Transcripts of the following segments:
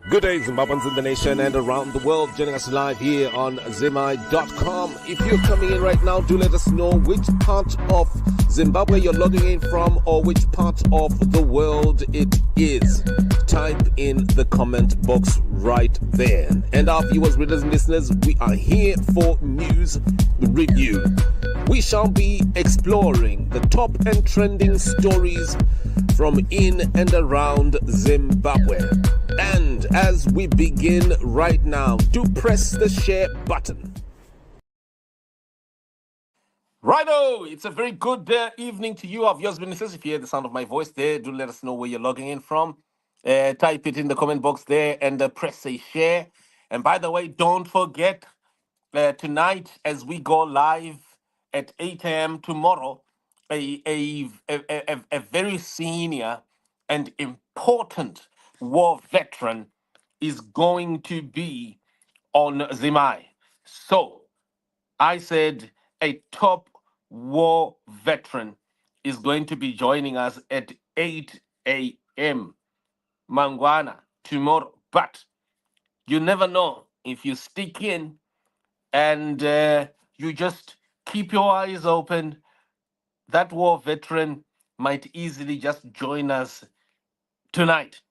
Good day, Zimbabweans in the nation and around the world. Joining us live here on Zimi.com. If you're coming in right now, do let us know which part of Zimbabwe you're logging in from or which part of the world it is. Type in the comment box right there. And our viewers, readers, and listeners, we are here for news review. We shall be exploring the top and trending stories from in and around Zimbabwe. And as we begin right now, do press the share button. Righto, it's a very good evening to you. Of yours, businesses. If you hear the sound of my voice there, do let us know where you're logging in from. Type it in the comment box there and press a share. And by the way, don't forget tonight as we go live at 8 a.m. tomorrow, a very senior and important war veteran is going to be on Zimai. So I said a top war veteran is going to be joining us at 8 a.m. Mangwana tomorrow. But you never know if you stick in and you just keep your eyes open. That war veteran might easily just join us tonight.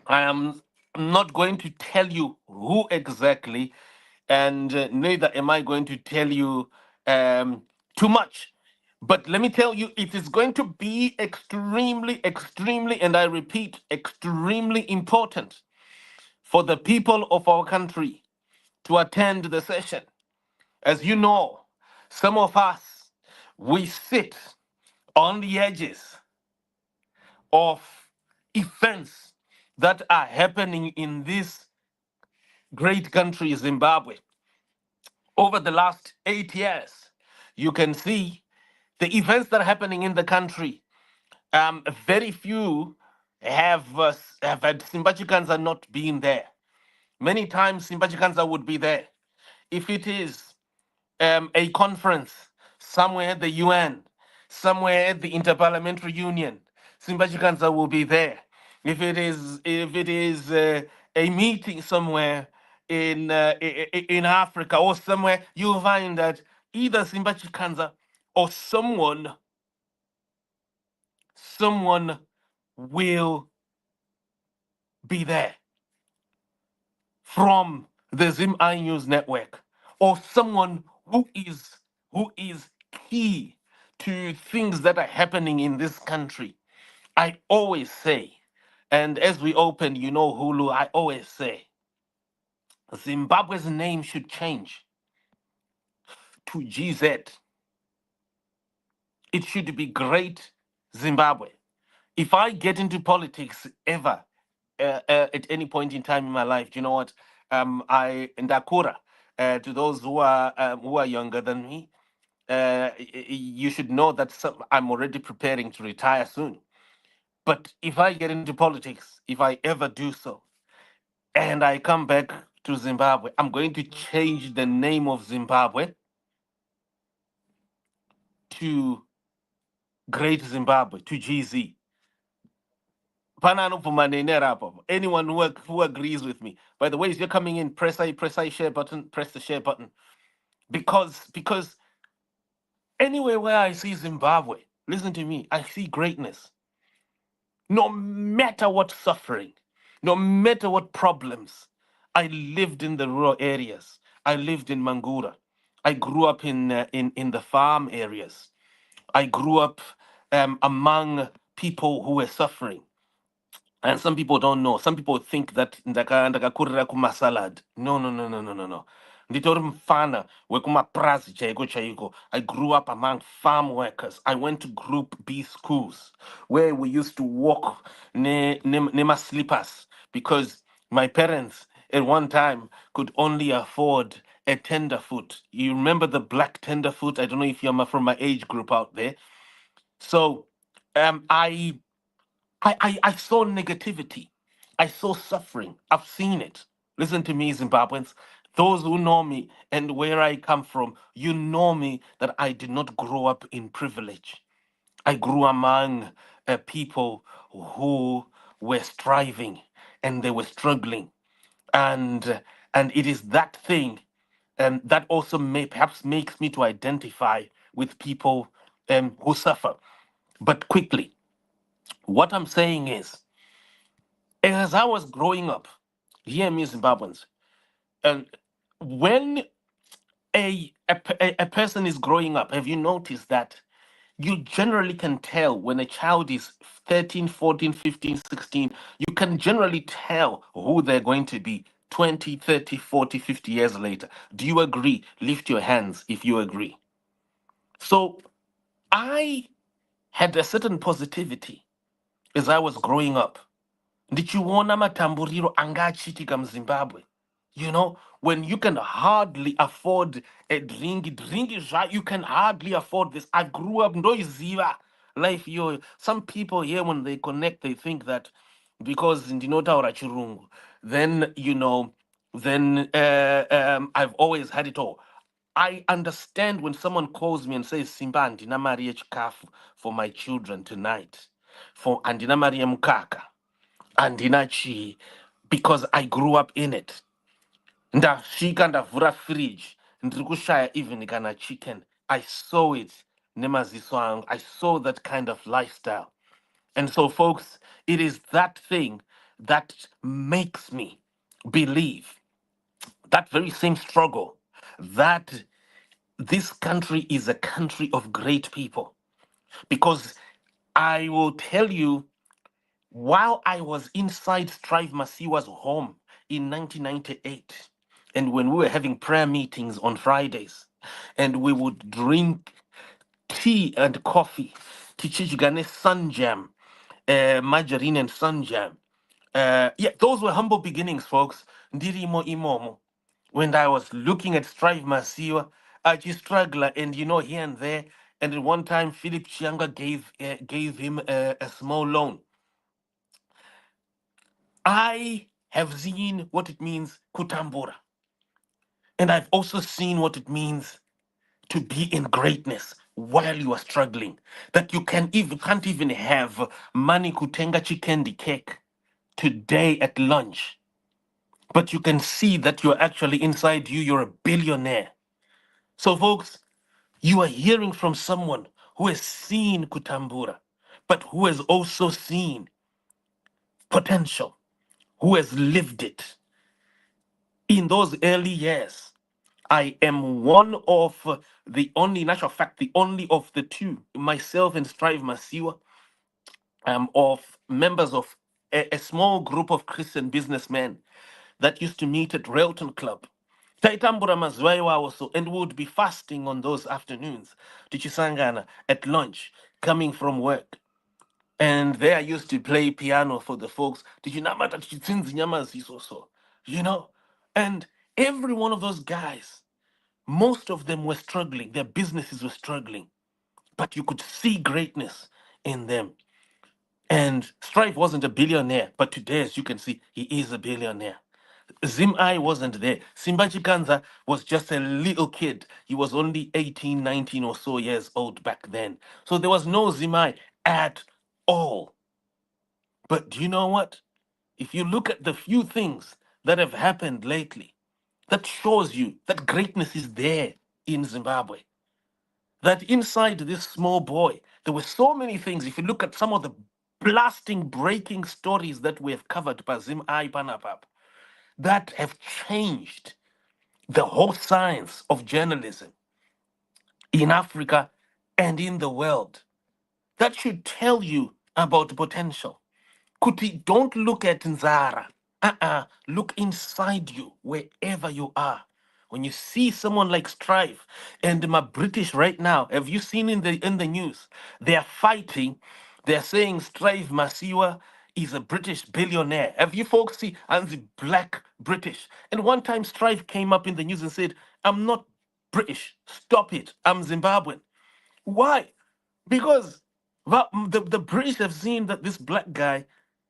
I am not going to tell you who exactly, and neither am I going to tell you too much. But let me tell you, it is going to be extremely, extremely, and I repeat, extremely important for the people of our country to attend the session. As you know, some of us, we sit on the edges of events that are happening in this great country, Zimbabwe. Over the last 8 years, you can see the events that are happening in the country. Very few have had Simbachikanza not been there. Many times Simbachikanza would be there. If it is a conference somewhere at the UN, somewhere at the Interparliamentary Union, Simbachikanza will be there. If it is a meeting somewhere in Africa or somewhere, you'll find that either Simbachikanza or someone will be there from the Zim I News network, or someone who is key to things that are happening in this country. I always say, and as we open, Hulu, I always say, Zimbabwe's name should change to GZ. It should be Great Zimbabwe. If I get into politics ever, at any point in time in my life, do you know what? I Ndakura, to those who are younger than me, you should know that I'm already preparing to retire soon. But if I get into politics, if I ever do so, and I come back to Zimbabwe, I'm going to change the name of Zimbabwe to Great Zimbabwe, to GZ. Anyone who agrees with me. By the way, if you're coming in, press I share button, press the share button. Because anywhere where I see Zimbabwe, listen to me, I see greatness. No matter what suffering, no matter what problems. I lived in the rural areas. I lived in Mangura. I grew up in the farm areas. I grew up among people who were suffering. And some people don't know. Some people think that ndakakurira kumasalad. No, no, no, no, no, no, no. Nditori mfana wekumaprazi chaiko chaiko. I grew up among farm workers. I went to Group B schools where we used to walk nema slippers because my parents at one time could only afford a tenderfoot. You remember the black tenderfoot? I don't know if you're from my age group out there. So I saw negativity. I saw suffering. I've seen it. Listen to me, Zimbabweans. Those who know me and where I come from, you know me that I did not grow up in privilege. I grew among people who were striving and they were struggling. And it is that thing that also may perhaps makes me to identify with people who suffer. But quickly, what I'm saying is, as I was growing up, hear me, Zimbabweans, and when a person is growing up, have you noticed that you generally can tell when a child is 13, 14, 15, 16, you can generally tell who they're going to be 20, 30, 40, 50 years later. Do you agree? Lift your hands if you agree. So I had a certain positivity as I was growing up. Ndichiona matamburiro anga achiitika muZimbabwe. You know, when you can hardly afford a drink, you can hardly afford this. I grew up ndoiziva life yo. Some people here, when they connect, they think that because ndinotaura chirungu, then I've always had it all. I understand when someone calls me and says, Simba, andina mari yechikafu for my children tonight. For andina mari yemukaka. Andina chi. Because I grew up in it. Ndasvika ndavhura fridge. Ndiri kushaya even kana chicken. I saw it nemaziso angu. I saw that kind of lifestyle. And so, folks, it is that thing that makes me believe that very same struggle that this country is a country of great people. Because I will tell you, while I was inside Strive Masiwa's home in 1998, and when we were having prayer meetings on Fridays, and we would drink tea and coffee, tichijgane sunjam, margarine and sunjam. Yeah, those were humble beginnings, folks. Ndirimo imomo. When I was looking at Strive Masiwa, Struggler, and here and there. And at one time, Philip Chianga gave him a small loan. I have seen what it means kutambura, and I've also seen what it means to be in greatness while you are struggling. That you can't even have money kutenga chikendi cake today at lunch, but you can see that you're actually inside you're a billionaire. So, folks, you are hearing from someone who has seen kutambura, but who has also seen potential, who has lived it in those early years. I am one of the only, in actual fact, the only of the two, myself and Strive Masiwa, of members of a small group of Christian businessmen that used to meet at Railton Club. Taitambura mazuva iwawo, so, and we would be fasting on those afternoons, tichisangana at lunch, coming from work. And there I used to play piano for the folks. Tichinamata tichitsinzi nyama ziso so, you know? And every one of those guys, most of them were struggling. Their businesses were struggling, but you could see greatness in them. And Strive wasn't a billionaire, but today, as you can see, he is a billionaire. Zimai wasn't there. Simbachi Kanza was just a little kid. He was only 18, 19 or so years old back then. So there was no Zimai at all. But do you know what? If you look at the few things that have happened lately, that shows you that greatness is there in Zimbabwe. That inside this small boy, there were so many things. If you look at some of the blasting, breaking stories that we have covered by Zim I Panapap, that have changed the whole science of journalism in Africa and in the world. That should tell you about potential. Kuti, don't look at Nzara. Look inside you, wherever you are. When you see someone like Strive and my British right now, have you seen in the news? They are fighting. They're saying Strive Masiwa is a British billionaire. Have you folks seen? And the black British. And one time Strive came up in the news and said, I'm not British. Stop it. I'm Zimbabwean. Why? Because the British have seen that this black guy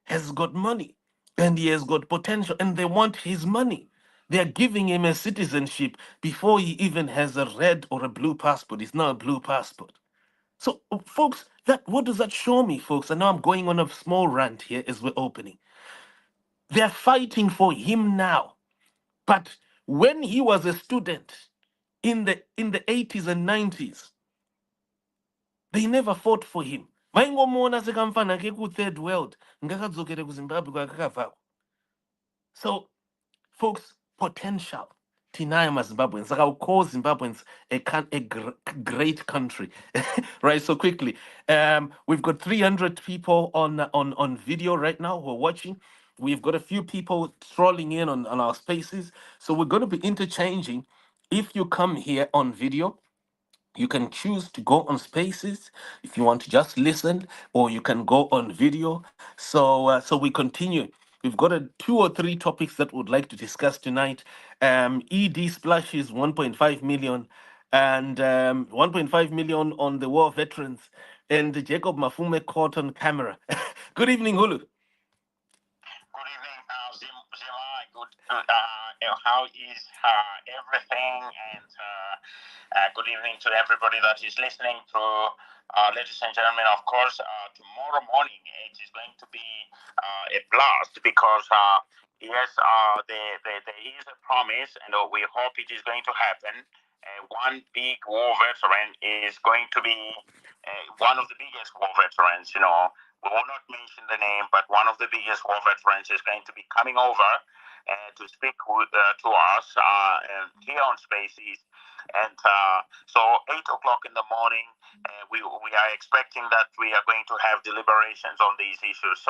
has got money and he has got potential and they want his money. They are giving him a citizenship before he even has a red or a blue passport. It's not a blue passport. So, folks, that what does that show me, folks? And now I'm going on a small rant here as we're opening. They're fighting for him now. But when he was a student in the 80s and 90s, they never fought for him. Vaingomuona sekamfana ke ku third world ngakadzokere kuZimbabwe kwakakabva. So, folks, potential. Tinaya Zimbabweans. Saka I'll call Zimbabweans a great country. Right, so quickly. We've got 300 people on video right now who are watching. We've got a few people strolling in on our spaces. So we're going to be interchanging. If you come here on video, you can choose to go on spaces if you want to just listen, or you can go on video. So we continue. We've got 2 or 3 topics that we'd like to discuss tonight. ED splashes 1.5 million, and 1.5 million on the war veterans, and Jacob Mafume caught on camera. Good evening, Hulu. Good evening, Zima. How is everything? And good evening to everybody that is listening to. Ladies and gentlemen, of course, tomorrow morning it is going to be a blast because yes, there is a promise, and we hope it is going to happen. One big war veteran is going to be one of the biggest war veterans. We will not mention the name, but one of the biggest war veterans is going to be coming over to speak to us here on Spaces. And so 8 o'clock in the morning, we are expecting that we are going to have deliberations on these issues. So,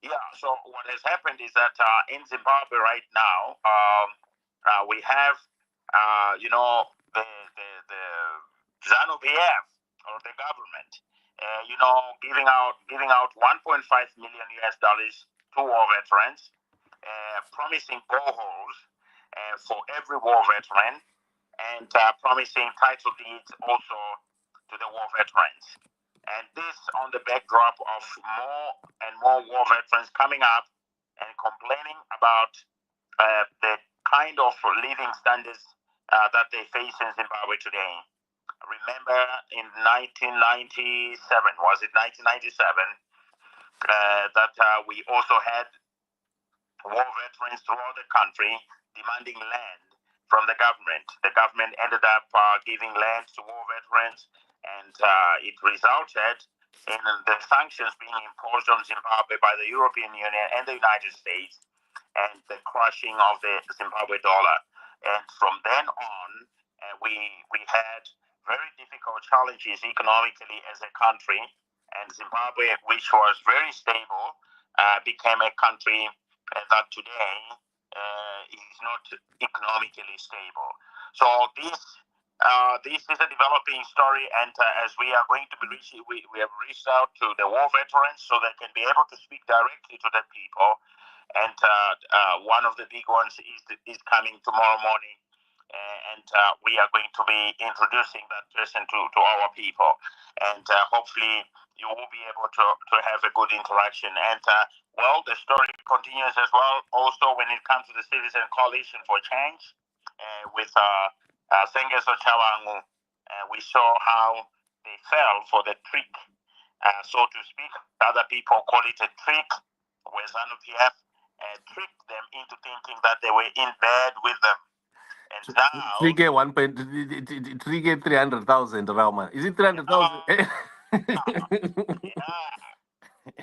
yeah, so what has happened is that in Zimbabwe right now, we have, the ZANU-PF, or the government, giving out 1.5 million US dollars to war veterans, promising boreholes for every war veteran, and promising title deeds also to the war veterans. And this on the backdrop of more and more war veterans coming up and complaining about the kind of living standards that they face in Zimbabwe today. Remember in 1997, was it 1997, that we also had war veterans throughout the country demanding land from the government. The government ended up giving land to war veterans, and it resulted in the sanctions being imposed on Zimbabwe by the European Union and the United States, and the crushing of the Zimbabwe dollar. And from then on, we had very difficult challenges economically as a country, and Zimbabwe, which was very stable, became a country that today is not economically stable. So this is a developing story, and as we are going to be we have reached out to the war veterans so they can be able to speak directly to the people. And one of the big ones is coming tomorrow morning, and we are going to be introducing that person to our people, and hopefully you will be able to have a good interaction. And well, the story continues as well. Also, when it comes to the Citizen Coalition for Change, with Sengezo Chawangu, we saw how they fell for the trick, so to speak. Other people call it a trick, where ZANU-PF tricked them into thinking that they were in bed with them. And now 3K 3K 300,000 Rama. Is it 300,000? Yeah.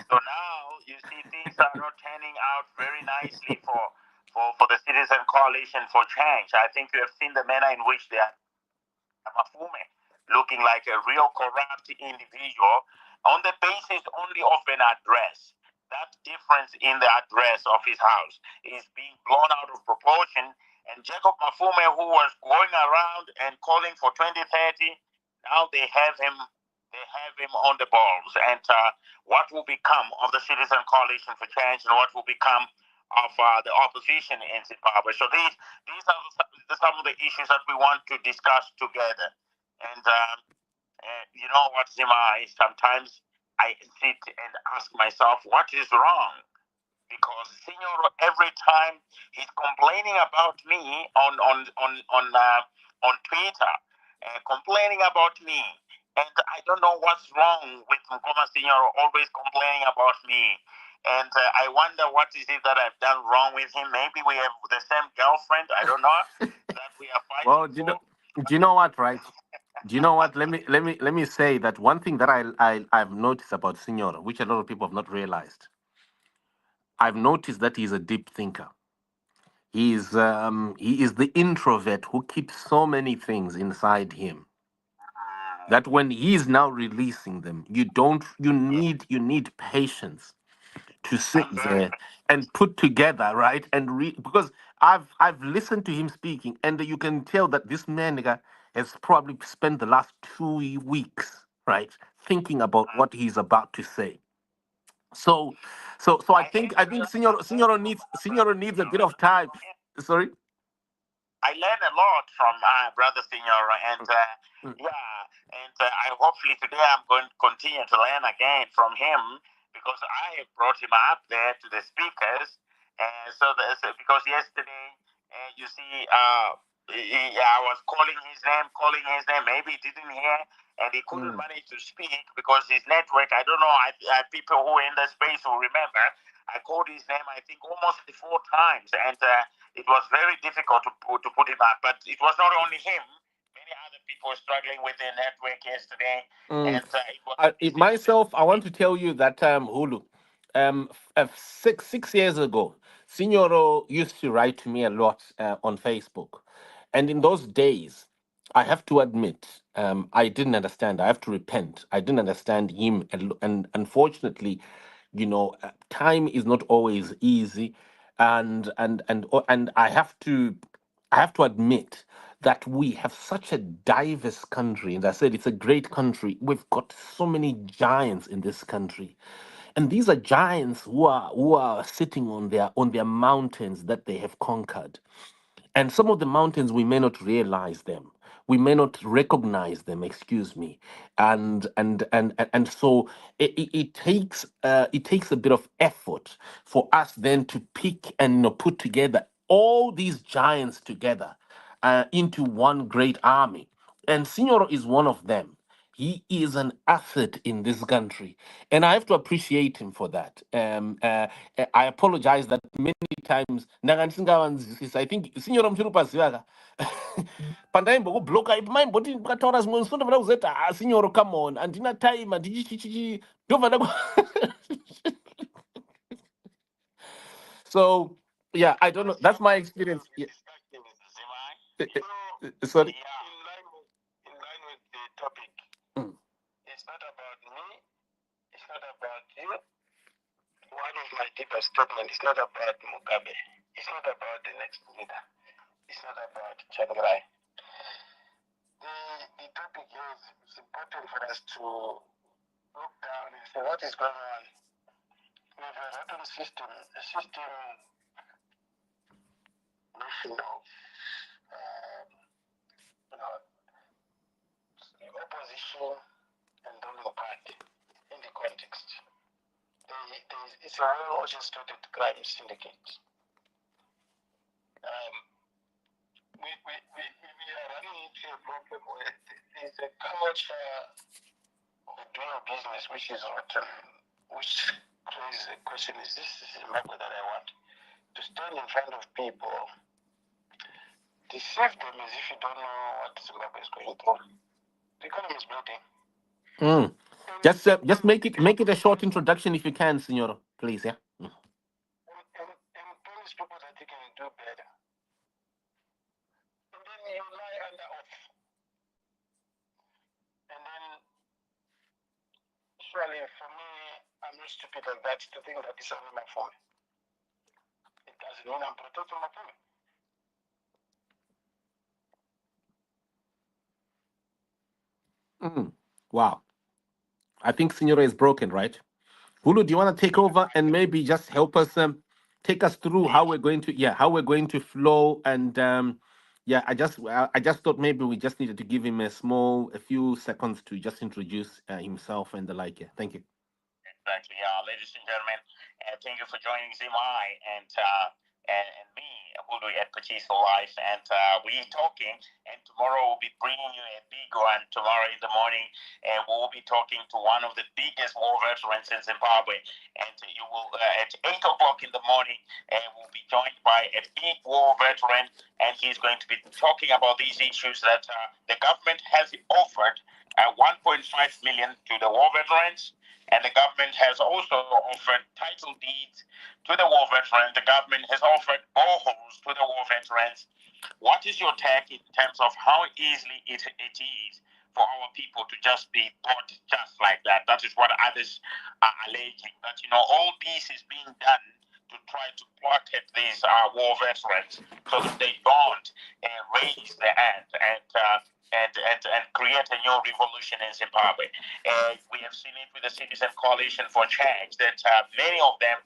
So now you see things are not turning out very nicely for the Citizen Coalition for Change. I think you have seen the manner in which they are Mafume, looking like a real corrupt individual on the basis only of an address. That difference in the address of his house is being blown out of proportion. And Jacob Mafume, who was going around and calling for 2030, now they have him on the balls. And what will become of the Citizen Coalition for Change, and what will become of the opposition in Zimbabwe? So these are some of the issues that we want to discuss together. And you know what, Zima, sometimes I sit and ask myself, what is wrong? Because Signor, every time he's complaining about me on Twitter, complaining about me, and I don't know what's wrong with Ngoma Signor always complaining about me. And I wonder what is it that I've done wrong with him. Maybe we have the same girlfriend. I don't know that we are fighting. Well, do you know what, right? Do you know what? Let me say that one thing that I've noticed about Signor, which a lot of people have not realized. I've noticed that he's a deep thinker. He is the introvert who keeps so many things inside him that when he's now releasing them, you need patience to sit there and put together, right, and read, because I've listened to him speaking, and you can tell that this man nigga, has probably spent the last 2 weeks, right, thinking about what he's about to say. So, so I think Signoro needs a bit of time. Sorry. I learned a lot from Brother Signora, and Mm, yeah, and I hopefully today I'm going to continue to learn again from him because I have brought him up there to the speakers, and so because yesterday, you see, I was calling his name, maybe he didn't hear, and he couldn't mm, manage to speak because his network. I don't know. People who are in the space will remember. I called his name, I think, almost 4 times, and it was very difficult to put him up. But it was not only him. Many other people were struggling with their network yesterday, mm. and it was Myself, I want to tell you that Hulu, 6 years ago, Signoro used to write to me a lot on Facebook, and in those days, I have to admit, I didn't understand. I have to repent. I didn't understand him, and unfortunately, time is not always easy, and I have to admit that we have such a diverse country. And I said it's a great country. We've got so many giants in this country. And these are giants who are sitting on their mountains that they have conquered. And some of the mountains we may not realize them, we may not recognize them, excuse me. And so it takes a bit of effort for us then to pick and put together all these giants together into one great army. And Signor is one of them. He is an asset in this country, and I have to appreciate him for that. I apologize that many times ndakandisingavanzwisisa. I think Signor Mchirupazivaga pandaimbo kubloka ipo maimboti mukataura zvimwe zvinondofanira kuzoti Signor, come on, handina time, handichichichichi ndobva so yeah, I don't know, that's my experience. Yeah. Sorry. yeah, in line with the topic. Mm, It's not about me. It's not about you. One of my deepest statements is not about Mugabe. It's not about the next leader. It's not about Chagrai. The topic is it's important for us to look down and say what is going on. We have a rotten system, a system notion of opposition and ruling party in the context. It's a well orchestrated crime syndicate. We are running into a problem where there's a culture of doing business which is rotten, which raises the question: is this Zimbabwe that I want? To stand in front of people, deceive them as if you don't know what Zimbabwe is going through. The economy is bleeding. mm. Just make it a short introduction if you can, Signor, please. Yeah. Mm. And promise people that you can do better. And then you lie under oath. And then, surely for me, I'm not stupid like that to think that this is only Mafume. It doesn't mean I'm protecting Mafume. Mm. Wow. I think Signora is broken, right? Hulu, do you want to take over and maybe just help us take us through how we're going to flow, and yeah, I just thought maybe we just needed to give him a few seconds to just introduce himself and the like. Yeah, thank you. Exactly. Ladies and gentlemen, thank you for joining Zimai and me, Hudu at Pachiso Life, and we talking. And tomorrow we'll be bringing you a big one tomorrow in the morning, and we'll be talking to one of the biggest war veterans in Zimbabwe. And you will, at 8 o'clock in the morning, we'll be joined by a big war veteran, and he's going to be talking about these issues that the government has offered 1.5 million to the war veterans, and the government has also offered title deeds to the war veterans. The government has offered boreholes to the war veterans. What is your take in terms of how easily it is for our people to just be bought just like that? That is what others are alleging, that, all this is being done to try to protect these war veterans so that they don't raise their hand and create a new revolution in Zimbabwe. We have seen it with the Citizen Coalition for Change, that many of them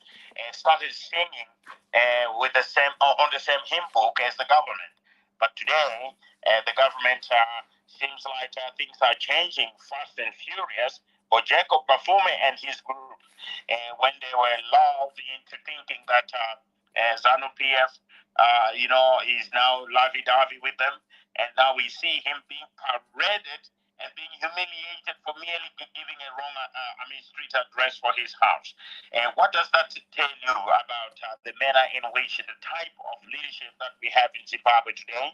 started singing on the same hymn book as the government. But today, the government seems like things are changing fast and furious for Jacob Mafume and his group, when they were lulled into thinking that ZANU-PF, is now lovey-dovey with them, and now we see him being paraded and being humiliated for merely giving a wrong, street address for his house. And what does that tell you about the manner in which the type of leadership that we have in Zimbabwe today?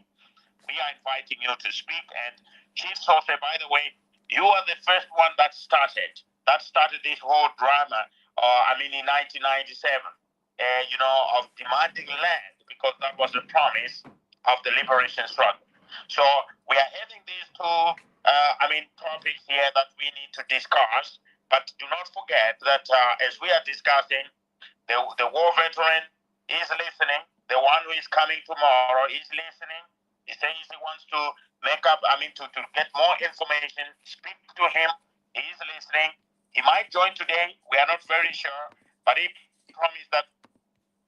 We are inviting you to speak. And Chief Sose, by the way, you are the first one that started this whole drama, in 1997, of demanding land, because that was the promise of the liberation struggle. So we are having these two topics here that we need to discuss, but do not forget that as we are discussing, the war veteran is listening. The one who is coming tomorrow is listening. He says he wants to to get more information. Speak to him. He is listening. He might join today. We are not very sure, but he promised that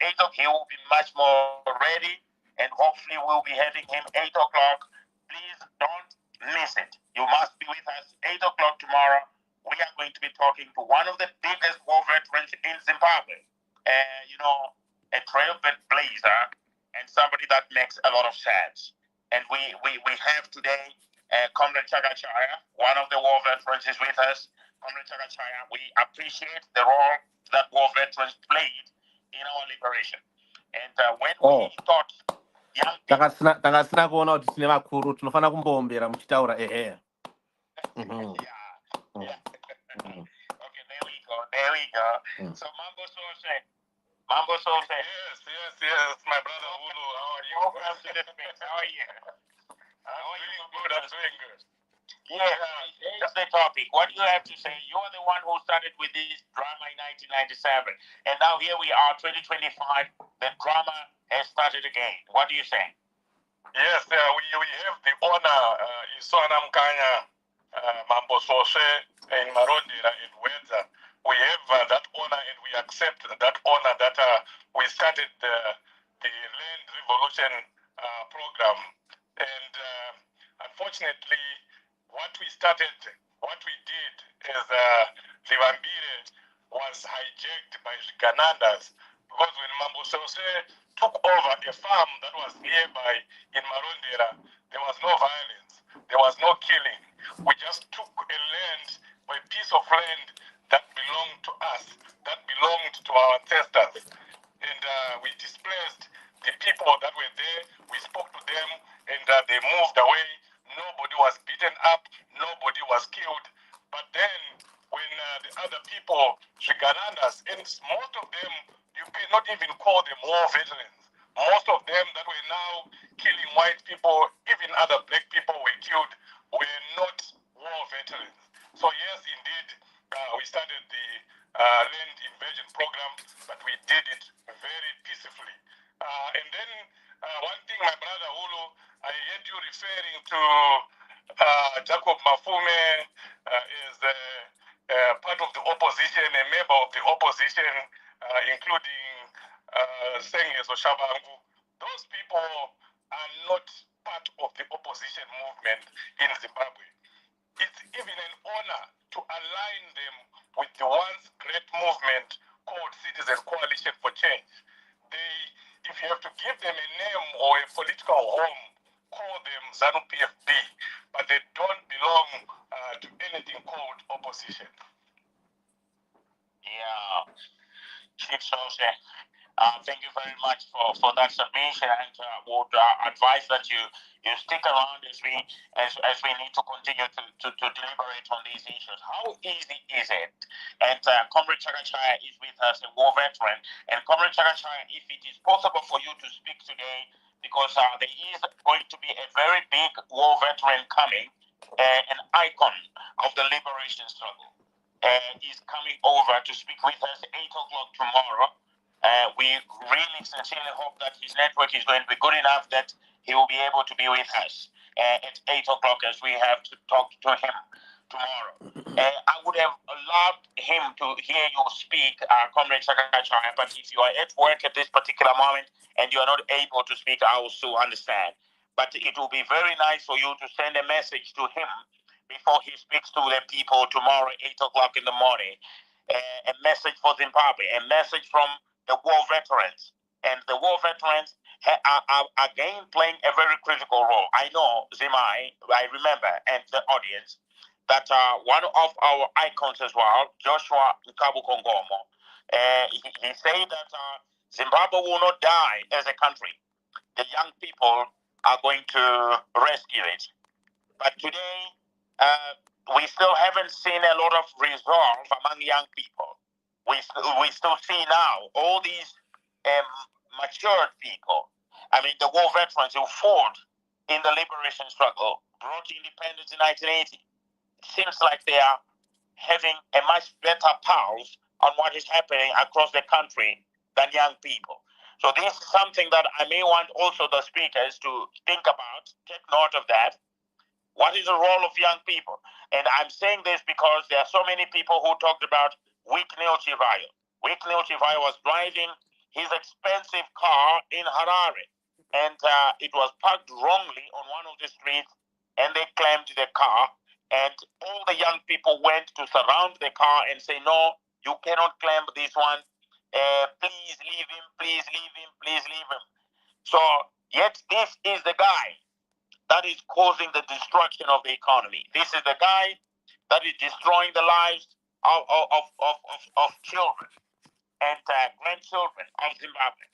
8 o'clock he will be much more ready, and hopefully we'll be having him 8 o'clock. Please don't miss it. You must be with us 8 o'clock tomorrow. We are going to be talking to one of the biggest war veterans in Zimbabwe. A trailblazer and somebody that makes a lot of sense. And we have today Comrade Chagachaya, one of the war veterans, is with us. Comrade Chagachaya, we appreciate the role that war veterans played in our liberation. And when we thought young people... Takasina kuona kuti tine vakuru tinofana kumboombera muchitaura ehe. Yeah. Okay, there we go. So Mambo Sose. Yes, my brother Ulu, how are you? Welcome to the space. How are you? I'm doing good. Yeah, that's the topic. What do you have to say? You are the one who started with this drama in 1997, and now here we are, 2025. The drama has started again. What do you say? Yes, we have the honor, Iswana Mkanya, Mambo Sose, in Marondera, in Wenza. We have that honor, and we accept that honor that we started the Land Revolution program. And unfortunately, what we did is Livambire was hijacked by Ganandas, because when Mambo Sose took over a farm that was nearby in Marondera, there was no violence, there was no killing. We just took a piece of land that belonged to us, that belonged to our ancestors. And we displaced the people that were there. We spoke to them, and they moved away. Nobody was beaten up, nobody was killed. But then, when the other people, Shigarandas, and most of them, you cannot even call them war veterans. Most of them that were now killing white people, even other black people were killed, were not war veterans. So yes, indeed, we started the land invasion program, but we did it very peacefully. And then one thing, my brother Ulu, I heard you referring to Jacob Mafume is part of the opposition, a member of the opposition, including Sengezo Shabangu. Those people are not part of the opposition movement in Zimbabwe. It's even an honor to align them with the once great movement called Citizen Coalition for Change. If you have to give them a name or a political home, call them ZANU-PF be, but they don't belong to anything called opposition. Yeah, Chief Sose, thank you very much for that submission, and would advise that you stick around as we need to continue to deliberate on these issues. How easy is it? And Comrade Chagachaya is with us, a war veteran. And Comrade Chagachaya, if it is possible for you to speak today, because there is going to be a very big war veteran coming, an icon of the liberation struggle, is coming over to speak with us 8 o'clock tomorrow. We really sincerely hope that his network is going to be good enough that he will be able to be with us at 8 o'clock as we have to talk to him tomorrow. I would have loved him to hear you speak, Comrade Chagachaya, but if you are at work at this particular moment and you are not able to speak, I also understand. But it will be very nice for you to send a message to him before he speaks to the people tomorrow, 8 o'clock in the morning. A message for Zimbabwe, a message from the war veterans. And the war veterans are again playing a very critical role. I know, Zimai, I remember, and the audience, that one of our icons as well, Joshua Nkabu Kongomo, he said that Zimbabwe will not die as a country. The young people are going to rescue it. But today, we still haven't seen a lot of resolve among young people. We still see now all these matured people. I mean, the war veterans who fought in the liberation struggle, brought independence in 1980. It seems like they are having a much better pulse on what is happening across the country than young people. So this is something that I may want also the speakers to think about, take note of that. What is the role of young people? And I'm saying this because there are so many people who talked about Wicknell Chivayo. Wicknell Chivayo was driving his expensive car in Harare, and it was parked wrongly on one of the streets, and they claimed the car, and all the young people went to surround the car and say, no, you cannot claim this one. Please leave him, please leave him, please leave him. So, yet this is the guy that is causing the destruction of the economy. This is the guy that is destroying the lives of children and grandchildren of Zimbabwe.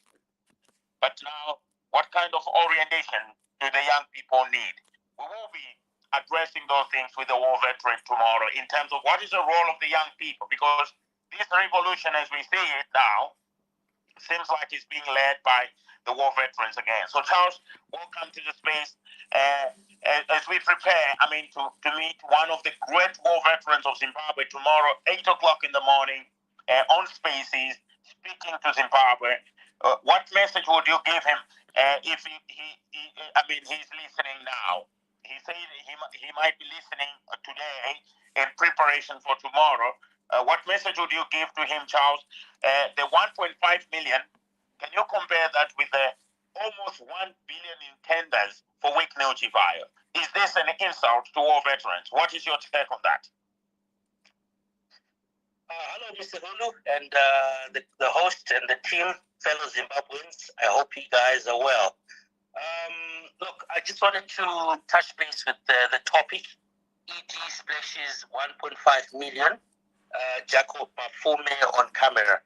But now, what kind of orientation do the young people need? We will be addressing those things with the war veteran tomorrow in terms of what is the role of the young people, because this revolution as we see it now seems like it's being led by the war veterans again. So Charles, welcome to the space. As we prepare, to meet one of the great war veterans of Zimbabwe tomorrow, 8 o'clock in the morning, on Spaces, speaking to Zimbabwe. What message would you give him if he's listening now? He said he might be listening today in preparation for tomorrow. What message would you give to him, Charles? The 1.5 million, can you compare that with the almost 1 billion in tenders for Wicknell Chivayo? Is this an insult to war veterans? What is your take on that? Hello, Mr. Hulu, and the host and the team, fellow Zimbabweans. I hope you guys are well. Look, I just wanted to touch base with the topic, ED Spashes 1.5 million, Jacob Mafume on camera.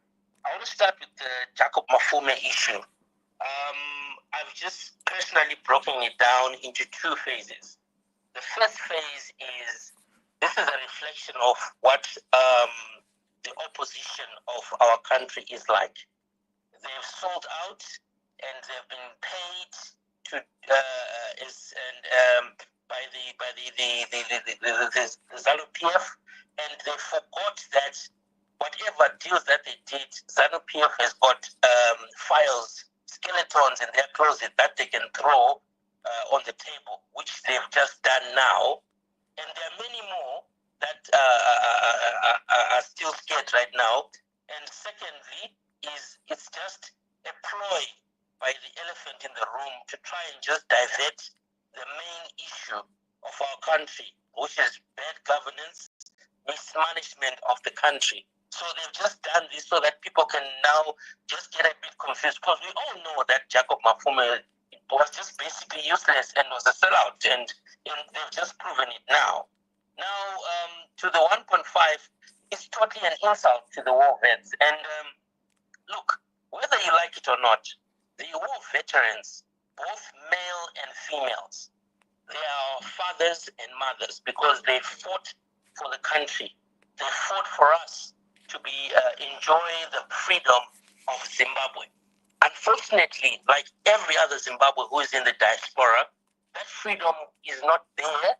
I want to start with the Jacob Mafume issue. I've just personally broken it down into two phases. The first phase is, this is a reflection of what the opposition of our country is like. They've sold out and they've been paid to by the ZANU-PF, and they forgot that whatever deals that they did, ZANU-PF has got files, skeletons in their closet that they can throw on the table, which they've just done now, and there are many more that are still scared right now. And secondly, it's just a ploy by the elephant in the room to try and just divert the main issue of our country, which is bad governance, mismanagement of the country. So they've just done this so that people can now just get a bit confused, because we all know that Jacob Mafume was just basically useless and was a sellout, and they've just proven it now. Now, to the 1.5, it's totally an insult to the war vets. And look, whether you like it or not, the war veterans, both male and females, they are fathers and mothers because they fought for the country. They fought for us to enjoy the freedom of Zimbabwe. Unfortunately, like every other Zimbabwe who is in the diaspora, that freedom is not there.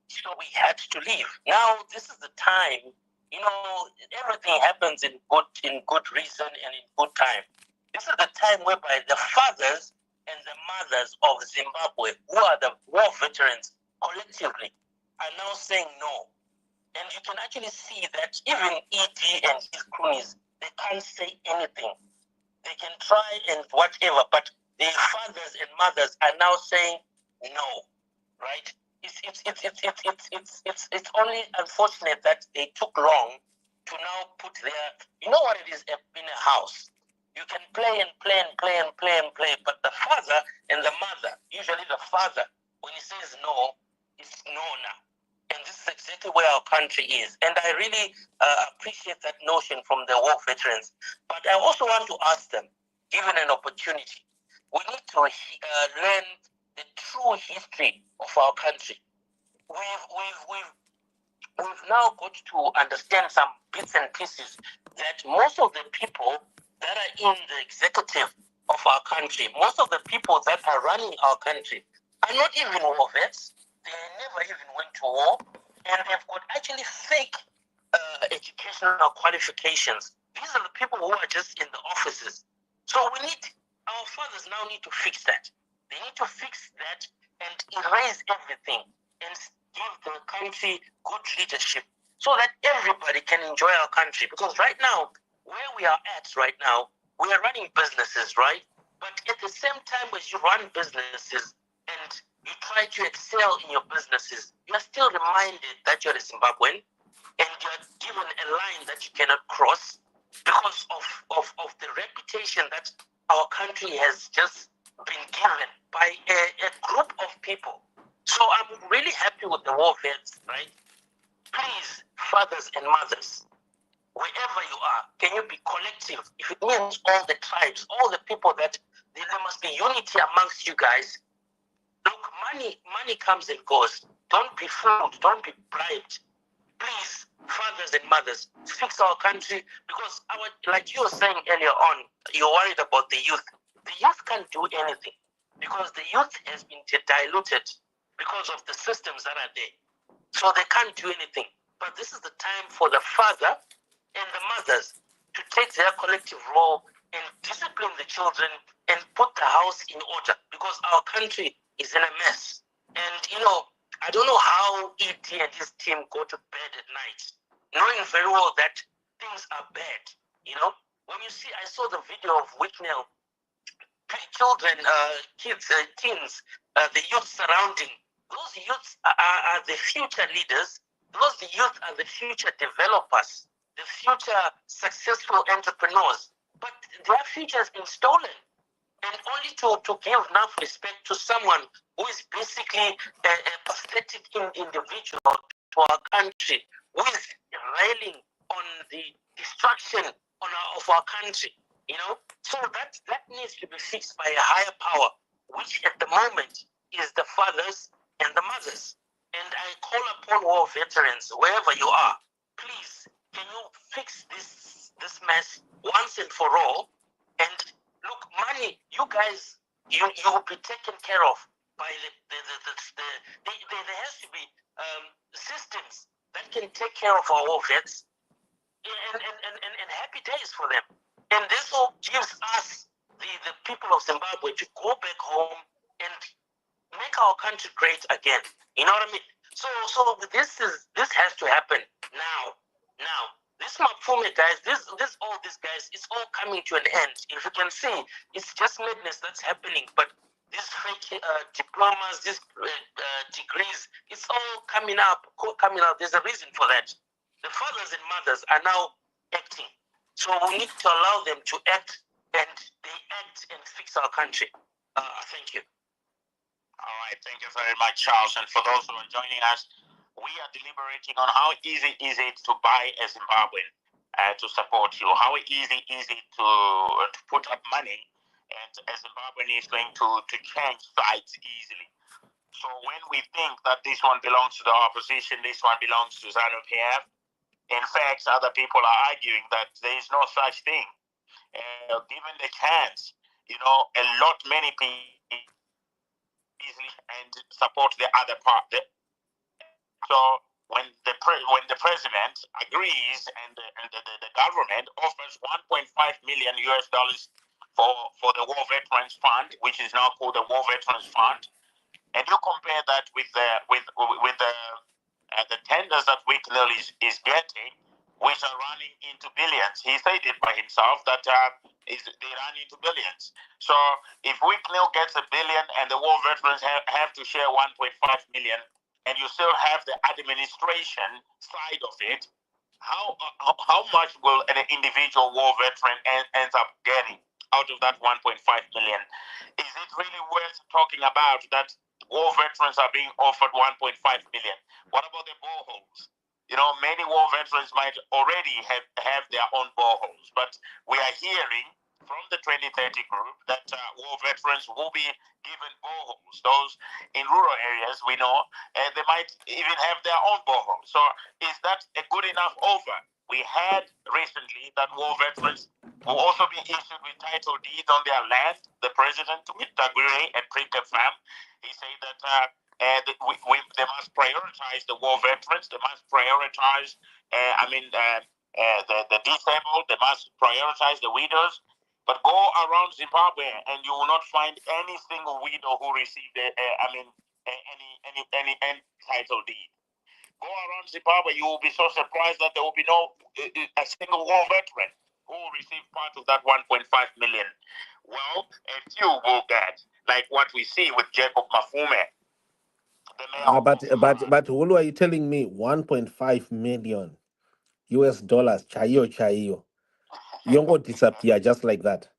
So we had to leave. Now this is the time. You know, everything happens in good reason and in good time. This is the time whereby the fathers and the mothers of Zimbabwe, who are the war veterans collectively, are now saying no. And you can actually see that even ED and his cronies, they can't say anything. They can try and whatever, but the fathers and mothers are now saying no, right? It's only unfortunate that they took long to now put their, you know what it is in a house. You can play and play and play and play and play, but the father and the mother, usually the father, when he says no, it's no now. And this is exactly where our country is. And I really appreciate that notion from the war veterans. But I also want to ask them, given an opportunity, we need to learn the true history of our country. We've now got to understand some bits and pieces that most of the people that are in the executive of our country, most of the people that are running our country are not even war vets. They never even went to war, and they've got actually fake educational qualifications. These are the people who are just in the offices. So our fathers now need to fix that. They need to fix that and erase everything and give the country good leadership so that everybody can enjoy our country. Because right now, where we are at right now, we are running businesses, right? But at the same time as you run businesses and you try to excel in your businesses, you are still reminded that you're a Zimbabwean and you're given a line that you cannot cross because of the reputation that our country has just been given by a group of people. So I'm really happy with the war vets, right? Please, fathers and mothers, wherever you are, can you be collective? If it means all the tribes, all the people that there must be unity amongst you guys. Look, money comes and goes. Don't be fooled. Don't be bribed. Please, fathers and mothers, fix our country because like you were saying earlier on, you're worried about the youth. The youth can't do anything because the youth has been diluted because of the systems that are there. So they can't do anything. But this is the time for the father and the mothers to take their collective role and discipline the children and put the house in order because our country is in a mess. And, I don't know how ET and his team go to bed at night, knowing very well that things are bad. When you see, I saw the video of Wicknell, children, kids, teens, the youth surrounding. Those youths are the future leaders. Those youth are the future developers, the future successful entrepreneurs. But their future has been stolen. And only to give enough respect to someone who is basically a pathetic individual to our country, who is railing on the destruction of our country. So that needs to be fixed by a higher power, which at the moment is the fathers and the mothers. And I call upon war veterans, wherever you are, please, can you fix this mess once and for all? And look, money, you guys, you will be taken care of by there has to be systems that can take care of our war vets and happy days for them. And this all gives us, the people of Zimbabwe, to go back home and make our country great again. You know what I mean? So this has to happen now. This Mafume guys, all these guys, it's all coming to an end. If you can see, it's just madness that's happening. But these fake diplomas, these degrees, it's all coming out. There's a reason for that. The fathers and mothers are now acting. So we need to allow them to act, and they act can fix our country. Thank you. All right, thank you very much, Charles. And for those who are joining us, we are deliberating on how easy is it to buy a Zimbabwean to support you. How easy is it to put up money, and a Zimbabwean is going to change sides easily. So when we think that this one belongs to the opposition, this one belongs to ZANU-PF, in fact, other people are arguing that there is no such thing. Given the chance, many people easily and support the other part. So when the president agrees and the government offers 1.5 million US dollars for the War Veterans Fund, which is now called the War Veterans Fund, and you compare that with the tenders that Wicknell is getting, which are running into billions. He said it by himself that they run into billions. So if Wicknell gets $1 billion and the war veterans have to share 1.5 million, and you still have the administration side of it, how much will an individual war veteran ends up getting out of that 1.5 million? Is it really worth talking about that war veterans are being offered 1.5 million? What about the boreholes? Many war veterans might already have their own boreholes, but we are hearing from the 2030 group that war veterans will be given boreholes. Those in rural areas, we know, they might even have their own boreholes. So is that a good enough offer? We had recently that war veterans will also be issued with title deeds on their land. The president, with Taguire and Prinkett Farm, he said that they must prioritize the war veterans. They must prioritize, the disabled. They must prioritize the widows. But go around Zimbabwe and you will not find any single widow who received any title deed. Go around Zimbabwe, you will be so surprised that there will be no a single war veteran who will receive part of that 1.5 million. Well, a few will get, like what we see with Jacob Mafume. But Hulu, are you telling me 1.5 million US dollars, chayo? You're going to disappear just like that.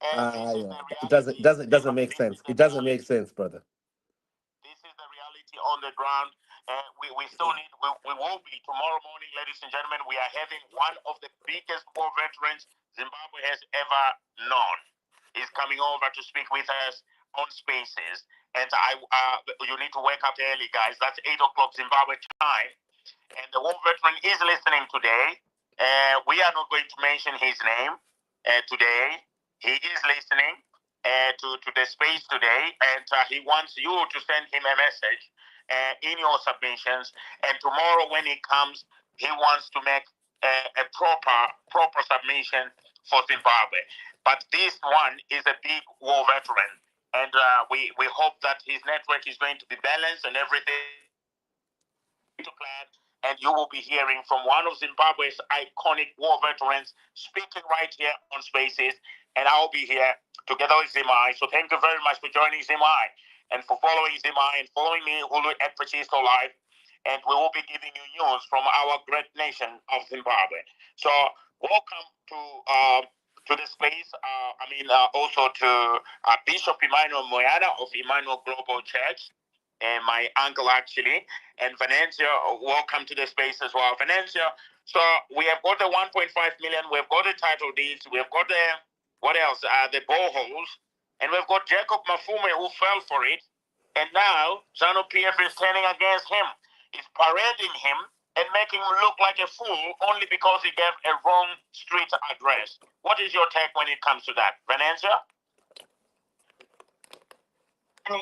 It doesn't make sense. It doesn't make sense, brother. This is the reality on the ground. We will be tomorrow morning, ladies and gentlemen. We are having one of the biggest war veterans Zimbabwe has ever known. He's coming over to speak with us on Spaces, and you need to wake up early, guys. That's 8:00 Zimbabwe time, and the war veteran is listening today. We are not going to mention his name today. He is listening to the space today, and he wants you to send him a message in your submissions. And tomorrow, when he comes, he wants to make a proper submission for Zimbabwe. But this one is a big war veteran, and we hope that his network is going to be balanced and everything to plan. And you will be hearing from one of Zimbabwe's iconic war veterans speaking right here on Spaces, and I'll be here together with Zimai. So thank you very much for joining Zimai and for following Zimai and following me, Hulu at Pachisto Live. And we will be giving you news from our great nation of Zimbabwe. So welcome to the space. Also to Bishop Emmanuel Moyana of Emmanuel Global Church. And my uncle actually, and Venencia, welcome to the space as well. Venencia, so we have got the 1.5 million, we've got the title deeds, we've got the boreholes, and we've got Jacob Mafume who fell for it, and now ZANU-PF is turning against him. He's parading him and making him look like a fool only because he gave a wrong street address. What is your take when it comes to that, Venencia? Sorry.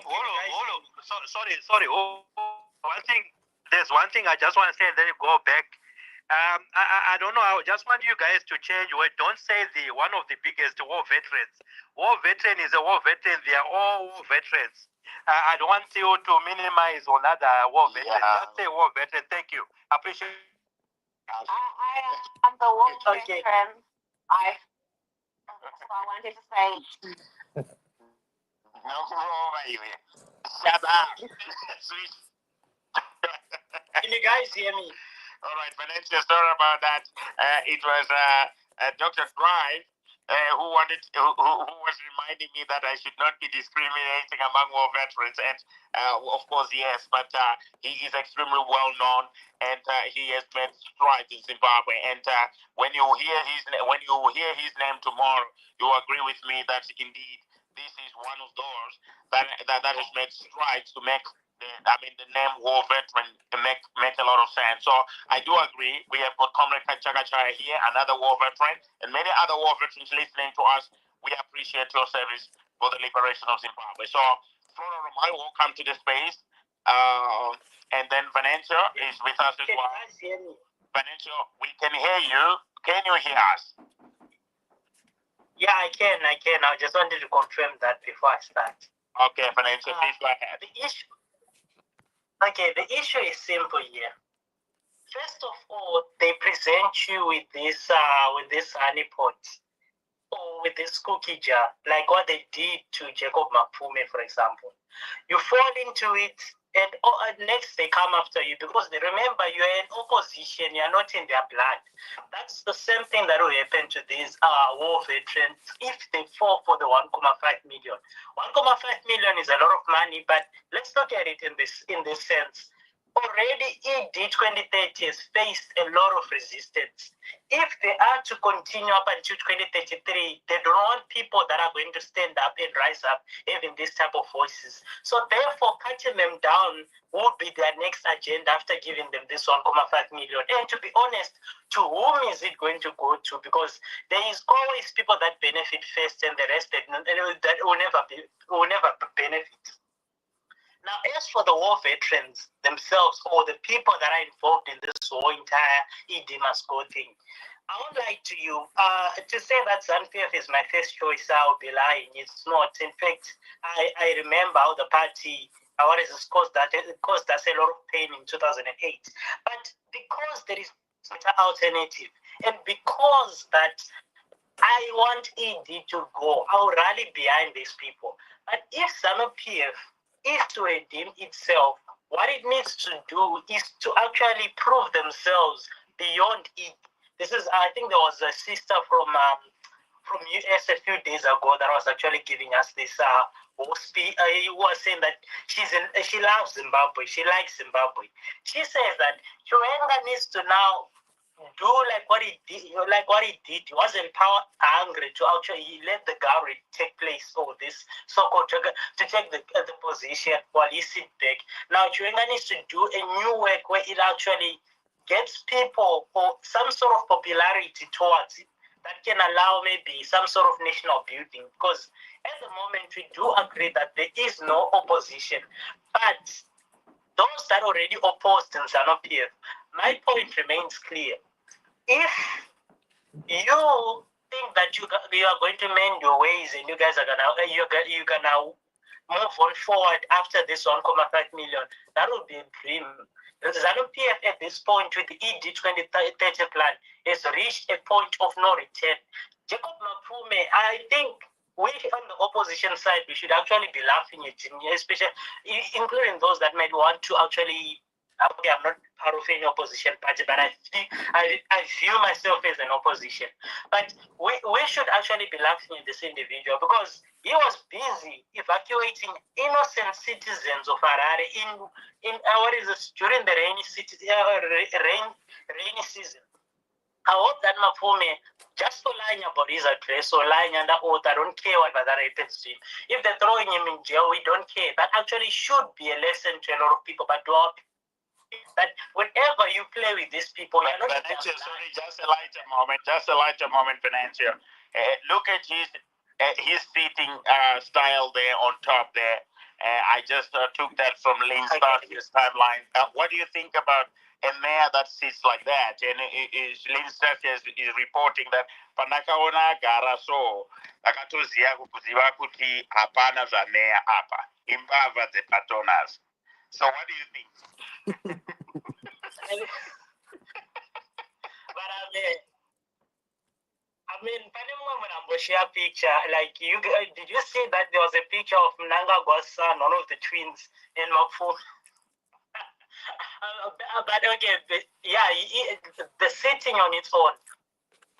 There's one thing I just want to say, and then go back. I don't know. I just want you guys to change word. Don't say one of the biggest war veterans. War veteran is a war veteran. They are all war veterans. I don't want you to minimize another war veteran. Just say war veteran. Thank you. Appreciate it. I am the war veteran. I wanted to say. Shut up. Can you guys hear me? All right, Valencia, sorry about that. It was Dr. Drive who was reminding me that I should not be discriminating among war veterans, and of course yes, but he is extremely well known, and he has made strides in Zimbabwe. And when you hear his name tomorrow, you agree with me that indeed this is one of those that has made strides to make the name war veteran make a lot of sense. So I do agree. We have got Comrade Chakachaya here, another war veteran, and many other war veterans listening to us. We appreciate your service for the liberation of Zimbabwe. So, Flora Romai, welcome to the space. And then Venancio is with us as well. Venancio, we can hear you. Can you hear us? Yeah, I can. I just wanted to confirm that before I start. Okay, Venancio, please go ahead. The issue is simple here. First of all, they present you with this honeypot or with this cookie jar, like what they did to Jacob Mafume, for example. You fall into it, and next they come after you because they remember you're in opposition, you're not in their blood. That's the same thing that will happen to these war veterans if they fall for the 1.5 million. 1.5 million is a lot of money, but let's look at it in this sense. Already ED 2030 has faced a lot of resistance. If they are to continue up until 2033, they don't want people that are going to stand up and rise up having this type of voices. So therefore, cutting them down would be their next agenda after giving them this 1.5 million. And to be honest, to whom is it going to go to? Because there is always people that benefit first and the rest that will never benefit. Now, as for the war veterans themselves or the people that are involved in this whole entire ED must go thing, I would like to say that ZANU-PF is my first choice. I will be lying. It's not. In fact, I remember how the party, caused us a lot of pain in 2008. But because there is an alternative, and because that I want ED to go, I will rally behind these people. But if ZANU-PF is to redeem itself, what it needs to do is to actually prove themselves beyond it. I think there was a sister from US a few days ago that was actually giving us this he was saying that she loves Zimbabwe, she likes Zimbabwe. She says that Chiwenga needs to now do like what he did. He wasn't power hungry to actually let the government take place or this so-called to take the position while he sit back. Now Chiwenga needs to do a new work where it actually gets people or some sort of popularity towards it that can allow maybe some sort of national building. Because at the moment we do agree that there is no opposition, but those that already opposed in ZANU-PF, my point remains clear. If you think that you are going to mend your ways and you guys are gonna move on forward after this 1.5 million, that would be a dream. The ZANU-PF at this point with the ED 2030 plan has reached a point of no return. Jacob Mafume, I think we on the opposition side, we should actually be laughing at him, especially including those that might want to actually. Okay, I'm not part of any opposition party, but I view myself as an opposition. But we should actually be laughing at this individual because he was busy evacuating innocent citizens of Harare during the rainy season. I hope that Mafume, just for lying about his address or lying under oath, I don't care what that happens to him. If they're throwing him in jail, we don't care. That actually should be a lesson to a lot of people, but that whenever you play with these people, you're not sorry, just a lighter moment, Venancio. Look at his seating style there on top there. I just took that from Lynn Stark's timeline. What do you think about a mayor that sits like that? And Lynn Stark is reporting that panakaona gara so akatoziva kuti hapana za mayor apa imbava the patonas. So what do you think? But I mean, when I'm share a picture, like did you see that there was a picture of Mnangagwa's son, one of the twins, in Mafume? But okay, the sitting on its own,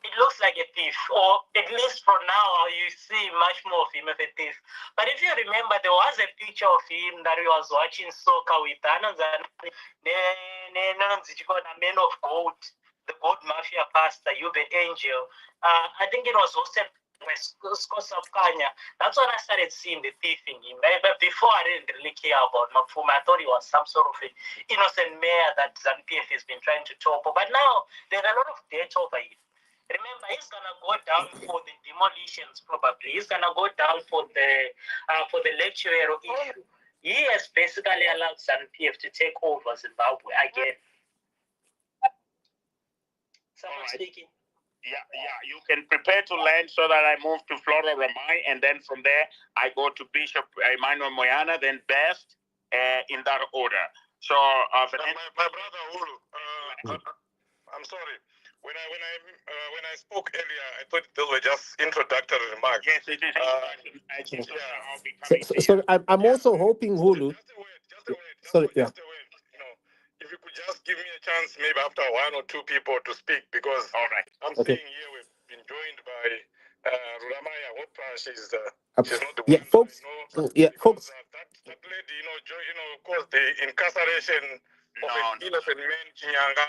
it looks like a thief, or at least for now, you see much more of him as a thief. But if you remember, there was a picture of him that he was watching soccer with Man of Gold, the Gold Mafia pastor, Yube Angel. I think it was hosted by Scosa Kanya. That's when I started seeing the thief in him. But before, I didn't really care about Mafume. I thought he was some sort of innocent mayor that ZANU-PF has been trying to topple. But now, there's a lot of debt over him. Remember, he's gonna go down for the demolitions. Probably he's gonna go down for the lecturer issue. He has basically allowed ZANU-PF to take over Zimbabwe again. Someone speaking. Yeah, you can prepare to land so that I move to Flora Ramai, and then from there I go to Bishop Emmanuel Moyana, then Best, in that order. So, my brother Ulu, I'm sorry. When I spoke earlier, I thought those were just introductory remarks. Yes, it is. So I'm also hoping Hulu. Just a word. You know, if you could just give me a chance, maybe after one or two people to speak, because I'm seeing here we've been joined by Rulamaya. What she's not the one. Folks. Folks. That lady, of course, the incarceration of an innocent man, Chinyanga,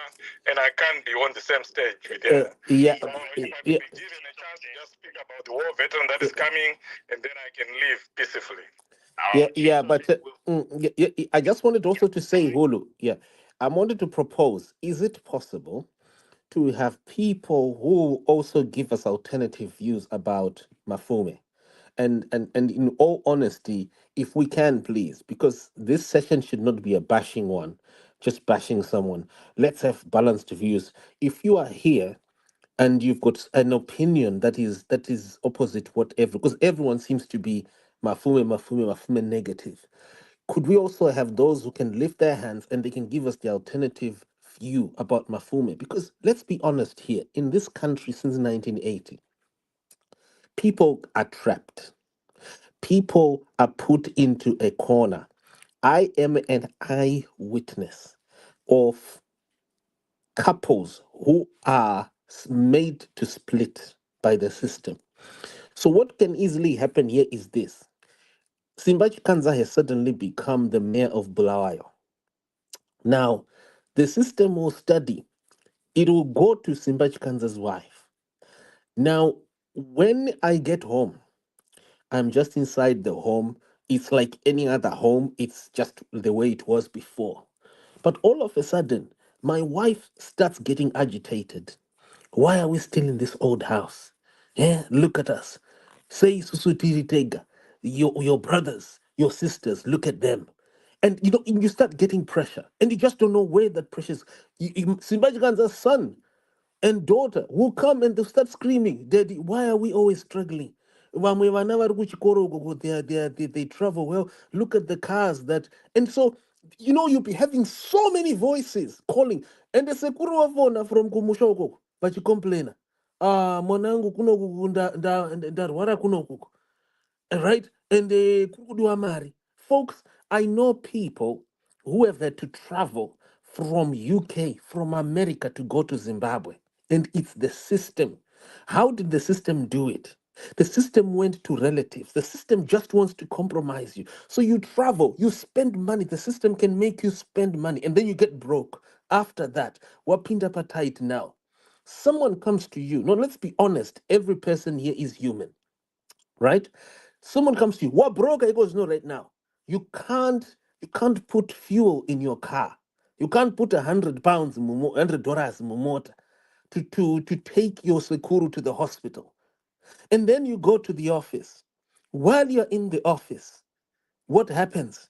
and I can't be on the same stage with her. So if I could be given a chance to just speak about the war veteran that is coming, and then I can leave peacefully. I just wanted also to say, Hulu, I wanted to propose, is it possible to have people who also give us alternative views about Mafume? And in all honesty, if we can, please, because this session should not be a bashing one, just bashing someone. Let's have balanced views. If you are here and you've got an opinion that is opposite whatever, because everyone seems to be Mafume negative, could we also have those who can lift their hands and they can give us the alternative view about Mafume? Because let's be honest here, in this country since 1980, people are trapped. People are put into a corner. I am an eyewitness of couples who are made to split by the system. So what can easily happen here is this. Simbachi Kanza has suddenly become the mayor of Bulawayo. Now, the system will study. It will go to Simbachi Kanza's wife. Now, when I get home, I'm just inside the home. It's like any other home. It's just the way it was before. But all of a sudden, my wife starts getting agitated. Why are we still in this old house? Yeah, look at us. Say Susutiri Tega, your brothers, your sisters, look at them. And you start getting pressure. And you just don't know where that pressure is. Simbaji Ganza's son and daughter will come and they'll start screaming, Daddy, why are we always struggling? They travel well. Look at the cars that, and so you'll be having so many voices calling. And the sekuru wavona from Kumushoko, but you complain. Monangu kuno ndarwara kuno kuko. Right? And the Mari. Folks, I know people who have had to travel from UK, from America to go to Zimbabwe. And it's the system. How did the system do it? The system went to relatives. The system just wants to compromise you. So you travel, you spend money. The system can make you spend money, and then you get broke. After that, wapinda tight now. Someone comes to you. No, let's be honest. Every person here is human, right? Someone comes to you. What broke? He goes, no, right now. You can't put fuel in your car. You can't put £100, $100 in motor to take your Sekuru to the hospital. And then you go to the office. While you're in the office, what happens?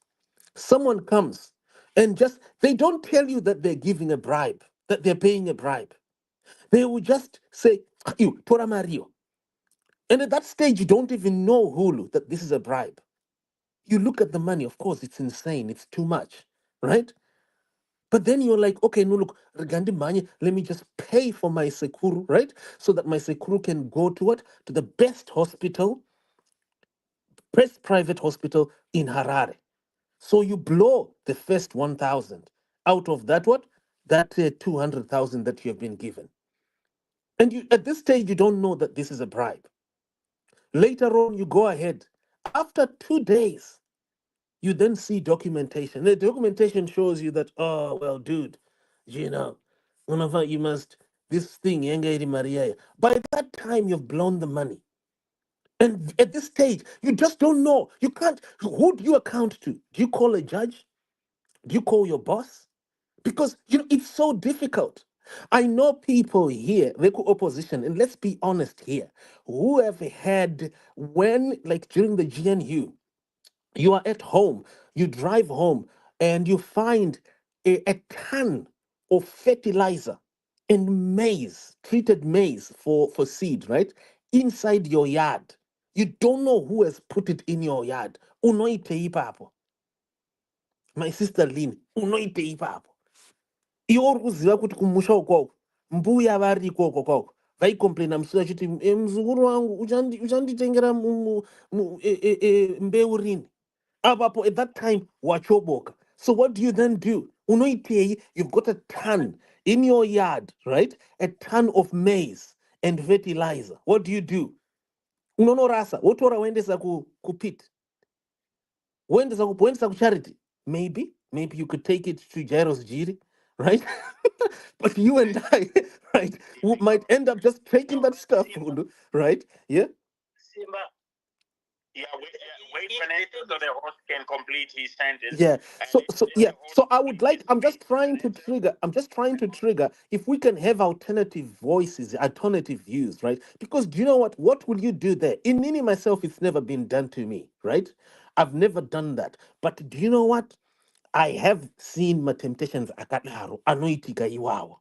Someone comes and they don't tell you that they're giving a bribe, that they're paying a bribe. They will just say, you, Tora Mario. And at that stage, you don't even know, Hulu, that this is a bribe. You look at the money, of course, it's insane, it's too much, right? But then you're like, okay, no, look, Regandi Manye, let me just pay for my Sekuru, right? So that my Sekuru can go to what? To the best hospital, best private hospital in Harare. So you blow the first 1,000 out of that what? That 200,000 that you have been given. And you, at this stage, you don't know that this is a bribe. Later on, you go ahead. After 2 days, you then see documentation. The documentation shows you that, oh, well, dude, you know, one of you must, this thing, Yengeri Maria. By that time, you've blown the money. And at this stage, you just don't know. You can't, who do you account to? Do you call a judge? Do you call your boss? Because, it's so difficult. I know people here, local opposition, and let's be honest here, who have had, when, like during the GNU, you are at home, you drive home, and you find a ton of fertilizer and maize, treated maize for seed, right? Inside your yard. You don't know who has put it in your yard. Unoite ipapo. My sister Lynn, unoite ipapo. Iwo uri kuziva kuti kumusha ukwako mbuya vari ikoko kwako vaikomplaina musi vachiti muzukuru wangu uchanditengera mbeu rini apapo at that time wachoboka. So what do you then do? Unoitei, you've got a ton in your yard, right? A ton of maize and fertilizer. What do? Unonorasa wotora woendesa kupit, woendesa kucharity. Maybe you could take it to Jairus Jiri, right? But you and I, right, might end up just taking that stuff, right? Yeah. Simba, wait Fernando so the host can complete his sentence. Yeah. So And so let yeah. the host So I would like. I'm speak. just trying to trigger. I'm just trying to trigger. If we can have alternative voices, alternative views, right? Because do you know what? What will you do there? In Nini myself, it's never been done to me, right? I've never done that. But do you know what? I have seen my temptations akadaro anoitika iwawa.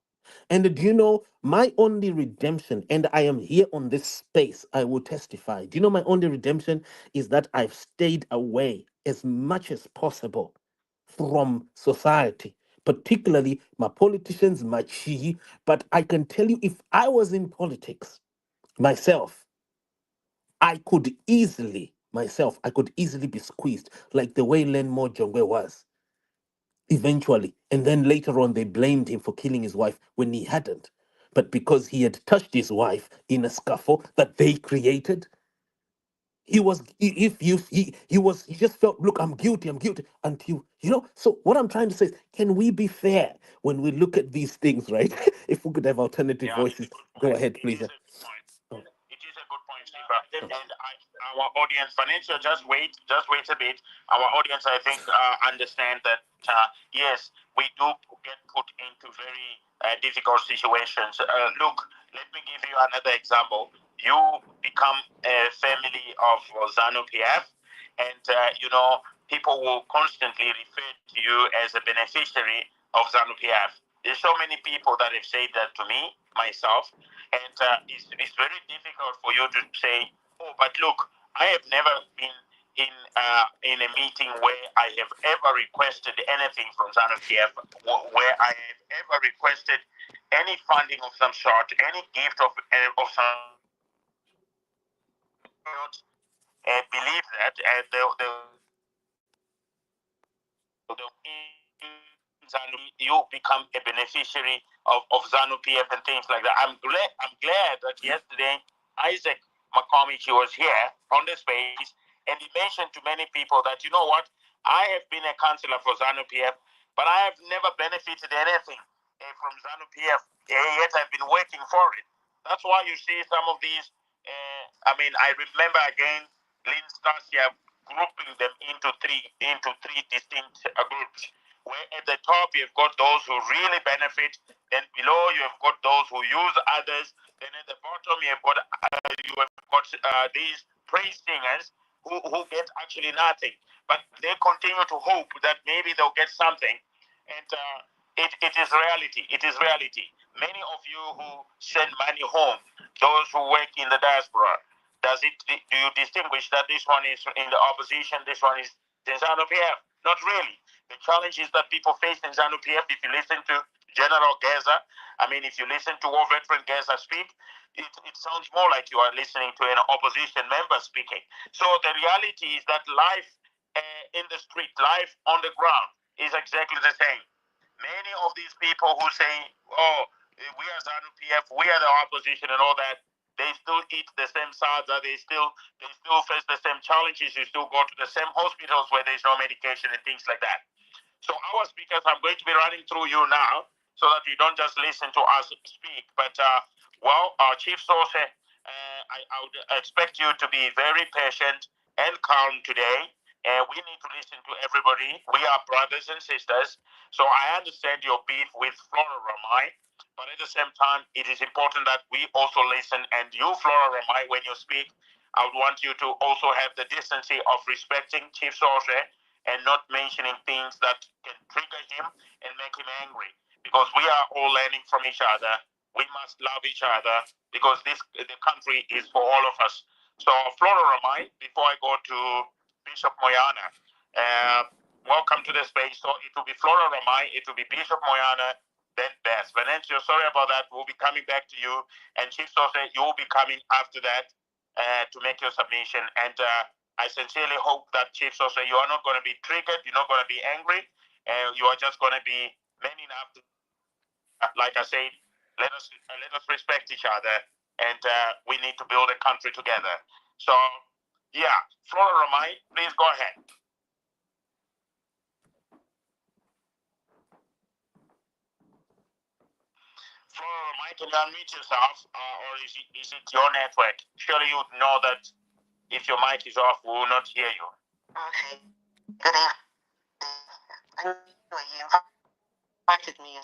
And do you know my only redemption, and I am here on this space, I will testify. Do you know my only redemption is that I've stayed away as much as possible from society, particularly my politicians, my chi. But I can tell you, if I was in politics myself, I could easily be squeezed like the way Len Mojongwe was eventually. And then later on, they blamed him for killing his wife when he hadn't. But because he had touched his wife in a scuffle that they created, he was he just felt, look, I'm guilty until so what I'm trying to say is, can we be fair when we look at these things, right? If we could have alternative Yeah, voices. Go point. ahead, It please. is a good point. It is a good point, Siva. And our audience, Vanessa, just wait a bit. Our audience, I think, understand that yes, we do get put into very difficult situations. Look, let me give you another example. You become a family of ZANU PF, and people will constantly refer to you as a beneficiary of ZANU PF. There's so many people that have said that to me, myself, and it's very difficult for you to say, oh, but look, I have never been in a meeting where I have ever requested anything from ZANU PF, where I have ever requested any funding of some sort, any gift of some. Believe that, and you become a beneficiary of ZANU PF and things like that. I'm glad that yesterday Isaac McCormick was here on the space, and he mentioned to many people that, you know what, I have been a counselor for ZANU PF, but I have never benefited anything from ZANU PF, yet I've been working for it. That's why you see some of these. I remember again Lynn Stasia grouping them into three distinct groups. Where at the top you've got those who really benefit, then below you have got those who use others, then at the bottom you have got these praise singers who get actually nothing, but they continue to hope that maybe they'll get something, and it is reality. It is reality. Many of you who send money home, those who work in the diaspora, do you distinguish that this one is in the opposition, this one is in ZANU PF? Not really. The challenge is that people face in ZANU PF, if you listen to General Gaza, if you listen to War Veteran Gaza speak, it sounds more like you are listening to an opposition member speaking. So the reality is that life in the street, life on the ground is exactly the same. Many of these people who say, oh, We are ZANU-PF, we are the opposition and all that. They still eat the same salsa. They still face the same challenges. You still go to the same hospitals where there's no medication and things like that. So our speakers, I'm going to be running through you now so that you don't just listen to us speak. But, our Chief Source, I would expect you to be very patient and calm today. We need to listen to everybody. We are brothers and sisters. So I understand your beef with Flora Ramai, but at the same time, it is important that we also listen. And you, Flora Ramai, when you speak, I would want you to also have the decency of respecting Chief Source and not mentioning things that can trigger him and make him angry. Because we are all learning from each other. We must love each other because the country is for all of us. So, Flora Ramai, before I go to Bishop Moyana, welcome to the space. So, it will be Flora Ramai, it will be Bishop Moyana, then Beth. Venancio, sorry about that. We'll be coming back to you. And Chief Sose, you will be coming after that to make your submission. And I sincerely hope that Chief Sosa, you are not going to be triggered, you're not going to be angry, you are just going to be man enough to, like I said, let us respect each other, and we need to build a country together. So, yeah, Flora Ramai, please go ahead. Flora Ramai, can you unmute yourself, or is it your network? Surely you know that if your mic is off, we will not hear you. Okay. Good evening. Anyway, you invited me.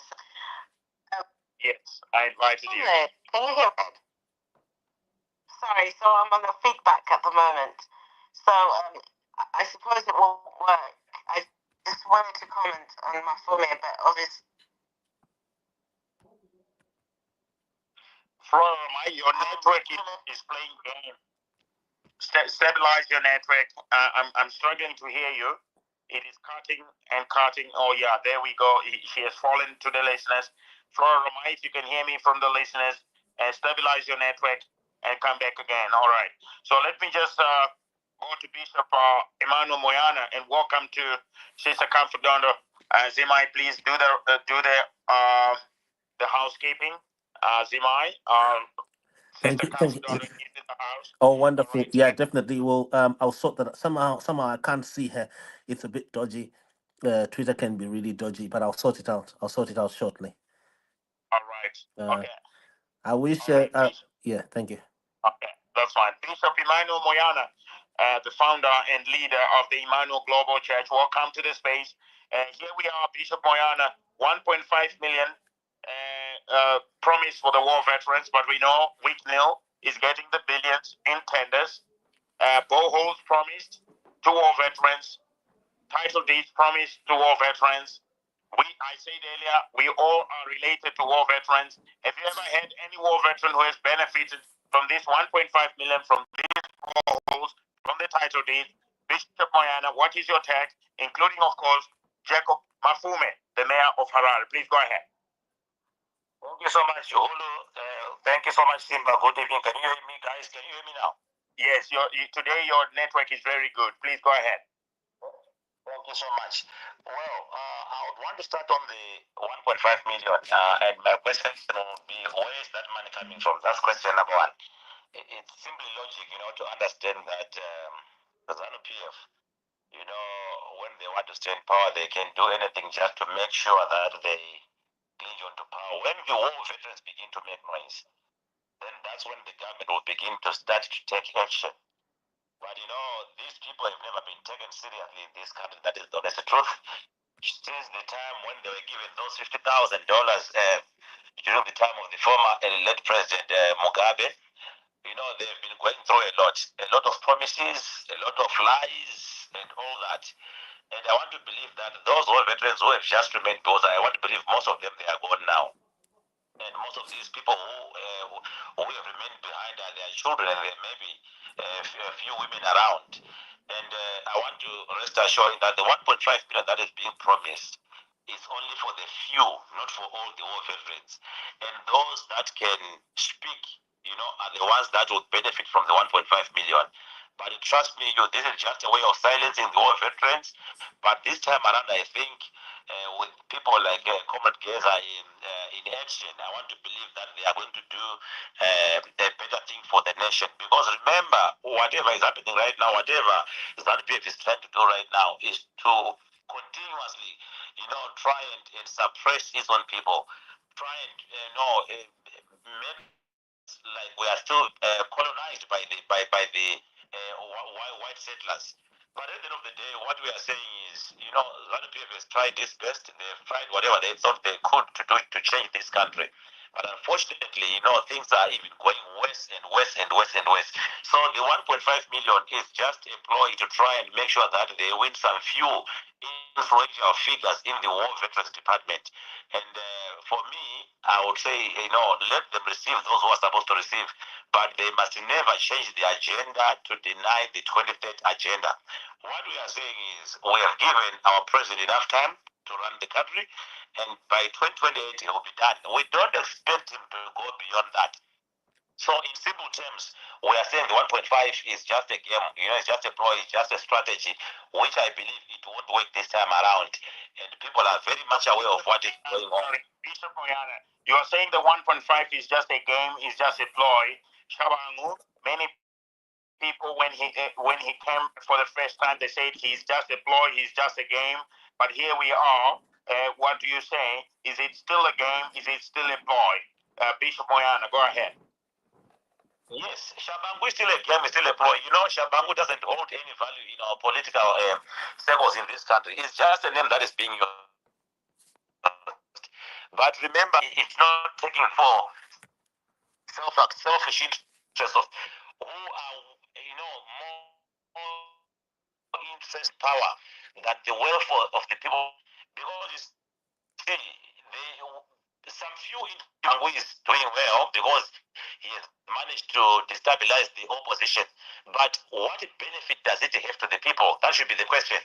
Yes, I invited you. Can you hear me? Sorry, so I'm on the feedback at the moment. So I suppose it will work. I just wanted to comment on Mafume, but obviously. From your network is playing game. Stabilize your network. I'm struggling to hear you. It is cutting and cutting. Oh yeah, there we go. She has fallen to the listeners. Flora Ramai, if you can hear me from the listeners, stabilize your network and come back again. All right. So let me just go to Bishop Emmanuel Moyana and welcome to Sister Comfordondo. Zimai, please do the housekeeping. Zimai, Thank Sister you. Thank you. Comfordondo is in the house. Oh, wonderful. Right. Yeah, definitely. Well, I'll sort that. Somehow I can't see her. It's a bit dodgy. Twitter can be really dodgy, but I'll sort it out. I'll sort it out shortly. All right. Okay. I wish. All right, yeah. Thank you. Okay, that's fine. Bishop Emmanuel Moyana, the founder and leader of the Emmanuel Global Church. Welcome to the space. Here we are, Bishop Moyana, 1.5 million promise for the war veterans, but we know Weak Nil is getting the billions in tenders. Boreholes promised to war veterans. Title deeds promised to war veterans. I said earlier, we all are related to war veterans. Have you ever had any war veteran who has benefited from this 1.5 million from these boreholes, from the title deed? Bishop Moyana, what is your take, including, of course, Jacob Mafume, the mayor of Harare? Please go ahead. Thank you so much, Olu. Thank you so much, Simba. Good evening. Can you hear me, guys? Can you hear me now? Yes, today your network is very good. Please go ahead. Thank you so much. Well, I would want to start on the 1.5 million, and my question will be, where is that money coming from? That's question number one. It's simply logic, to understand that the ZANU-PF, when they want to stay in power, they can do anything just to make sure that they cling on to power. When the war veterans begin to make noise, then that's when the government will begin to start to take action. But these people have never been taken seriously in this country. That is the honest truth. Since the time when they were given those $50,000 during the time of the former late President Mugabe, they've been going through a lot of promises, a lot of lies, and all that. And I want to believe that those war veterans who have just remained, because I want to believe most of them, they are gone now. And most of these people who have remained behind are their children, and there may be a few women around. And I want to rest assured that the 1.5 million that is being promised is only for the few, not for all the war veterans. And those that can speak, are the ones that would benefit from the 1.5 million. But trust me, this is just a way of silencing the war veterans. But this time around, I think with people like Comrade Geza in action, I want to believe that they are going to do a better thing for the nation. Because remember, whatever is happening right now, whatever ZANU-PF is trying to do right now is to continuously, try and suppress its own people, try and, make like we are still colonized by the white settlers. But at the end of the day, what we are saying is, ZANU-PF has tried its best. They've tried whatever they thought they could to do to change this country. But unfortunately, things are even going worse and worse and worse and worse. So the 1.5 million is just a ploy to try and make sure that they win some few influential figures in the War Veterans Department. And for me, I would say, let them receive those who are supposed to receive, but they must never change the agenda to deny the 23rd agenda. What we are saying is we have given our president enough time to run the country, and by 2028 he will be done. We don't expect him to go beyond that. So in simple terms, we are saying the 1.5 is just a game, it's just a ploy, it's just a strategy, which I believe it won't work this time around. And people are very much aware of what is going on. Bishop Moyana, you are saying the 1.5 is just a game, is just a ploy. Shabangu, many people when he came for the first time, they said he's just a ploy, he's just a game. But here we are. What do you say? Is it still a game? Is it still a ploy? Bishop Moyana, go ahead. Yes, Shabangu is still a game, still a ploy. Shabangu doesn't hold any value in our political circles in this country. It's just a name that is being used. But remember, it's not taking for selfish interests of who are, more interest power than the welfare of the people. Because you see, some few who is doing well because he has managed to destabilize the opposition. But what benefit does it have to the people? That should be the question.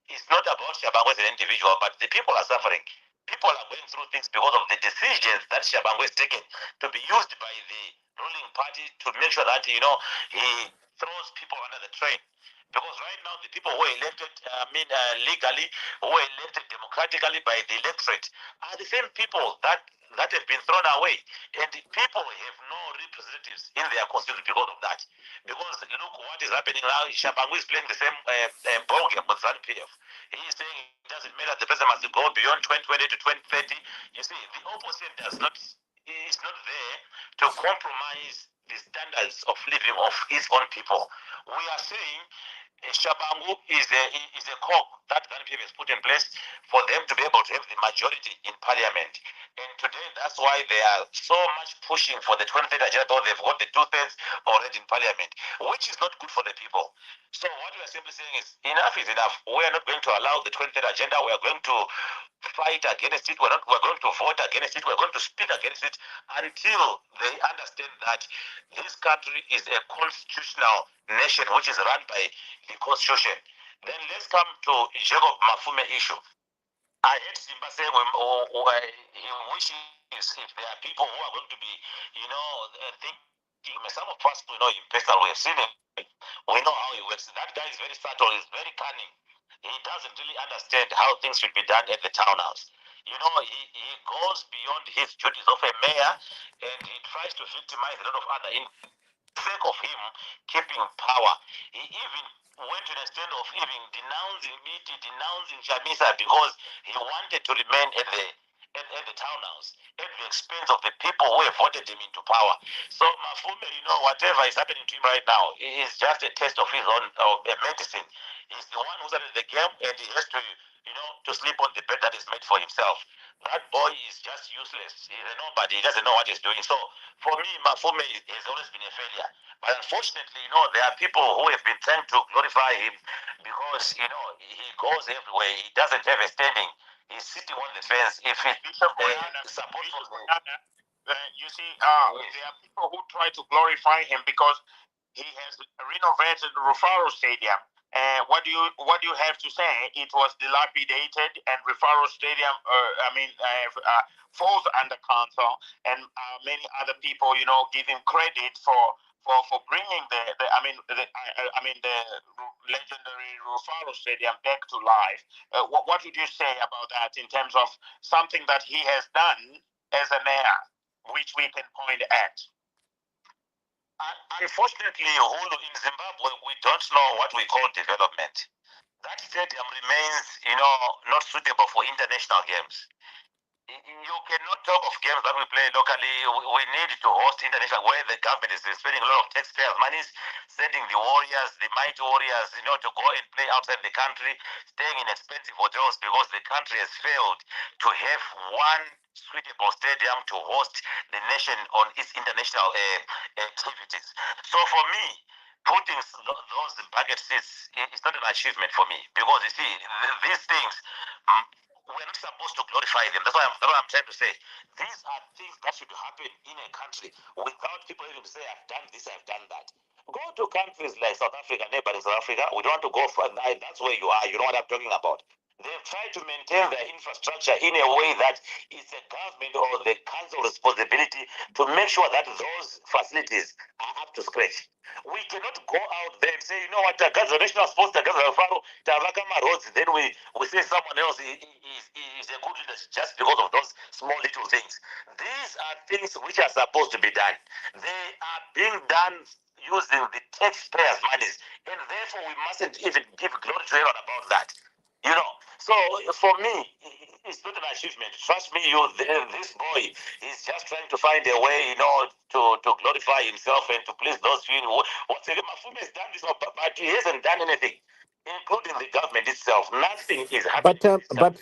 It's not about Shabangu as an individual, but the people are suffering. People are going through things because of the decisions that Shabangu has taken to be used by the ruling party to make sure that, he throws people under the train. Because right now, the people who are elected, legally, who are elected democratically by the electorate, are the same people that have been thrown away. And the people have no representatives in their constituency because of that. Because look what is happening now. Shabangu is playing the same ball game with ZANU-PF. He is saying it doesn't matter, the president must go beyond 2020 to 2030. You see, the opposition is not there to compromise the standards of living of its own people. We are saying Shabangu is a cog that ZANU-PF has put in place for them to be able to have the majority in parliament. And today, that's why they are so much pushing for the 23rd agenda, or they've got the 2/3 already in parliament, which is not good for the people. So what we are simply saying is enough is enough. We are not going to allow the 23rd agenda. We are going to fight against it. We're going to vote against it. We're going to speak against it until they understand that this country is a constitutional nation which is run by the constitution. Then let's come to Jacob Mafume issue. I heard Simba saying he wishes if there are people who are going to be, thinking, some of us, we know him personally, we have seen him, we know how he works. That guy is very subtle, he's very cunning. He doesn't really understand how things should be done at the townhouse. He goes beyond his duties of a mayor, and he tries to victimize a lot of other in sake of him keeping power. He even went to the extent of even denouncing Miti, denouncing Chamisa because he wanted to remain at the townhouse at the expense of the people who have voted him into power. So Mafume, whatever is happening to him right now is just a test of his own medicine. He's the one who's at the game, and he has to, to sleep on the bed that is made for himself. That boy is just useless. He's a nobody. He doesn't know what he's doing. So for me, Mafume has always been a failure. But unfortunately, there are people who have been trying to glorify him because, he goes everywhere. He doesn't have a standing. He's sitting on the fence. If he support you see, there are people who try to glorify him because he has renovated Rufaro Stadium. What do you have to say? It was dilapidated, and Rufaro Stadium, falls under council, and many other people, give him credit for for bringing the legendary Rufaro Stadium back to life. What would you say about that in terms of something that he has done as a mayor, which we can point at? Unfortunately, Hulu, in Zimbabwe, we don't know what we call development. That stadium remains, not suitable for international games. You cannot talk of games that we play locally. We need to host international where the government is spending a lot of taxpayers' money, sending the warriors, the mighty warriors, to go and play outside the country, staying in expensive hotels because the country has failed to have one suitable stadium to host the nation on its international activities. So for me, putting those bucket seats is not an achievement for me because you see these things. We're not supposed to glorify them. That's what I'm trying to say. These are things that should happen in a country without people even to say, I've done this, I've done that. Go to countries like South Africa, neighboring South Africa. We don't want to go for that. That's where you are. You know what I'm talking about. They've tried to maintain their infrastructure in a way that it's a government or the council responsibility to make sure that those facilities are up to scratch. We cannot go out there and say, you know what, Gaza national sports, Gaza Tavakama roads, then we say someone else is a good leader just because of those small little things. These are things which are supposed to be done. They are being done using the taxpayers' monies, and therefore we mustn't even give glory to anyone about that. So for me, it's not an achievement. Trust me, this boy is just trying to find a way, to glorify himself and to please those few. What's Mafume has done this, but he hasn't done anything, including the government itself. Nothing is happening. But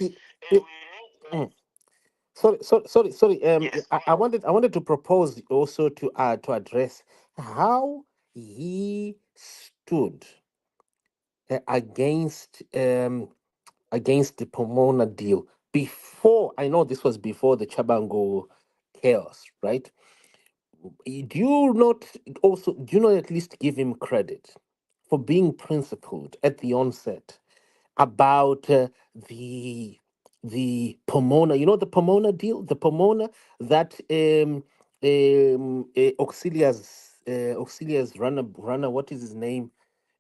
sorry. Yes, I wanted to propose also to address how he stood against the Pomona deal before. I know this was before the Chabango chaos, right? Do you not at least give him credit for being principled at the onset about the Pomona? You know the Pomona deal, the Pomona that Auxilia's runner, what is his name?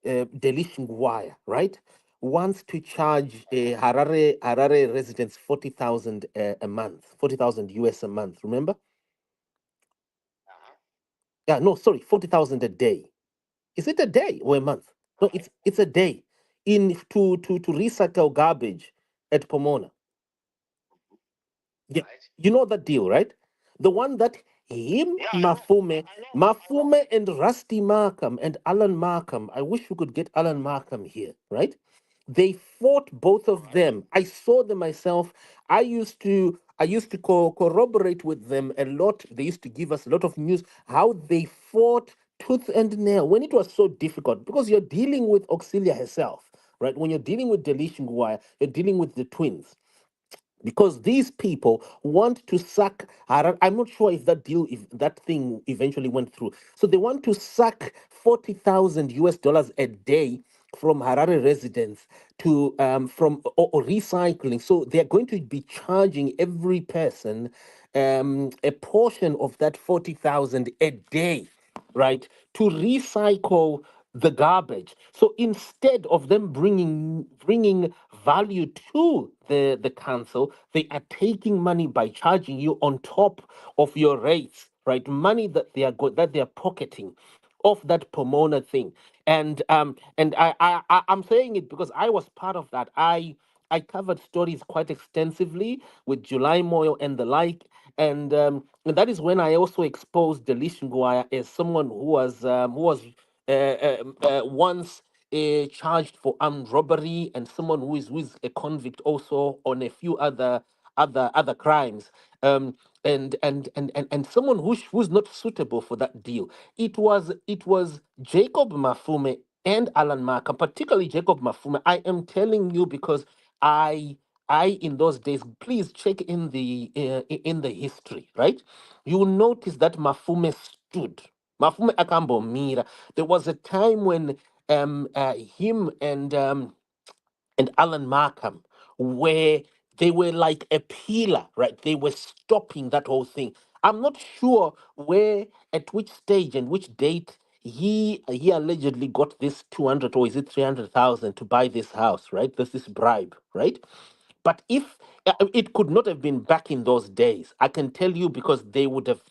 Delish Ngwaya, right? Wants to charge Harare residents 40,000 a month, 40,000 US a month. Remember? Yeah, no, sorry, 40,000 a day. Is it a day or a month? No, it's a day in to recycle garbage at Pomona. Yeah, right. you know that deal, right? The one that him, Yeah, Mafume, and Rusty Markham and Alan Markham. I wish we could get Alan Markham here, right? They fought, both of them. I saw them myself. I used to corroborate with them a lot. They used to give us a lot of news how they fought tooth and nail when it was so difficult because you're dealing with Auxilia herself, right? When you're dealing with Delish Ngwaya, you're dealing with the twins because these people want to suck Harar. I'm not sure if that thing eventually went through. So they want to suck 40,000 US dollars a day from Harare residents to from or recycling. So they're going to be charging every person a portion of that 40,000 a day, right, to recycle the garbage. So instead of them bringing value to the council, they are taking money by charging you on top of your rates, right? Money that that they are pocketing off that Pomona thing. And I'm saying it because I was part of that. I covered stories quite extensively with July Moyo and the like, and that is when I also exposed Delish Nguaya as someone who was once charged for armed robbery and someone who is a convict also on a few other crimes, and someone who's not suitable for that deal. It was Jacob Mafume and Alan Markham, particularly Jacob Mafume. I am telling you because I in those days, please check in the history, right? You will notice that Mafume stood. Mafume Akambo Mira. There was a time when him and Alan Markham, where they were like a pillar, right? They were stopping that whole thing. I'm not sure at which stage and which date he allegedly got this 200 or is it 300,000 to buy this house, right? This bribe, right? But if it could not have been back in those days, I can tell you, because they would have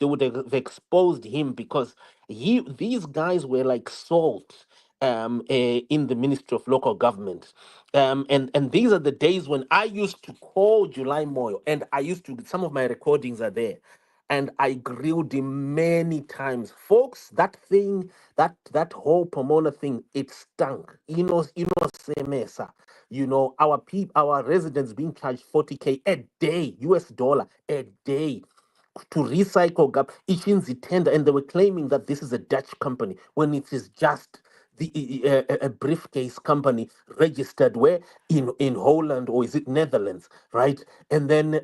exposed him, because these guys were like salt in the Ministry of Local Government. And these are the days when I used to call July Moyo, and I used to, some of my recordings are there, and I grilled him many times. Folks, that thing, that whole Pomona thing, it stunk. Semesa. Our residents being charged 40K a day, US dollar a day, to recycle gap Ichinzi tender, and they were claiming that this is a Dutch company when it is just a briefcase company registered where, in Holland, or is it Netherlands, right? And then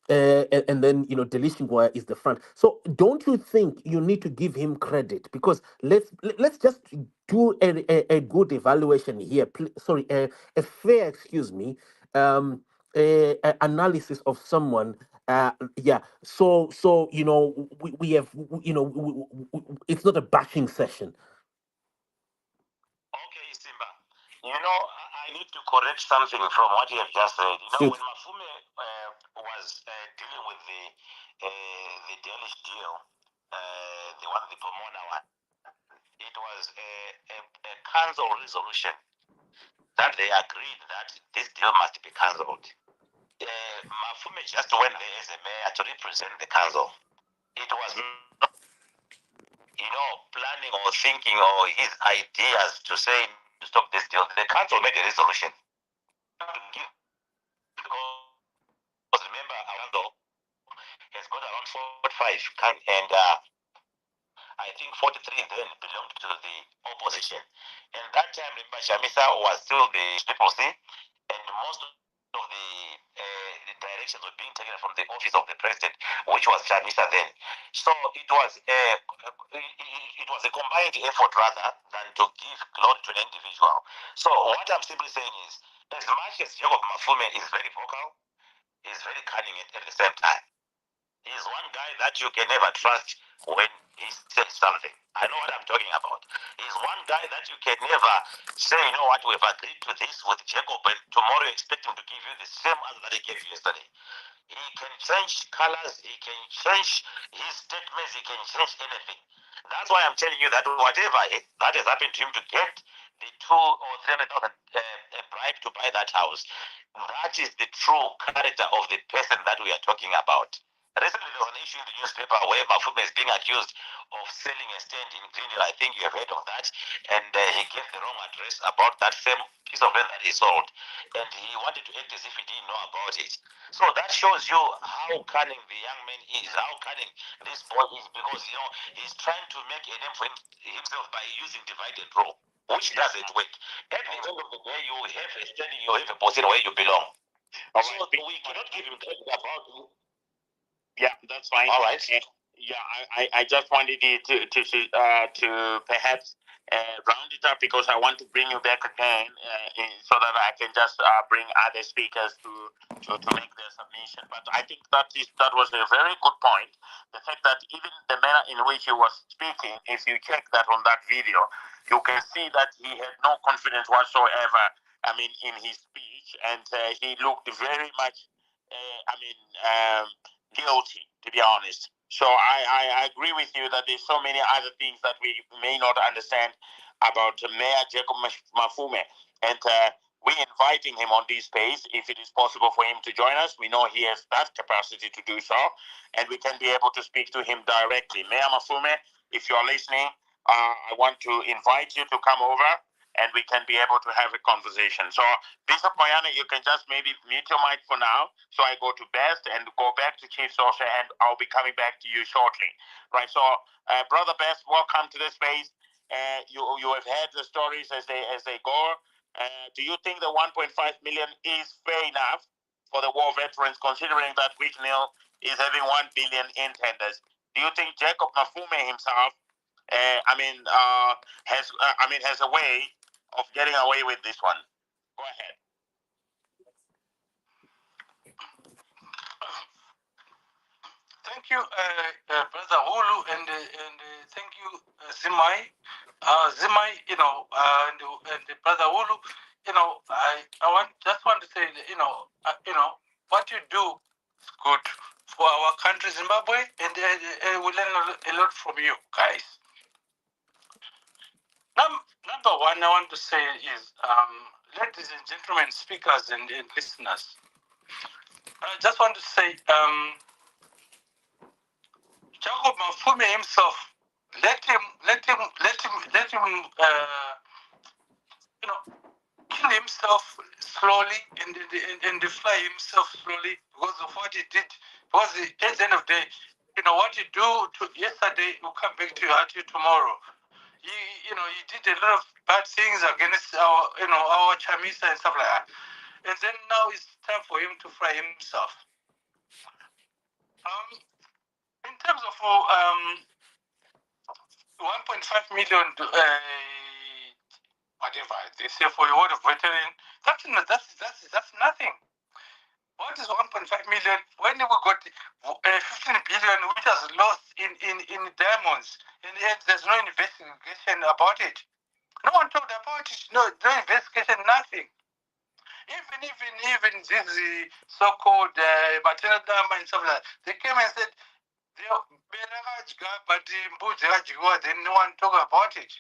Delishingwa is the front. So don't you think you need to give him credit? Because let's just do a good evaluation here. Sorry, a fair, excuse me, analysis of someone. Yeah. So we have, it's not a bashing session. Okay, Simba. I need to correct something from what you have just said. Shoot. When Mafume was dealing with the Danish deal, the Pomona one, it was a council resolution that they agreed that this deal must be cancelled. Mafume just went there as a mayor to represent the council. It was not, planning or thinking or his ideas to say to stop this deal. The council made a resolution to give, because remember, our council has got around 45, and I think 43 then belonged to the opposition. And that time, remember, Shamisa was still the Triple C, and most of the directions were being taken from the office of the president, which was Shamisa then. So it was a combined effort rather than to give glory to an individual. So what I'm simply saying is, as much as Jacob Mafume is very vocal, is very cunning at the same time. He's one guy that you can never trust when he says something. I know what I'm talking about. He's one guy that you can never say, we've agreed to this with Jacob, and tomorrow you expect him to give you the same answer that he gave you yesterday. He can change colors, he can change his statements, he can change anything. That's why I'm telling you that whatever that has happened to him to get the 200,000 or 300,000 bribe to buy that house, that is the true character of the person that we are talking about. Recently, there was an issue in the newspaper where Mafume is being accused of selling a stand in Greenhill. I think you have heard of that. And he gave the wrong address about that same piece of land that he sold. And he wanted to act as if he didn't know about it. So that shows you how cunning the young man is, how cunning this boy is, because, he's trying to make a name for himself by using divide and rule, which doesn't work. At the end of the day, you have a standing, you have a position where you belong. So we cannot give him credit about it. Yeah, that's fine. All right. Yeah, I just wanted you to perhaps round it up, because I want to bring you back again so that I can just bring other speakers to make their submission. But I think that was a very good point. The fact that even the manner in which he was speaking, if you check that on that video, you can see that he had no confidence whatsoever. In his speech, and he looked very much. Guilty, to be honest. So I agree with you that there's so many other things that we may not understand about Mayor Jacob Mafume, and we're inviting him on this space if it is possible for him to join us. We know he has that capacity to do so, and we can be able to speak to him directly. Mayor Mafume, if you're listening, I want to invite you to come over, and we can be able to have a conversation. So, Bishop Moyana, you can just maybe mute your mic for now. So I go to Best and go back to Chief Sorcerer, and I'll be coming back to you shortly. Right. So, Brother Best, welcome to the space. You have heard the stories as they go. Do you think the 1.5 million is fair enough for the war veterans, considering that Wicknell is having 1 billion in tenders? Do you think Jacob Mafume himself, has a way of getting away with this one? Go ahead. Thank you, Brother Hulu, and thank you, Zimai. Zimai, and Brother Hulu, I just want to say, what you do is good for our country, Zimbabwe, and we learn a lot from you guys. Number one, I want to say is, ladies and gentlemen, speakers and listeners, I just want to say, Jacob Mafume himself, let him, kill himself slowly and fly himself slowly because of what he did. Because at the end of the day, what you do to yesterday will come back to you tomorrow. He did a lot of bad things against our Chamisa and stuff like that. And then now it's time for him to fry himself. In terms of 1.5 million, whatever they say for your word of veteran, that's nothing. What is 1.5 million when we got 15 billion, which was lost in diamonds, and yet there's no investigation about it? No one talked about it. No investigation, nothing. Even this so-called maternal dama and stuff like that, they came and said, but then no one talk about it.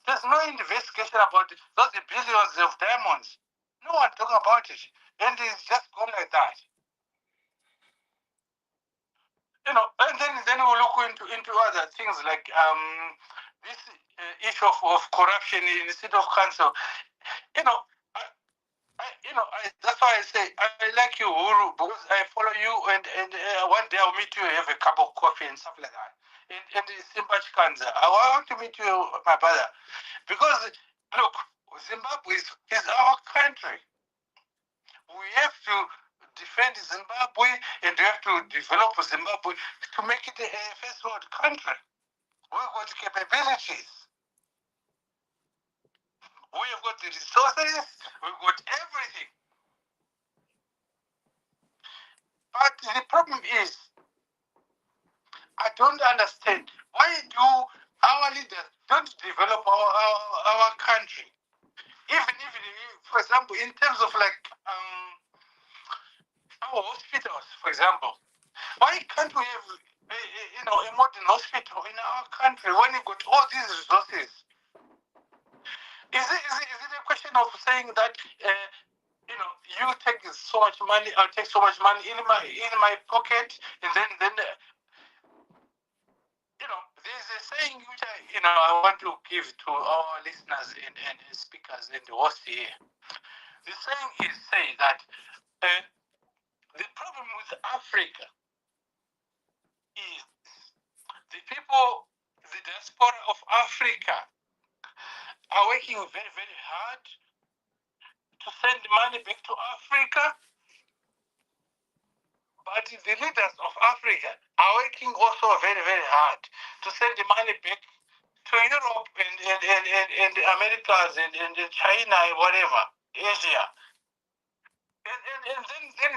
There's no investigation about it. Those billions of diamonds. No one talking about it. And it's just gone like that. And then we look into other things like this issue of corruption in the city of council. That's why I say I like you, Uru, because I follow you, and one day I'll meet you, have a cup of coffee and stuff like that. And Simba Chikanza, I want to meet you, my brother, because look, Zimbabwe is our country. We have to defend Zimbabwe, and we have to develop Zimbabwe to make it a first world country. We've got capabilities. We have got the resources. We've got everything. But the problem is, I don't understand why do our leaders don't develop our country? Even for example, in terms of like our hospitals, for example, why can't we have a modern hospital in our country when we got all these resources? Is it a question of saying that you take so much money, I'll take so much money in my pocket, and then there's a saying which I want to give to our listeners and speakers and the host here. The saying is that the problem with Africa is the people, the diaspora of Africa, are working very, very hard to send money back to Africa, but the leaders of Africa are working also very, very hard to send the money back to Europe and the Americas and China and whatever, Asia. And then there's, at the end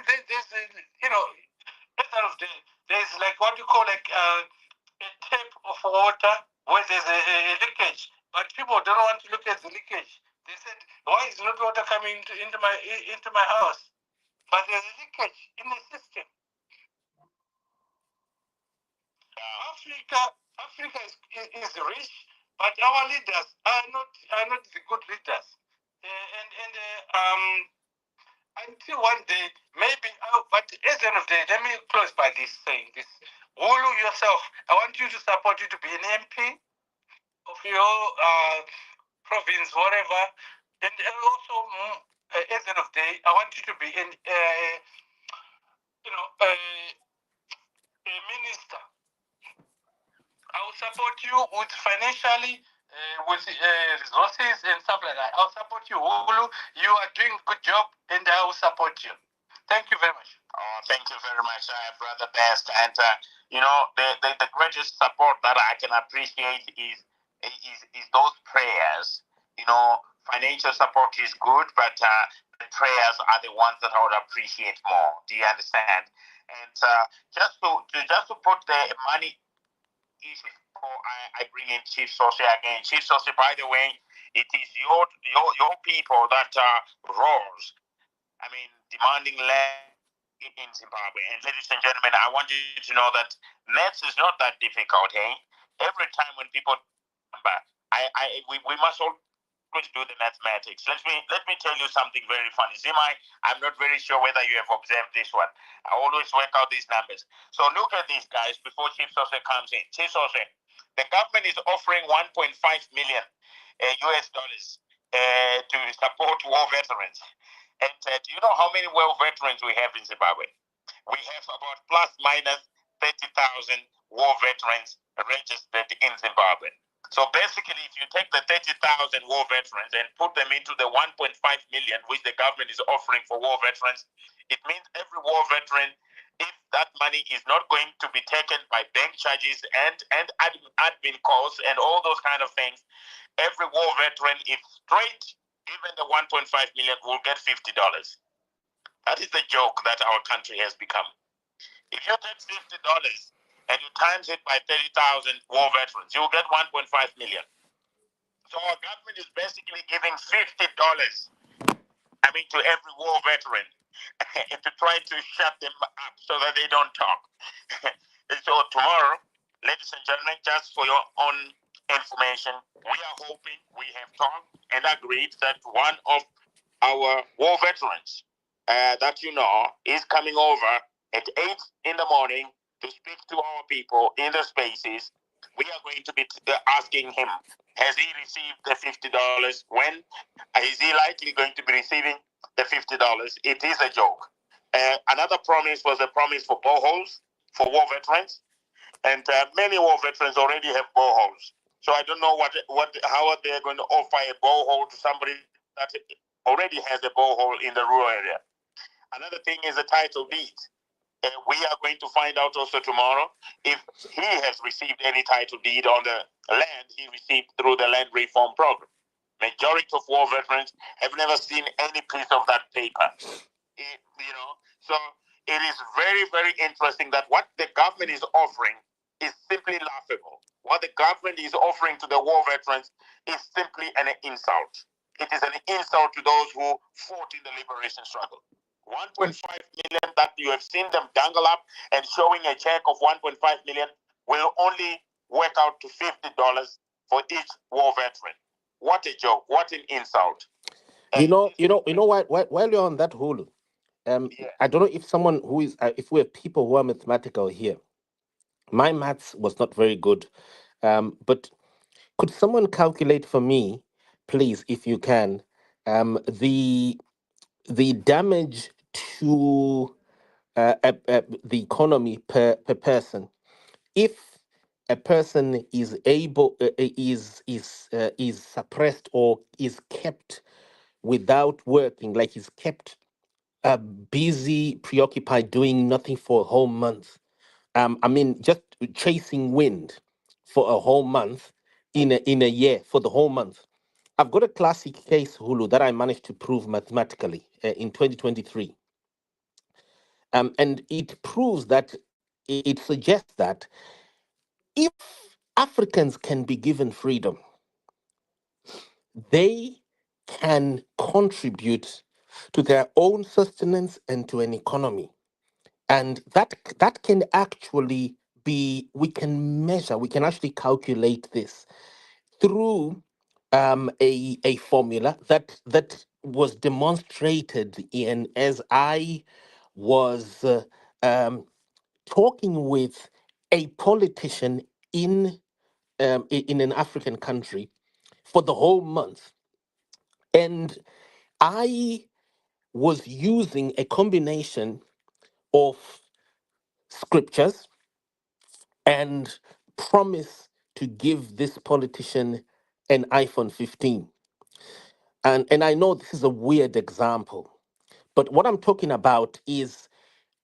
of the day, there's like what you call like a tap of water where there's a leakage, but people don't want to look at the leakage. They said, why is not water coming into my house? But there's a leakage in the system. Africa is rich, but our leaders are not the good leaders. Until one day, maybe, but at the end of the day, let me close by saying this. Wulu yourself, I want you to support you to be an MP of your province, whatever. And also, at the end of the day, I want you to be a minister. I will support you with financially, with resources and stuff like that. I'll support you, Wulu. You are doing a good job, and I will support you. Thank you very much. Oh, thank you very much, Brother Best. And the greatest support that I can appreciate is those prayers. Financial support is good, but the prayers are the ones that I would appreciate more. Do you understand? And just to put the money issue before I bring in Chief Sosi again. Chief Sosi, by the way, it is your people that rose. I mean, demanding land in Zimbabwe. And ladies and gentlemen, I want you to know that maths is not that difficult, hey? Every time when people number, we must always do the mathematics. Let me tell you something very funny. Zimai, I'm not very sure whether you have observed this one. I always work out these numbers. So look at these guys before Chief Sose comes in. Chief Sose, the government is offering 1.5 million US dollars to support war veterans. And do you know how many war veterans we have in Zimbabwe? We have about plus minus 30,000 war veterans registered in Zimbabwe. So basically, if you take the 30,000 war veterans and put them into the 1.5 million, which the government is offering for war veterans, it means every war veteran, if that money is not going to be taken by bank charges and admin costs and all those kind of things, every war veteran, if straight, even the 1.5 million, will get $50. That is the joke that our country has become. If you take $50 and you times it by 30,000 war veterans, you'll get 1.5 million. So our government is basically giving $50, to every war veteran to try to shut them up so that they don't talk. So tomorrow, ladies and gentlemen, just for your own information, we are hoping, we have talked and agreed that one of our war veterans that you know is coming over at 8 in the morning to speak to our people in the spaces. We are going to be asking him, has he received the $50? When is he likely going to be receiving the $50? It is a joke. Another promise was a promise for boreholes for war veterans, and many war veterans already have boreholes. So I don't know how are they going to offer a borehole to somebody that already has a borehole in the rural area. Another thing is a title deed. We are going to find out also tomorrow if he has received any title deed on the land he received through the land reform program. Majority of war veterans have never seen any piece of that paper. So it is very, very interesting that what the government is offering is simply laughable. What the government is offering to the war veterans is simply an insult. It is an insult to those who fought in the liberation struggle. 1.5 million that you have seen them dangle up and showing a check of 1.5 million will only work out to $50 for each war veteran. What a joke! What an insult! While you're on that Hulu, I don't know if someone who is, if we have people who are mathematical here. My maths was not very good, but could someone calculate for me, please, if you can, the damage to the economy per person if a person is able is suppressed or is kept without working, like is kept busy, preoccupied, doing nothing for a whole month. Just chasing wind for a whole month in a year for the whole month. I've got a classic case, Hulu, that I managed to prove mathematically in 2023. And it proves that it suggests that if Africans can be given freedom, they can contribute to their own sustenance and to an economy. And that can actually be, we can measure, we can actually calculate this through a formula that was demonstrated in as I was um, talking with a politician in in an African country for the whole month, and I was using a combination of scriptures and promise to give this politician an iPhone 15. And I know this is a weird example, but what I'm talking about is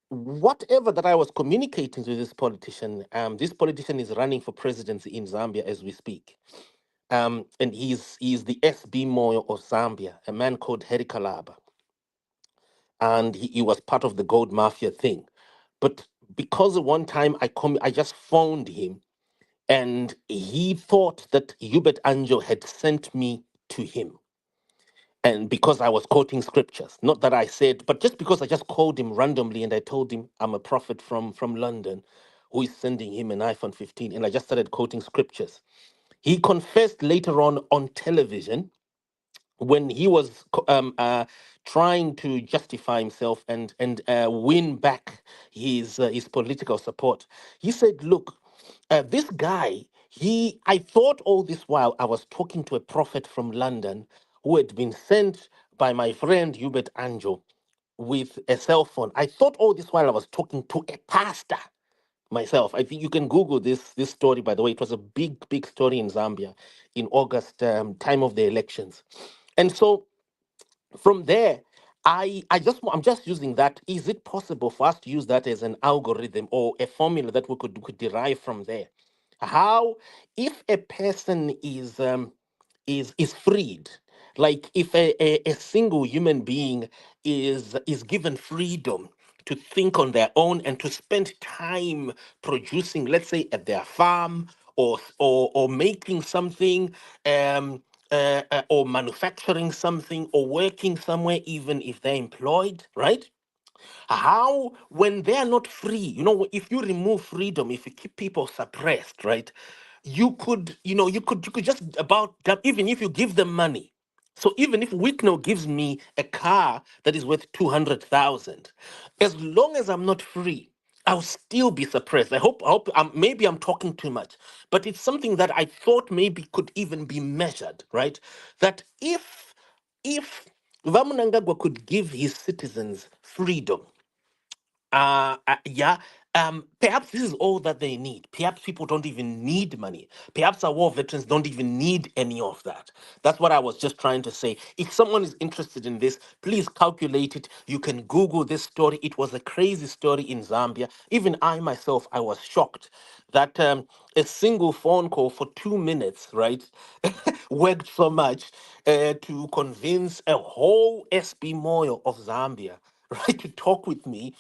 whatever that I was communicating to this politician is running for presidency in Zambia as we speak. And he's the SB Moyo of Zambia, a man called Heri Kalaba. And he was part of the gold mafia thing. But because one time I just phoned him, and he thought that Hubert Angel had sent me to him. And because I was quoting scriptures, not that I said, but just because I just called him randomly and I told him I'm a prophet from London who is sending him an iPhone 15, and I just started quoting scriptures. He confessed later on television when he was trying to justify himself and win back his political support. He said, "Look, this guy. I thought all this while I was talking to a prophet from London who had been sent by my friend Hubert Angel with a cell phone. I thought all this while I was talking to a pastor." Myself, I think you can Google this story. By the way, it was a big story in Zambia in August, time of the elections, and so from there, I'm just using that. Is it possible for us to use that as an algorithm or a formula that we could derive from there? How, if a person is freed, like if a single human being is given freedom to think on their own and to spend time producing, let's say at their farm, or making something, or manufacturing something, or working somewhere, even if they're employed, right? How, when they are not free, if you remove freedom, if you keep people suppressed, right, you could just about even if you give them money. So even if Wicknow gives me a car that is worth 200,000, as long as I'm not free, I'll still be suppressed. I hope maybe I'm talking too much, but it's something that I thought maybe could even be measured, right? That if Vamunangagwa could give his citizens freedom, yeah. Perhaps this is all that they need. Perhaps people don't even need money. Perhaps our war veterans don't even need any of that. That's what I was just trying to say. If someone is interested in this, please calculate it. You can Google this story. It was a crazy story in Zambia. Even I myself, I was shocked that a single phone call for 2 minutes, right, worked so much to convince a whole SB Moyo of Zambia, right, to talk with me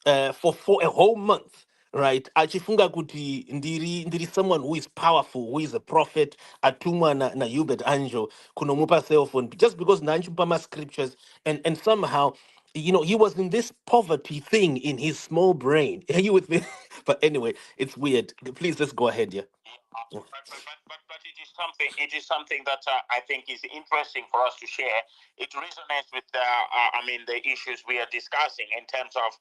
for a whole month, right? Achifunga kuti ndiri someone who is powerful, who is a prophet, atumwa na Hubert Angel kunomupa cell phone just because nanchupama scriptures, and somehow, he was in this poverty thing in his small brain. Are you with me? But anyway, it's weird. Please, let's go ahead, yeah. But it is something that I think is interesting for us to share. It resonates with the issues we are discussing in terms of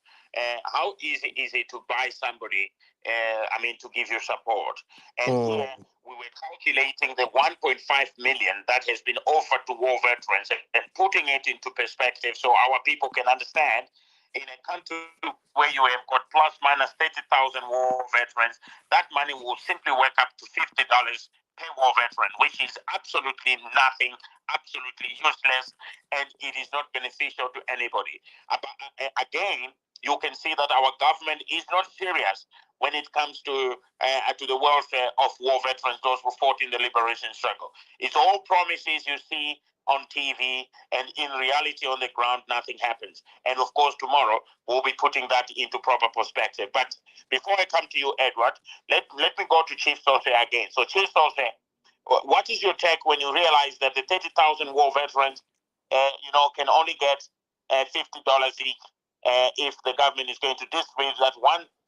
how easy is it to buy somebody, to give you support. And here we were calculating the 1.5 million that has been offered to war veterans and putting it into perspective so our people can understand. In a country where you have got plus minus 30,000 war veterans, that money will simply work up to $50 per war veteran, which is absolutely nothing, absolutely useless, and it is not beneficial to anybody. Again, you can see that our government is not serious when it comes to the welfare of war veterans, those who fought in the liberation struggle. It's all promises you see on TV, and in reality on the ground, nothing happens. And of course, tomorrow, we'll be putting that into proper perspective. But before I come to you, Edward, let me go to Chief Sose again. So Chief Sose, what is your take when you realize that the 30,000 war veterans, can only get $50 each if the government is going to distribute that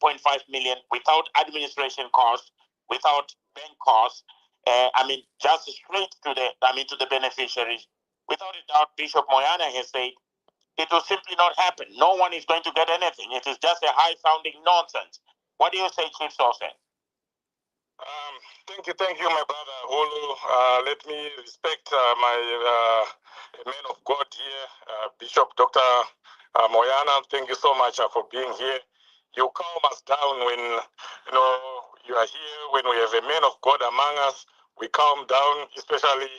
1.5 million without administration costs, without bank costs, just straight to the beneficiaries. Without a doubt, Bishop Moyana has said it will simply not happen. No one is going to get anything. It is just a high-sounding nonsense. What do you say, Chief Sose? Thank you, my brother Hulu. Let me respect my man of God here, Bishop Dr. Moyana. Thank you so much for being here. You calm us down when you are here. When we have a man of God among us, we calm down. Especially,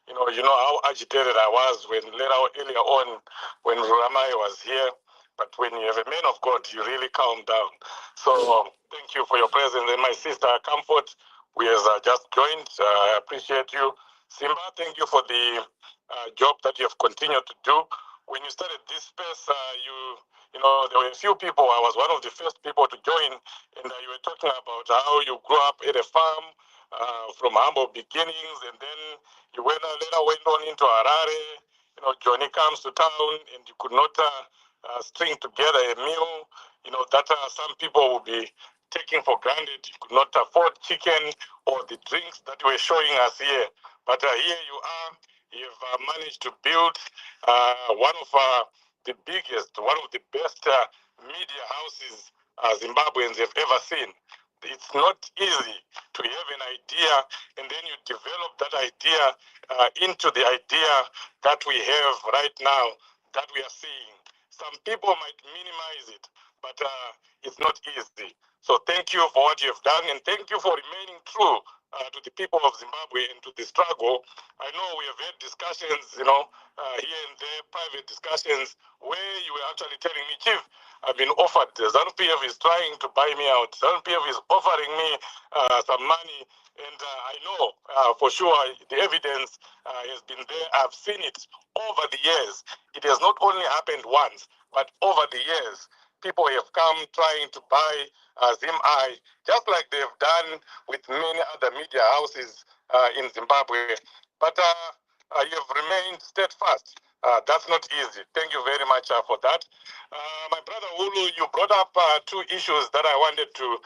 you know how agitated I was earlier on when Ramai was here. But when you have a man of God, you really calm down. So thank you for your presence. And my sister, Comfort, who has just joined, I appreciate you. Simba, thank you for the job that you have continued to do. when you started this space, you know, there were a few people. I was one of the first people to join, and you were talking about how you grew up at a farm from humble beginnings, and then you later went on into Harare. You know, Johnny comes to town, and you could not string together a meal. You know that some people will be taking for granted. You could not afford chicken or the drinks that you were showing us here, but here you are. You've managed to build one of the biggest, one of the best media houses Zimbabweans have ever seen. It's not easy to have an idea and then you develop that idea into the idea that we have right now that we are seeing. Some people might minimize it, but it's not easy. So thank you for what you have done, and thank you for remaining true to the people of Zimbabwe and to the struggle. I know we have had discussions, you know, here and there, private discussions, where you were actually telling me, Chief, I've been offered, ZANU-PF is trying to buy me out. ZANU-PF is offering me some money, and I know for sure the evidence has been there. I've seen it over the years. It has not only happened once, but over the years. People have come trying to buy ZimEye, just like they've done with many other media houses in Zimbabwe. But you have remained steadfast. That's not easy. Thank you very much for that. My brother Ulu, you brought up two issues that I wanted to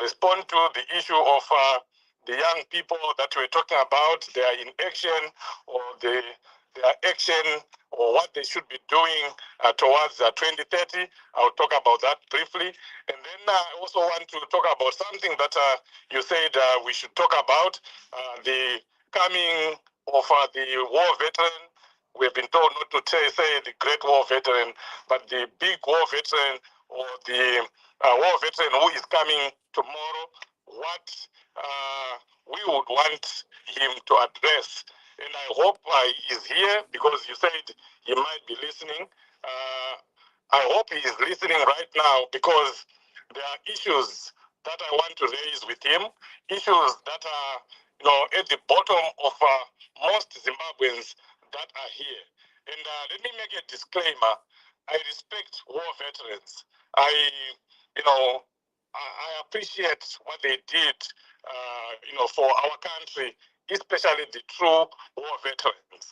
respond to. The issue of the young people that we're talking about, their inaction or their action or what they should be doing towards 2030. I'll talk about that briefly. And then I also want to talk about something that you said we should talk about, the coming of the war veteran. We've been told not to say the great war veteran, but the big war veteran or the war veteran who is coming tomorrow, what we would want him to address. And I hope he is here because you said he might be listening. I hope he is listening right now because there are issues that I want to raise with him, issues that are, you know, at the bottom of most Zimbabweans that are here. And let me make a disclaimer. I respect war veterans. You know, I appreciate what they did, you know, for our country, especially the true war veterans.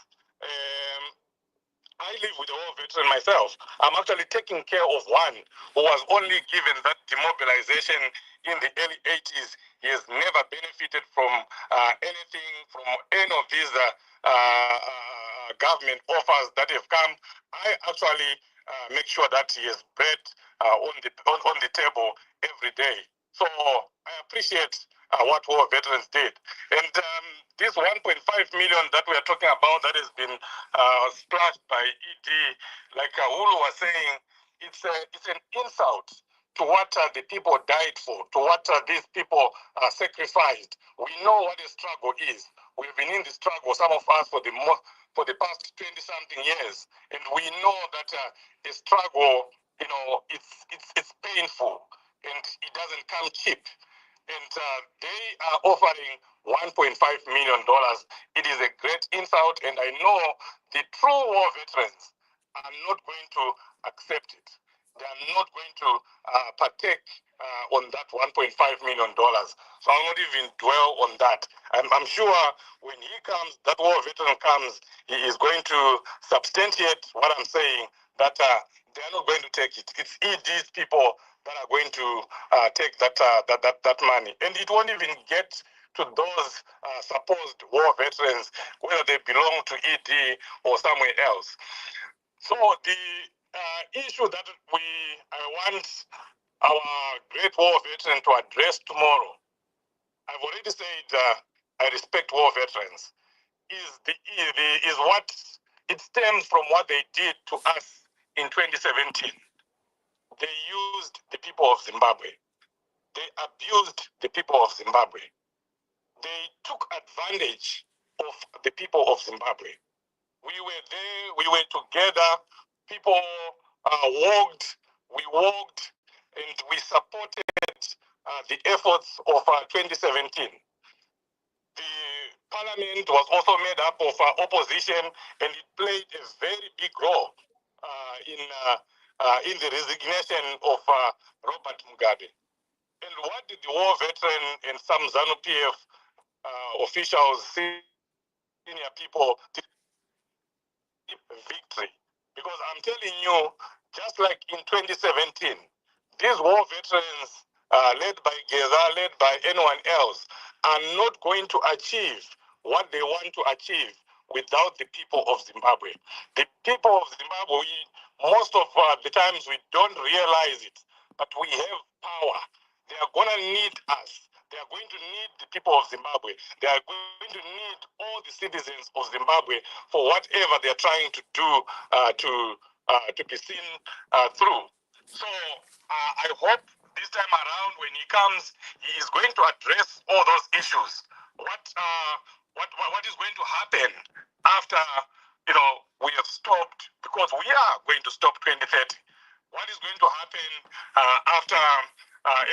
I live with a war veteran myself. I'm actually taking care of one who was only given that demobilization in the early 80s. He has never benefited from anything, from any of these government offers that have come. I actually make sure that he has bread on the table every day. So I appreciate what war veterans did. And this 1.5 million that we are talking about that has been splashed by ED, like Hulu was saying, it's an insult to what the people died for, to what these people sacrificed. We know what the struggle is. We've been in the struggle, some of us, for the past 20-something years, and we know that the struggle, you know, it's painful and it doesn't come cheap. And they are offering $1.5 million. It is a great insult, and I know the true war veterans are not going to accept it. They are not going to partake on that $1.5 million. So I'll not even dwell on that. I'm sure when he comes, that war veteran comes, he is going to substantiate what I'm saying, that they are not going to take it. It's these people that are going to take that money. And it won't even get to those supposed war veterans, whether they belong to ED or somewhere else. So the issue that I want our great war veteran to address tomorrow, I've already said I respect war veterans, is what it stems from what they did to us in 2017. They used the people of Zimbabwe. They abused the people of Zimbabwe. They took advantage of the people of Zimbabwe. We were there, we were together, people we walked, and we supported the efforts of 2017. The parliament was also made up of opposition, and it played a very big role. in the resignation of Robert Mugabe. And what did the war veteran and some ZANU-PF officials, senior people, victory? Because I'm telling you, just like in 2017, these war veterans, led by Geza, led by anyone else, are not going to achieve what they want to achieve without the people of Zimbabwe. The people of Zimbabwe, most of the times we don't realize it, but we have power. They are going to need us. They are going to need the people of Zimbabwe. They are going to need all the citizens of Zimbabwe for whatever they are trying to do to be seen through. So I hope this time around, when he comes, he is going to address all those issues. What is going to happen after we have stopped, because we are going to stop 2030. What is going to happen after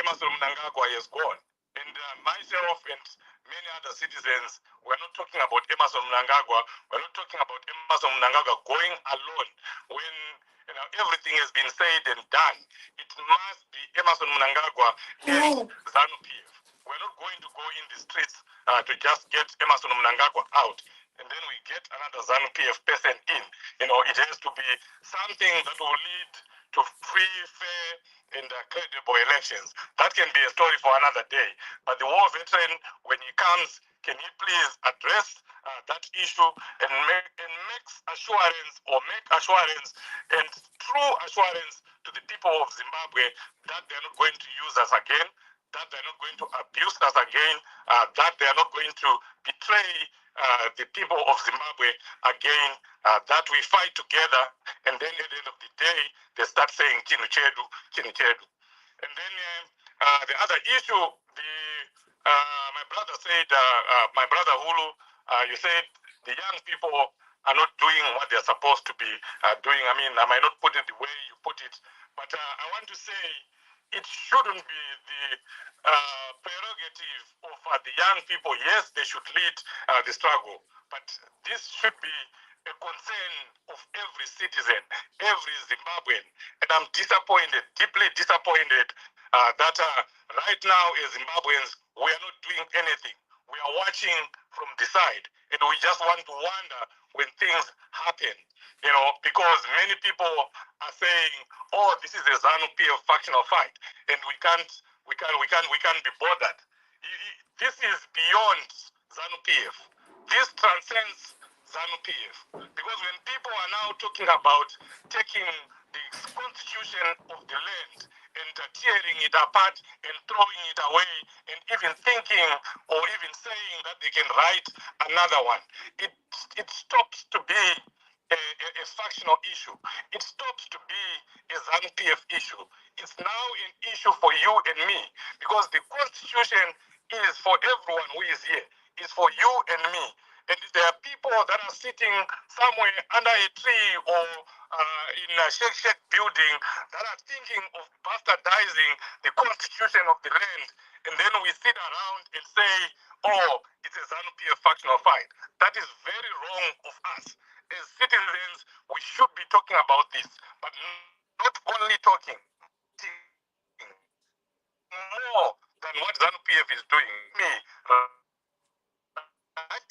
Emerson Mnangagwa is gone? And myself and many other citizens, we're not talking about Emerson Mnangagwa. We're not talking about Emerson Mnangagwa going alone when everything has been said and done. It must be Emerson Mnangagwa and ZANU-PF. We're not going to go in the streets to just get Emerson Mnangagwa out, and then we get another ZANU-PF person in. It has to be something that will lead to free, fair, and credible elections. That can be a story for another day. But the war veteran, when he comes, can he please address that issue and make assurance and true assurance to the people of Zimbabwe that they're not going to use us again, that they're not going to abuse us again, that they're not going to betray the people of Zimbabwe again, that we fight together, and then at the end of the day, they start saying Chinu Chedu, Chinu Chedu. And then the other issue, my brother said, my brother Hulu, you said the young people are not doing what they're supposed to be doing. I mean, I might not put it the way you put it, but I want to say it shouldn't be the prerogative of the young people. Yes, they should lead the struggle, but this should be a concern of every citizen, every Zimbabwean. And I'm disappointed, deeply disappointed, that right now as Zimbabweans, we are not doing anything. We are watching from the side, and we just want to wonder when things happen. Because many people are saying, "Oh, this is a ZANU-PF factional fight, and we can't be bothered." This is beyond ZANU-PF. This transcends ZANU-PF, because when people are now talking about taking the constitution of the land and tearing it apart and throwing it away, and even thinking or even saying that they can write another one, it stops to be a factional issue. It stops to be a ZANU-PF issue. It's now an issue for you and me, because the constitution is for everyone who is here. It's for you and me. And there are people that are sitting somewhere under a tree or in a shake building that are thinking of bastardizing the constitution of the land. And then we sit around and say, "Oh, it's a ZANU-PF factional fight." That is very wrong of us. As citizens, we should be talking about this, but not only talking, more than what ZANU-PF is doing.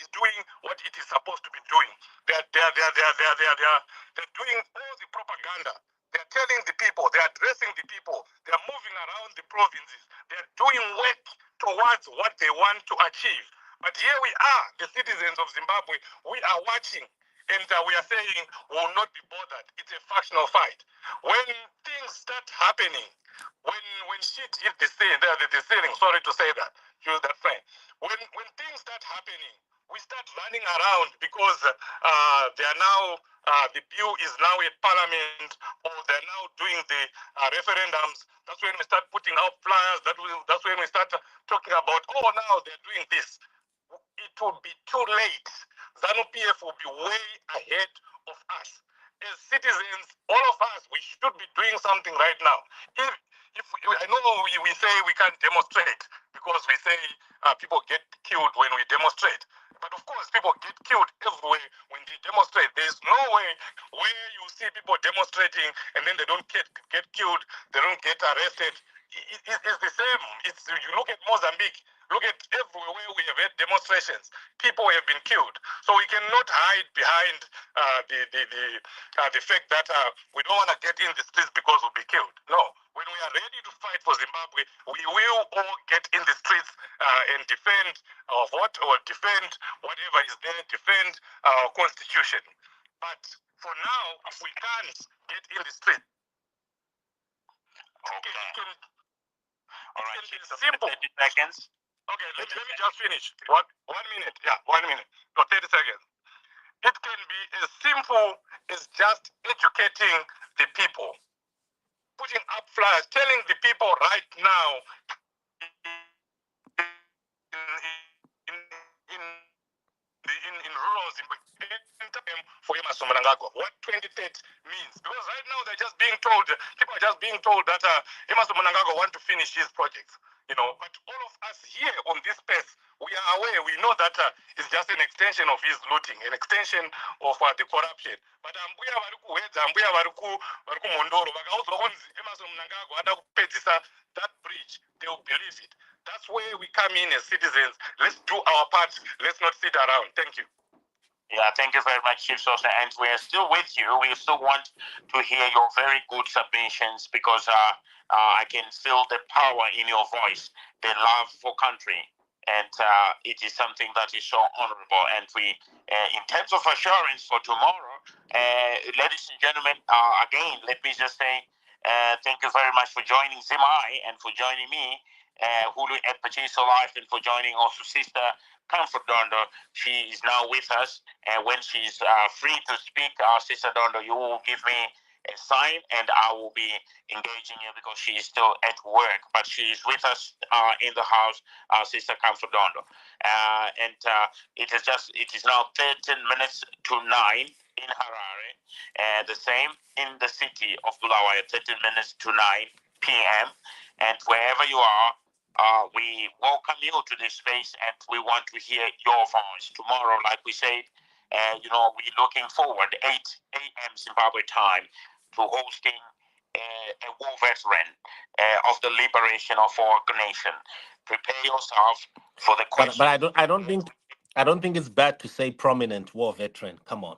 Is doing what it is supposed to be doing. They're doing all the propaganda. They're telling the people, they're addressing the people, they're moving around the provinces, they're doing work towards what they want to achieve. But here we are, the citizens of Zimbabwe, we are watching, and we are saying we will not be bothered. It's a factional fight. When things start happening, when shit hit the ceiling, sorry to say that, use that phrase. When things start happening, we start running around because they are now, the bill is now at Parliament, or they're now doing the referendums. That's when we start putting out flyers. That's when we start talking about, oh, now they're doing this. It will be too late. ZANU-PF will be way ahead of us. As citizens, all of us, we should be doing something right now. I know we say we can't demonstrate because we say people get killed when we demonstrate. But of course, people get killed everywhere when they demonstrate. There's no way where you see people demonstrating and then they don't get killed, they don't get arrested. It's the same. You look at Mozambique, look at everywhere we have had demonstrations. People have been killed. So we cannot hide behind the fact that we don't want to get in the streets because we'll be killed. No. When we are ready to fight for Zimbabwe, we will all get in the streets and defend our vote or defend whatever is there, defend our constitution. But for now, if we can't get in the street, Okay. All right. it can be simple. 30 seconds. Okay, let me just finish. 1 minute. Yeah, 1 minute. No, 30 seconds. It can be as simple as just educating the people, putting up flyers, telling the people right now in rural Zimbabwe for Emerson Mnangagwa, what 2030 means. Because right now they're just being told, people are just being told that Emerson Mnangagwa want to finish his projects. You know, but all of us here on this space, we are aware, we know that it's just an extension of his looting, an extension of the corruption. But ambuya vari kuhedza, ambuya vari kumondoro, vakaudzwa kunzi Emerson Mnangagwa ada kupedzisa that bridge, they will believe it. That's where we come in as citizens. Let's do our part. Let's not sit around. Thank you. Yeah, thank you very much, Chief Sosa. And we're still with you. We still want to hear your very good submissions because I can feel the power in your voice, the love for country. And it is something that is so honorable. And we, in terms of assurance for tomorrow, ladies and gentlemen, again, let me just say thank you very much for joining Zimai and for joining me, Hulu at Pachiso Life, and for joining also Sister Comfort Dondo. She is now with us, and when she's free to speak, Sister Dondo, you will give me a sign, and I will be engaging you because she is still at work, but she is with us in the house, Sister Comfort Dondo. And it is now 13 minutes to 9 in Harare, and the same in the city of Bulawayo, 13 minutes to 9 p.m. And wherever you are, we welcome you to this space, and we want to hear your voice. Tomorrow, like we said, we're looking forward, 8 a.m. Zimbabwe time, to hosting a war veteran of the liberation of our nation. Prepare yourself for the question. But I don't think it's bad to say prominent war veteran. Come on,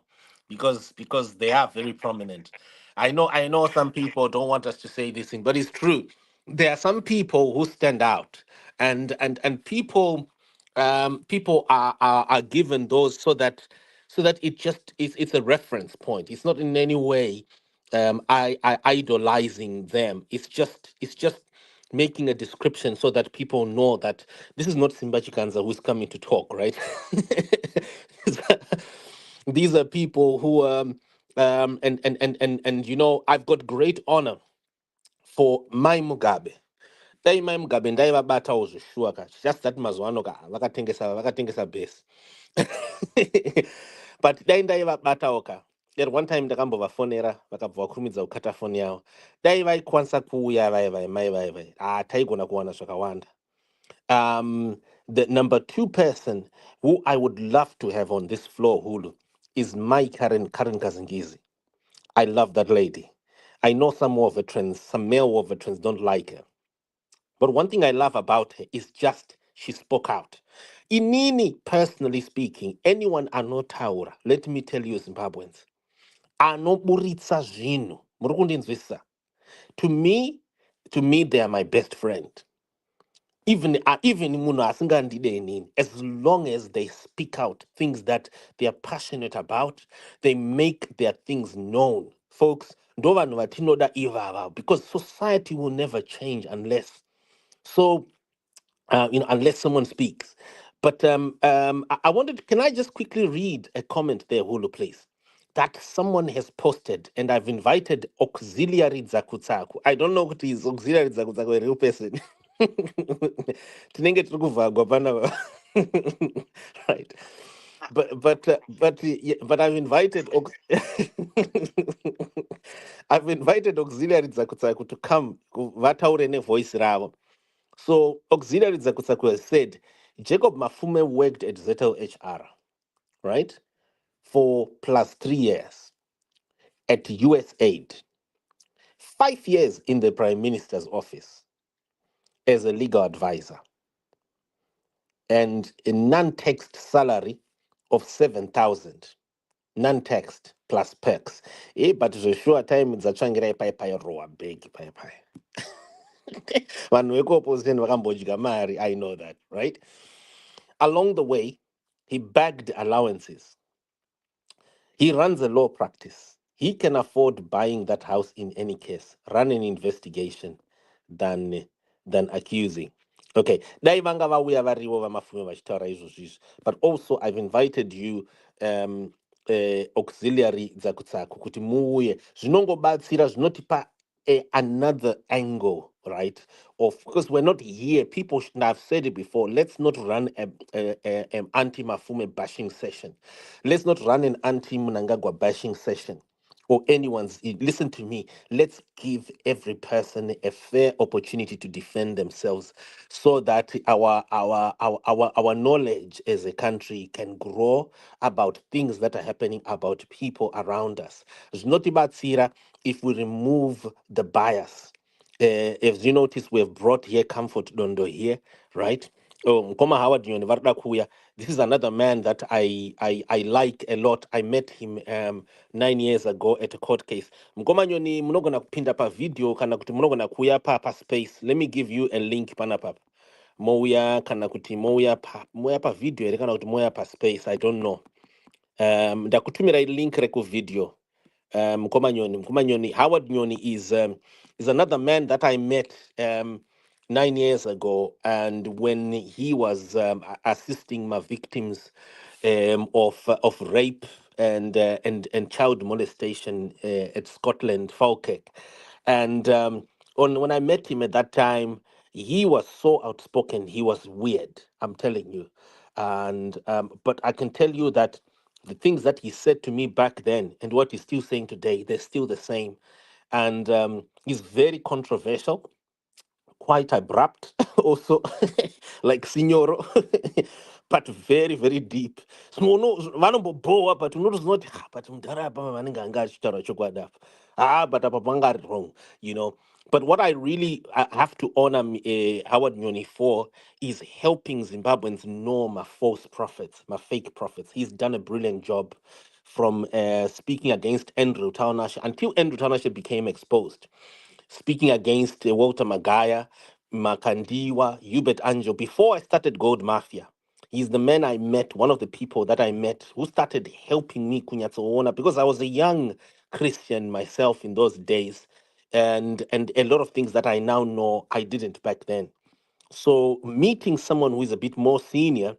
because they are very prominent. I know some people don't want us to say this thing, but it's true. There are some people who stand out, and people people are given those so that it just it's a reference point. It's not in any way I idolizing them. It's just making a description so that people know that this is not Simba Chikanza who's coming to talk, right? These are people who and I've got great honor for my Mugabe. Dai mai Mugabe ndaivabata uzvishuwa ka, just that mazuva ano ka vakatengesa base. But dai ndaivabatawo ka, at one time ndakambovafonera vakabva vakurumidza kukata foni yavo. Dai vaikwanisa kuuya vai taigona kuwana zvakawanda. The number two person who I would love to have on this floor, Hulu, is my Karen Kazingizi. I love that lady. I know some war veterans, some male war veterans don't like her. But one thing I love about her is just she spoke out. Inini, personally speaking, anyone anotaura, let me tell you, Zimbabweans, anoburitsa zvinhu, muri kundinzwisisa? To me, they are my best friend. Even munhu asingandide inini, as long as they speak out things that they are passionate about, they make their things known. Folks, ndo vanhu vatinoda ivava, because society will never change unless unless someone speaks. But I wanted, can I just quickly read a comment there, Hulu, please? That someone has posted, and I've invited Auxiliary Zakutsaku. I don't know what is Auxiliary Zakutsaku, a real person. Tinenge tiri kuvhagwa pana- right. But I've invited I've invited Auxiliary Zakutsaku to come vataure nevoice ravo. So Auxiliary Zakutsaku has said, Jacob Mafume worked at Zettel HR, right, for plus 3 years at USAID, 5 years in the Prime Minister's office as a legal advisor, and a non-taxed salary of 7,000, non-taxed plus perks. But sure time dzatsvangira ipai rowa big pai. Vanhu vekuopposition vakambodya mari, I know that, right? Along the way, he bagged allowances. He runs a law practice. He can afford buying that house in any case, run an investigation than than accusing. Okay, dai vanga vauya varivo vamafume vachitaura izvozvizvi, but also I've invited you auxiliary dzakutsaku kuti muuye zvinongobatsira zvinotipa another angle, right? Of course, we're not here. People should have said it before. Let's not run a anti-Mafume bashing session. Let's not run an anti-Mnangagwa bashing session or anyone's. Listen to me. Let's give every person a fair opportunity to defend themselves, so that our knowledge as a country can grow about things that are happening about people around us. It's not about Sira if we remove the bias. If you notice, we have brought here Comfort Dondo here, right? Oh, Nkoma Howard Nyoni Varda Kuya. This is another man that I like a lot. I met him 9 years ago at a court case. Mkoma Nyoni mnogona kupinda pa video kana kuti mnogona kuya pa space. Let me give you a link pana papa. Moya kana kuti moya pa video ere kana kuti moya pa space. I don't know. Ndakutumira link reku video. Mkomanyoni Howard Nyoni is another man that I met 9 years ago, and when he was assisting my victims of rape and child molestation at Scotland, Falkirk, and when I met him at that time, he was so outspoken. He was weird. I'm telling you, and but I can tell you that the things that he said to me back then and what he's still saying today, they're still the same. And he's very controversial, quite abrupt, also, like Signoro, but very, very deep. So, no, vanombobowa, but unotoziva kuti but mudhara apa vanenge anga achitaura chokwadi apa. But apa panga ari wrong, you know. But what I have to honor Howard Nyoni for is helping Zimbabweans know my false prophets, my fake prophets. He's done a brilliant job from speaking against Andrew Taunashe until Andrew Taunashe became exposed, speaking against Walter Magaya, Makandiwa, Hubert Anjo. Before I started Gold Mafia, he's the man I met, one of the people that I met who started helping me kunyatsoona, because I was a young Christian myself in those days, and a lot of things that I now know I didn't back then. So meeting someone who is a bit more senior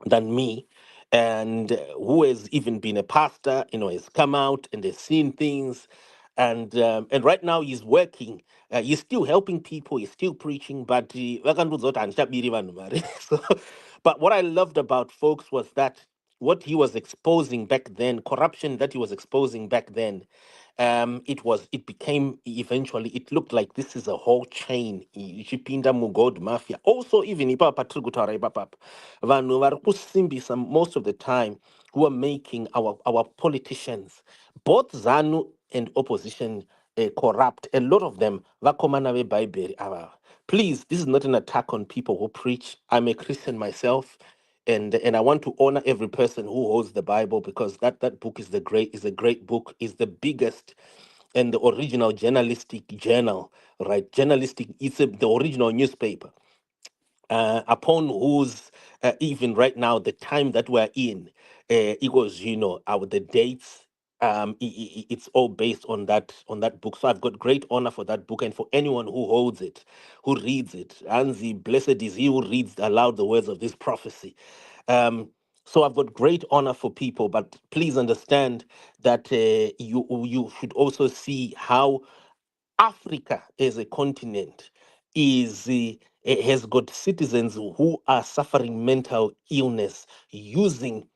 than me, and who has even been a pastor, has come out and has seen things, and right now he's working. He's still helping people. He's still preaching, but vakandudza kuti handichabiri vanhu mari. So, but what I loved about folks was that what he was exposing back then, corruption that he was exposing back then, it became eventually, it looked like this is a whole chain ichipinda mugold mafia. Also, even ipapa tiri kutaura ipapa, vanhu vari kusimbisa most of the time, who are making our politicians, both ZANU and opposition, corrupt. A lot of them vakomana veBhaibheri ava. Please, this is not an attack on people who preach. I'm a Christian myself, and I want to honor every person who holds the Bible, because that book is a great book, is the biggest and the original journalistic journal, right? Journalistic, the original newspaper, upon whose, even right now, the time that we're in, it was, the dates, it's all based on that book. So I've got great honor for that book, and for anyone who holds it, who reads it. Anzi, blessed is he who reads aloud the words of this prophecy. So I've got great honor for people, but please understand that you should also see how Africa as a continent has got citizens who are suffering mental illness, using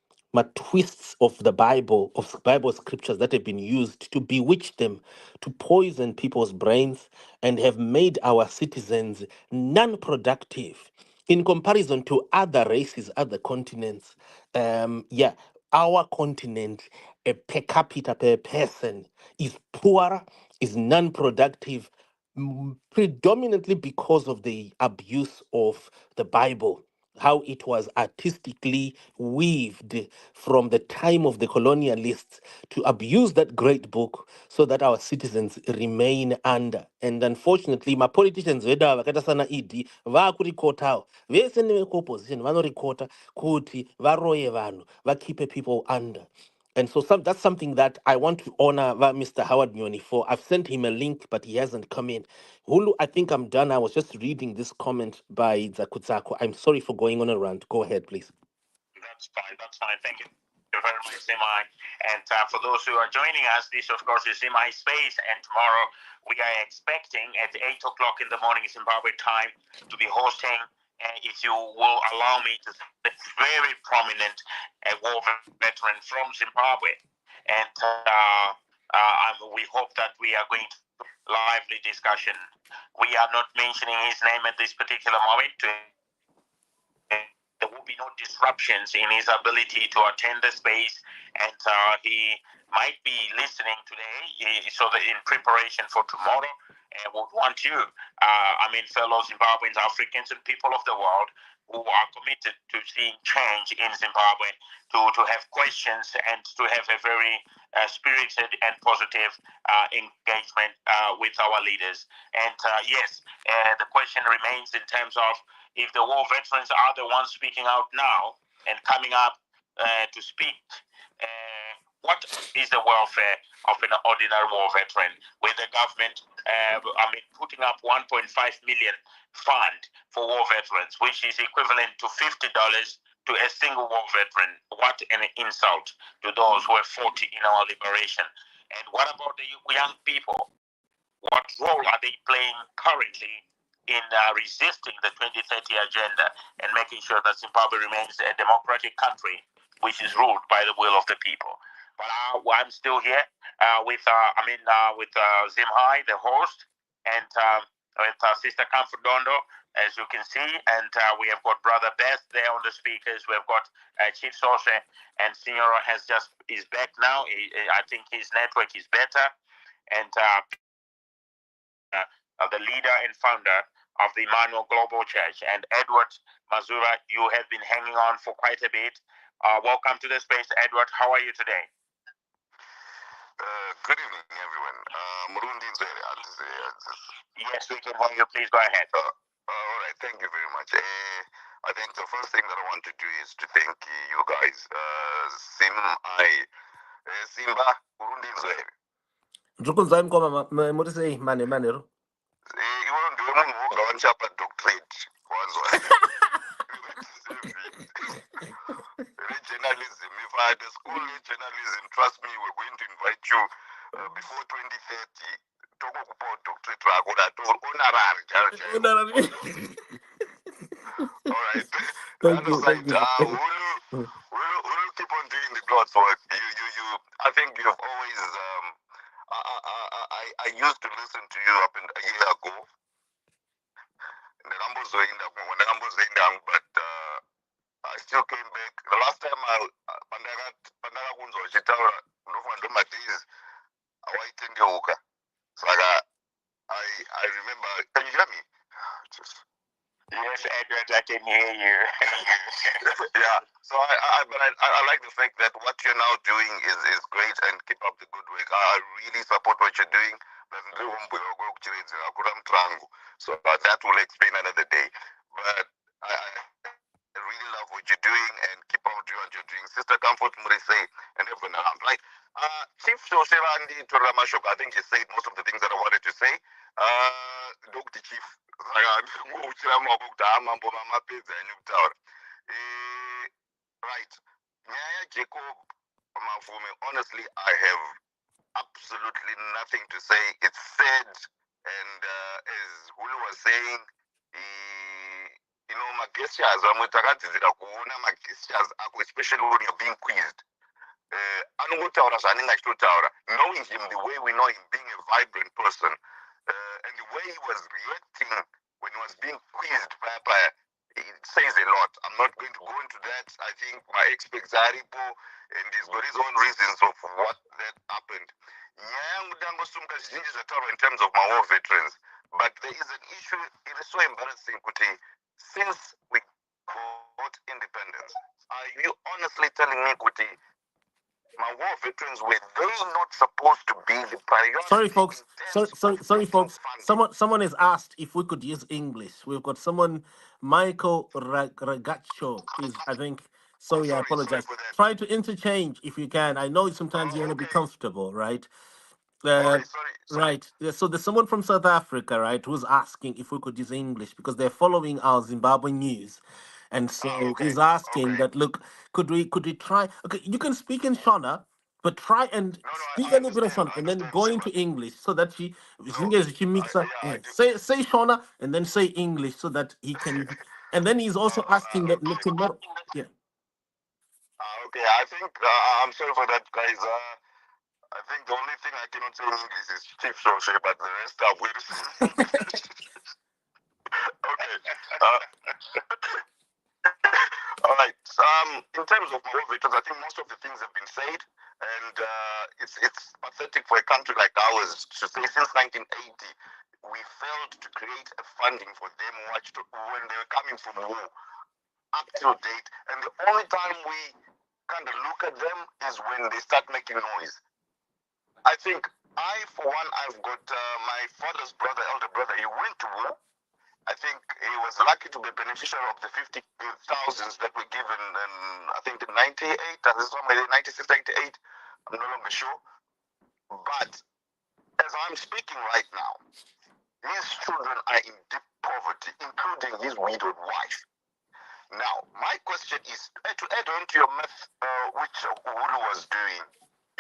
twists of the Bible, of Bible scriptures that have been used to bewitch them, to poison people's brains, and have made our citizens non-productive. in comparison to other races, other continents, yeah, our continent, per capita per person, is poorer, is non-productive, predominantly because of the abuse of the Bible, how it was artistically weaved from the time of the colonialists to abuse that great book so that our citizens remain under. And unfortunately, my politicians veda vakaita sana ED vakurikotawo vese nevekuopposition vanorikota kuti varoye vanhu vakeep people under. And so that's something that I want to honor Mr. Howard Nyoni for. I've sent him a link, but he hasn't come in. Hulu, I think I'm done. I was just reading this comment by Zakutsako. I'm sorry for going on a rant. Go ahead, please. That's fine. That's fine. Thank you very much, Zimai. And for those who are joining us, this, of course, is Zimai Space. And tomorrow we are expecting at 8 o'clock in the morning Zimbabwe time to be hosting, if you will allow me to say, a very prominent war veteran from Zimbabwe. And we hope that we are going to lively discussion. We are not mentioning his name at this particular moment. There will be no disruptions in his ability to attend the space, and he might be listening today, so that in preparation for tomorrow, would want you, fellow Zimbabweans, Africans, and people of the world who are committed to seeing change in Zimbabwe, to have questions and to have a very spirited and positive engagement with our leaders. And yes, the question remains in terms of, if the war veterans are the ones speaking out now and coming up to speak, what is the welfare of an ordinary war veteran, with the government putting up 1.5 million fund for war veterans, which is equivalent to $50 to a single war veteran? What an insult to those who have fought in our liberation. And what about the young people? What role are they playing currently in resisting the 2030 agenda and making sure that Zimbabwe remains a democratic country which is ruled by the will of the people? But I'm still here with Zimhai, the host, and with Sister Kamfudondo, as you can see, and we have got Brother Best there on the speakers. We've got Chief Sose, and Signora is back now. I think his network is better, and the leader and founder of the Emmanuel Global Church. And Edward Mazura, you have been hanging on for quite a bit. Welcome to the space, Edward. How are you today? Good evening, everyone. Yes, we can hear you. Please go ahead. All right, thank you very much. I think the first thing that I want to do is to thank you guys. Simba, Burundi Nzwere. Nzukunzai mkoma murisei manero. Iwo ndiwe munhu woga wanchapa doctorate kwanzwa. Journalism. If I had a school in journalism, trust me, we're going to invite you before 2030. Talk about doctorate honorary. All right. Thank you. We'll keep on doing the God's work. You. I think you've always. I used to listen to you up a year ago. But I still came back. The last time I remember. Can you hear me? Yes, Edward, I can hear you. Yeah. So I like the fact that what you're now doing is great, and keep up the good work. I really support what you're doing. So that will explain another day. But I really love what you're doing, and keep on doing what you're doing. Sister Comfort Murise and everyone around. Right. Chief Shoshirandi Turamashok, I think he said most of the things that I wanted to say. Dr. Chief. Right. Jacob Mafume, honestly, I have absolutely nothing to say. It's said, and as Hulu was saying, my gestures, especially when you're being quizzed. Knowing him the way we know him, being a vibrant person, and the way he was reacting when he was being quizzed by it says a lot. I'm not going to go into that. I think my expert Zaripo, and he's got his own reasons of what that happened. In terms of my war veterans, but there is an issue. It is so embarrassing, Kuti. Since we got independence, are you honestly telling me, Kuti, my war veterans were they not supposed to be the priority? Sorry, folks. Sorry, folks. Someone has asked if we could use English. We've got someone, Michael Ragaccio, is I think. Sorry, I apologize. Try to interchange if you can. I know sometimes you want to be comfortable, right? Sorry. Right. Yeah, so there's someone from South Africa, right, who's asking if we could use English because they're following our Zimbabwe news. And so he's asking that, look, could we try? Okay, you can speak in Shona, but try and speak a little bit of Shona and then go into English so that as soon as she mix up, say Shona and then say English so that he can. And then he's also asking that, look, tomorrow. Yeah. Okay, I think I'm sorry for that, guys. I think the only thing I cannot say in English is Chief Shoshe, but the rest I will. Okay. All right. In terms of war veterans, I think most of the things have been said, and it's pathetic for a country like ours to say since 1980 we failed to create a funding for them when they were coming from war up till date, and the only time we kind of look at them is when they start making noise. I think for one, I've got my father's brother, elder brother. He went to war. I think he was lucky to be a beneficiary of the 50,000 that were given in, I think, in 98, somewhere in 96, 98. I'm no longer sure. But as I'm speaking right now, his children are in deep poverty, including his widowed wife. Now, my question is, to add on to your math, which Uhuru was doing,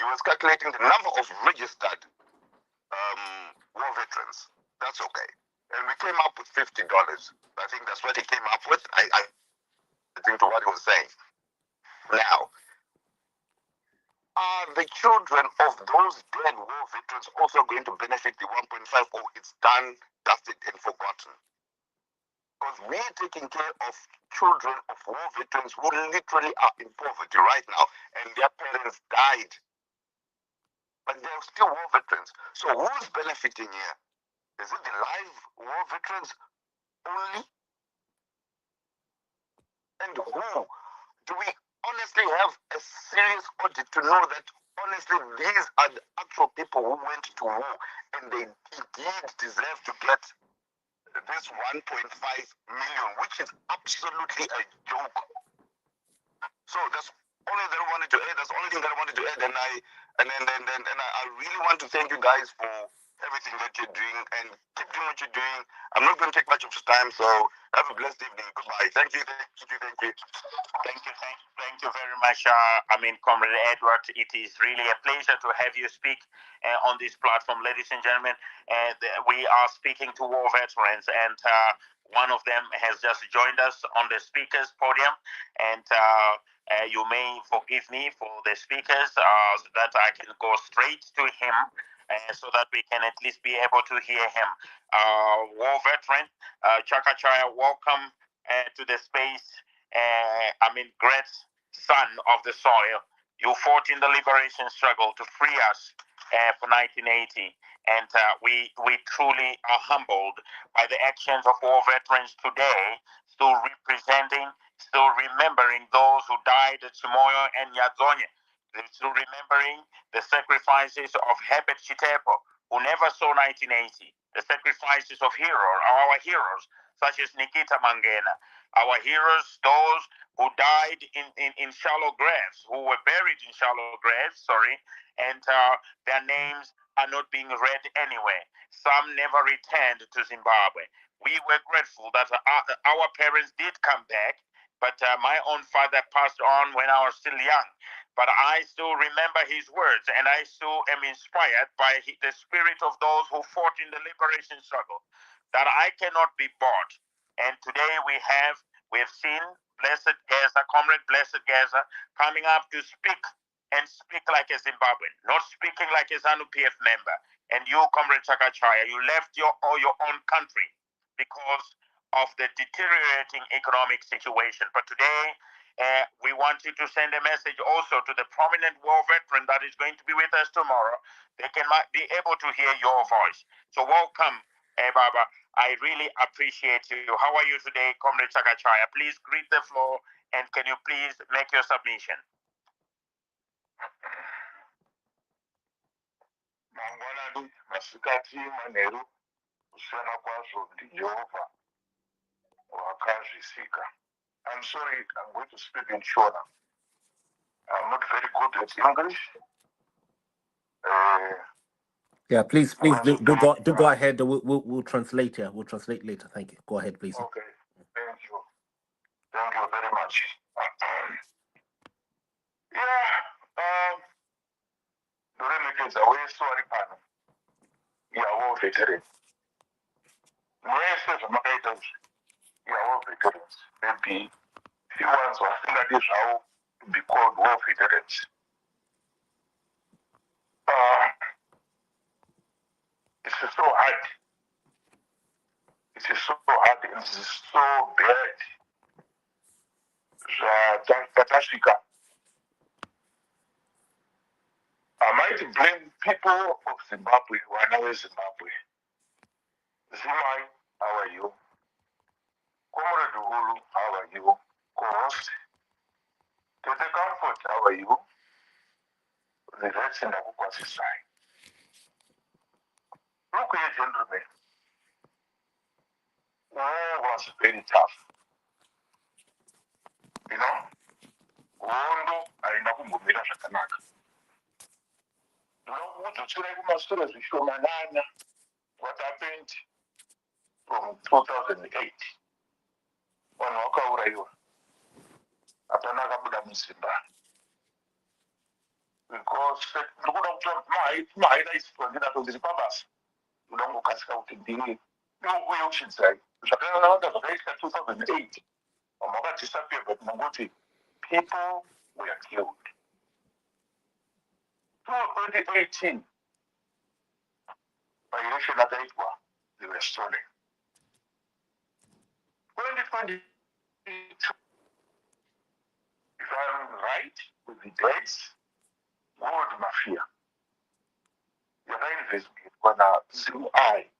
he was calculating the number of registered war veterans. That's okay. And we came up with $50. I think that's what he came up with. I think to what he was saying. Now, are the children of those dead war veterans also going to benefit the 1.5, or it's done, dusted, and forgotten? Because we're taking care of children of war veterans who literally are in poverty right now, and their parents died. But they're still war veterans. So who's benefiting here? Is it the live war veterans only? And who? Do we honestly have a serious audit to know that honestly these are the actual people who went to war and they indeed deserve to get this 1.5 million, which is absolutely a joke. So that's only that I wanted to add. That's the only thing that I wanted to add. And I really want to thank you guys for everything that you're doing and keep doing what you're doing. I'm not going to take much of your time, so have a blessed evening. Goodbye. Thank you. Thank you very much. Comrade Edward, it is really a pleasure to have you speak on this platform, ladies and gentlemen. We are speaking to war veterans, and one of them has just joined us on the speakers podium, and you may forgive me for the speakers that I can go straight to him so that we can at least be able to hear him. War veteran, Chaka Chaya, welcome to the space. Great son of the soil. You fought in the liberation struggle to free us for 1980. And we truly are humbled by the actions of war veterans today, still representing, still remembering those who died at Chimoyo and Nyadzonye, still remembering the sacrifices of Herbert Chitepo, who never saw 1980, the sacrifices of our heroes, such as Nikita Mangena, our heroes, those who died in shallow graves, who were buried in shallow graves, and their names are not being read anywhere. Some never returned to Zimbabwe. We were grateful that our parents did come back, but my own father passed on when I was still young. But I still remember his words, and I still am inspired by the spirit of those who fought in the liberation struggle, that I cannot be bought. And today we have seen Blessed Gaza, Comrade Blessed Gaza, coming up to speak and speak like a Zimbabwean, not speaking like a ZANU-PF member. And you, Comrade Chakachaya, you left your own country because of the deteriorating economic situation. But today, we want you to send a message also to the prominent war veteran that is going to be with us tomorrow. They might be able to hear your voice. So welcome, Baba. I really appreciate you. How are you today, Comrade Sakachaya? Please greet the floor, and can you please make your submission? Mangwanani, masikati, manheru, kusiyana kwazvo ndiJehovha wakazvisika. I'm sorry, I'm going to speak in Shona. I'm not very good at English. Yeah, please do go ahead. We'll translate here. We'll translate later. Thank you. Go ahead, please. Okay, thank you. Thank you very much. Ndoremekedza wese wari pano. Yawo veterans. Mwese zvamakaita izvi. Yawo veterans. Maybe few ones vasingadi zvavo to be called war veterans. This is so hard. It is so hard and it is so bad. Zvatasvika. I might blame people of Zimbabwe, vana veZimbabwe. Zimai, how are you? Comrade Uhuru, how are you? Co-host, Tete Comfort, how are you? The rest in the Kukwasi side. Look here, gentlemen. War was very tough. You know? Hondo haina kumbomira zvakanaka. Ndinokuudzotsirai kumashure zvishomanana. What happened from 2008? Vanhu vakaurayiwa. Hapana akabuda muZimbabwe. Because ndikuda kuti mahighlights ndinazvo ndiri pabasa. Ndoda kungokasika kuti ndiri ndouya uchidzai. Zvakawanda zvakaita 2008. Vamwe vakadisappear but mangoti people were killed. 2018, by election akaitwa, they were stolen. 2022, if I'm right with the dates, world mafia. Yakainvestigate na ZimI,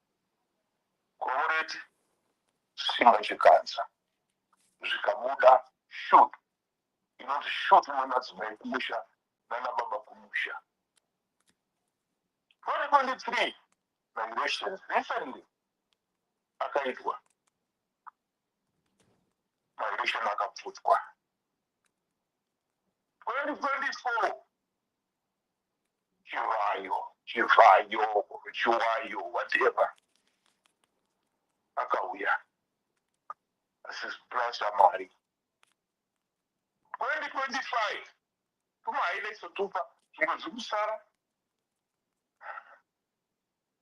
Comrade Simba Chikanza, zvikabuda shoot. You know, the shoot mwanadzimai kumusha, nana baba kumusha. 2023, my elections recently, akaitwa. My election akapfutwa. 2024, chivayo, whatever. Akauya. Asisplash amari. 2025, tumahighlights otupa, zvimusara.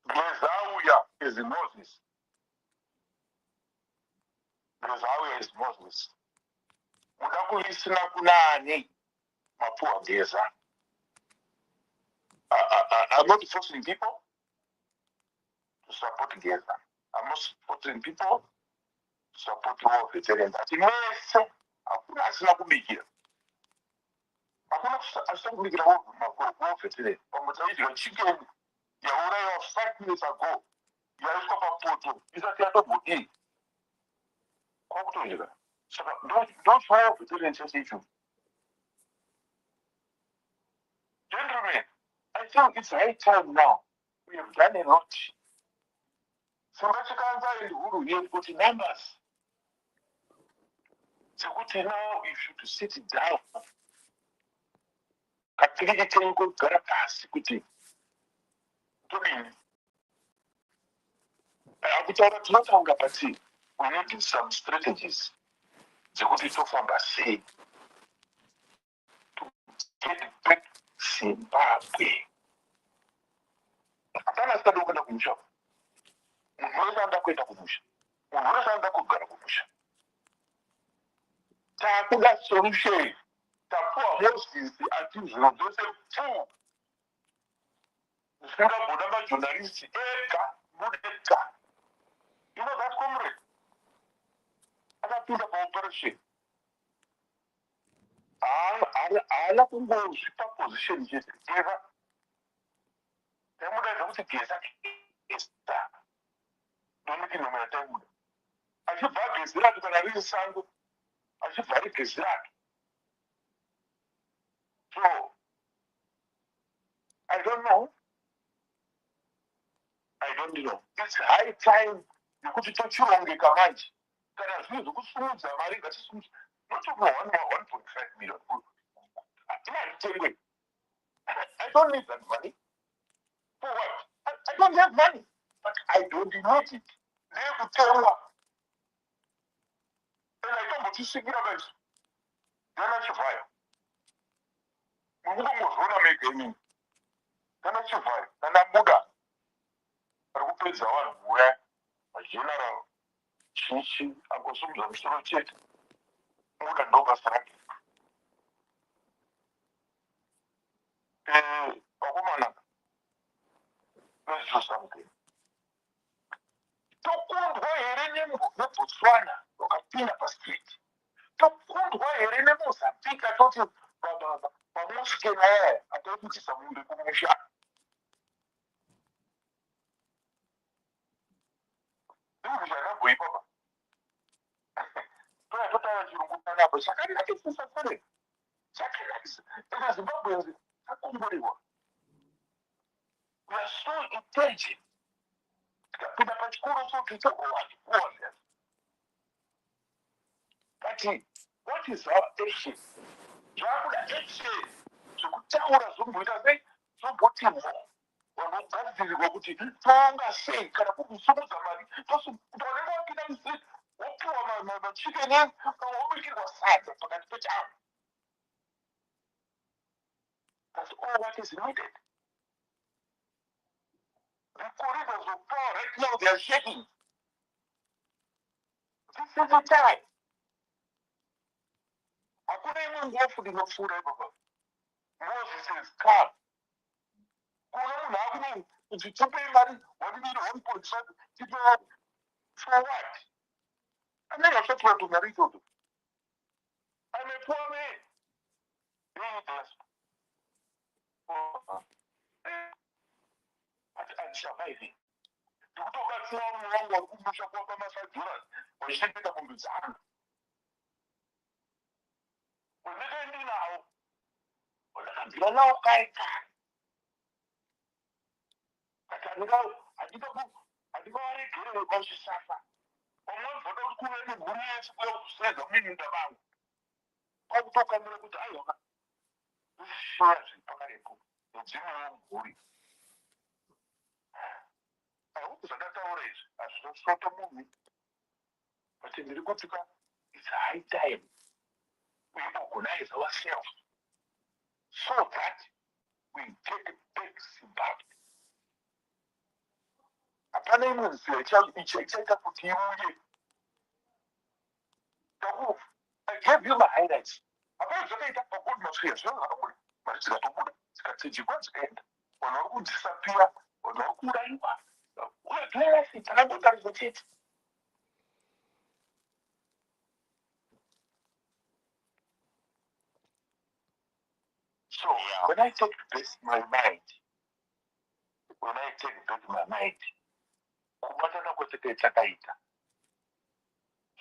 Gezauya is Moses. Gezauya is Moses. Muda kulisina kunani mapua geza. I'm not forcing people to support Geza. I'm not supporting people to support war veterans. Ati mese, hakuna asina kubikira. Hakuna asina kubikira war veterans. Pamutaiti wa chicken, ya uraya wa 5 minutes ago, ya isko pa poto, isati ya tobo hii. Kwa kutojika. So don't war veterans just issue. Gentlemen, I think it's high time now. We have done a lot. Singachikanda and Huru here put numbers. So what now you should sit down. Katili tengo garapasi kuti. Tuli. Akutaura tunatanga pati. We need some strategies. Zekuti tofamba sei. To get back Zimbabwe. Apana stado kwenda kumusha. Munhu wese anda kuenda kumusha. Munhu wese anda kugara kumusha. Takuda solution. Tapuwa Moses ati zvinhu zvose pfu. Zvingabuda majournalists ega, mudega. You know that, comrade? akapinda paoperation haana kungosvipa position chete eva taimuda zvekuti gesa doniki nomera taimuda achibva gezi racho kana riri sango achibva rigezi racho. So I don't know. It's high time yekuti tochirongeka manje kana zvinhu zvokusumudza mari ngatisumudza not over 1.5 million. I don't need that money. For what? I don't have money, but I don't need it. Ndekutengwa. And I don't want to see guys. Then I survive. Mungozona megaming. Then I survive. And I'm Buddha. Arikupedza vanhu kuuya mageneral chichi angosumudza musoro chete. Muda ndobasa rake. Vakomana, let's do something. Tokundwa here neBotswana wakapinda pastreet. Tokundwa here neMozambique atoti pamusike naye atotitisa mundu kumusha. Ndizvo zvakabhoipa. Toyatotaura chirungu panapo chakanakisisa sere. Chakanakisa. Eka Zimbabweans akongoriwa. We are so intelligent. Tikapinda pachikoro sokuita kuwanda. But what is our action? Zvakuda action zvekutaura zvomboita sei zvombotimwa vanogadzirirwa kuti toonga sei kana kukusumudza mari vanenge vapinda mustreet wopiwa machikeni wobikirwa sadza pakati pechavo. That's all what is needed. The corridors of power right now, they are shaking. This is the time. Hakuna imwe ngofu ndinopfuura ipapo. Moses says, come. Kuna munhu akuno kuti tipei mari 1.5 tipewa for what? Anenge ashatura tumari itoto. Amepuwa me. Andishavaivi. Ndikutokatsiwa munhu wangu wari kumusha kuwapa masadhura wachitengesa mombe dzangu. Ndakaendi nawo. Ndakabvira nawo kare kare. Handingavaregerere pazvisafa. Pamwe voda kuti kuve nemhuri yese kuya kuseza muminda vangu. Kwakutokamira kuti aiwa zvishiya zviri pakarepo nedzimwewo mhuri. Aihope zvandataura izvi hazvinosota munhu. But ndiri kutuka it's high time we organize ourselves so that we take back Zimbabwe. Hapana imwe nzira ichaita kuti iuye. I gave you my highlights. Hapana zvakaita pagold maswera zvinhu zvakakura. Mari dzikatobuda dzikatsinjikwa dzikaenda. Vanhu vari kudisapira, vanhu vari kuurayiwa. Uye dzirasi dzakangotaridza chete. So when I take back my mind, kubatana kwese chakaita.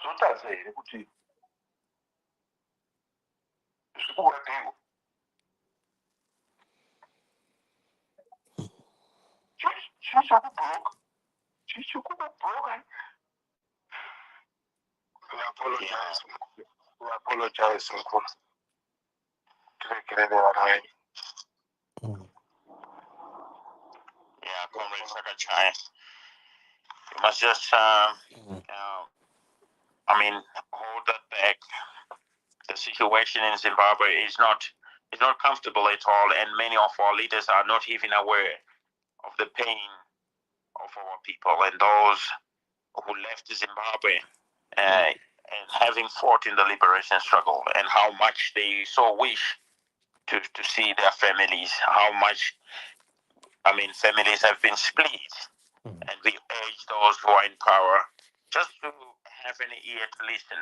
Zvotaridza here kuti zvirikurateiwa. Chichokubhuroka. We apologize, Uncle. Yeah, Comrade Sakachai. You must just, hold that back. The situation in Zimbabwe is not comfortable at all, and many of our leaders are not even aware of the pain of our people and those who left Zimbabwe and having fought in the liberation struggle, and how much they so wish to see their families, how much, families have been split. And we urge those who are in power just to have an ear to listen,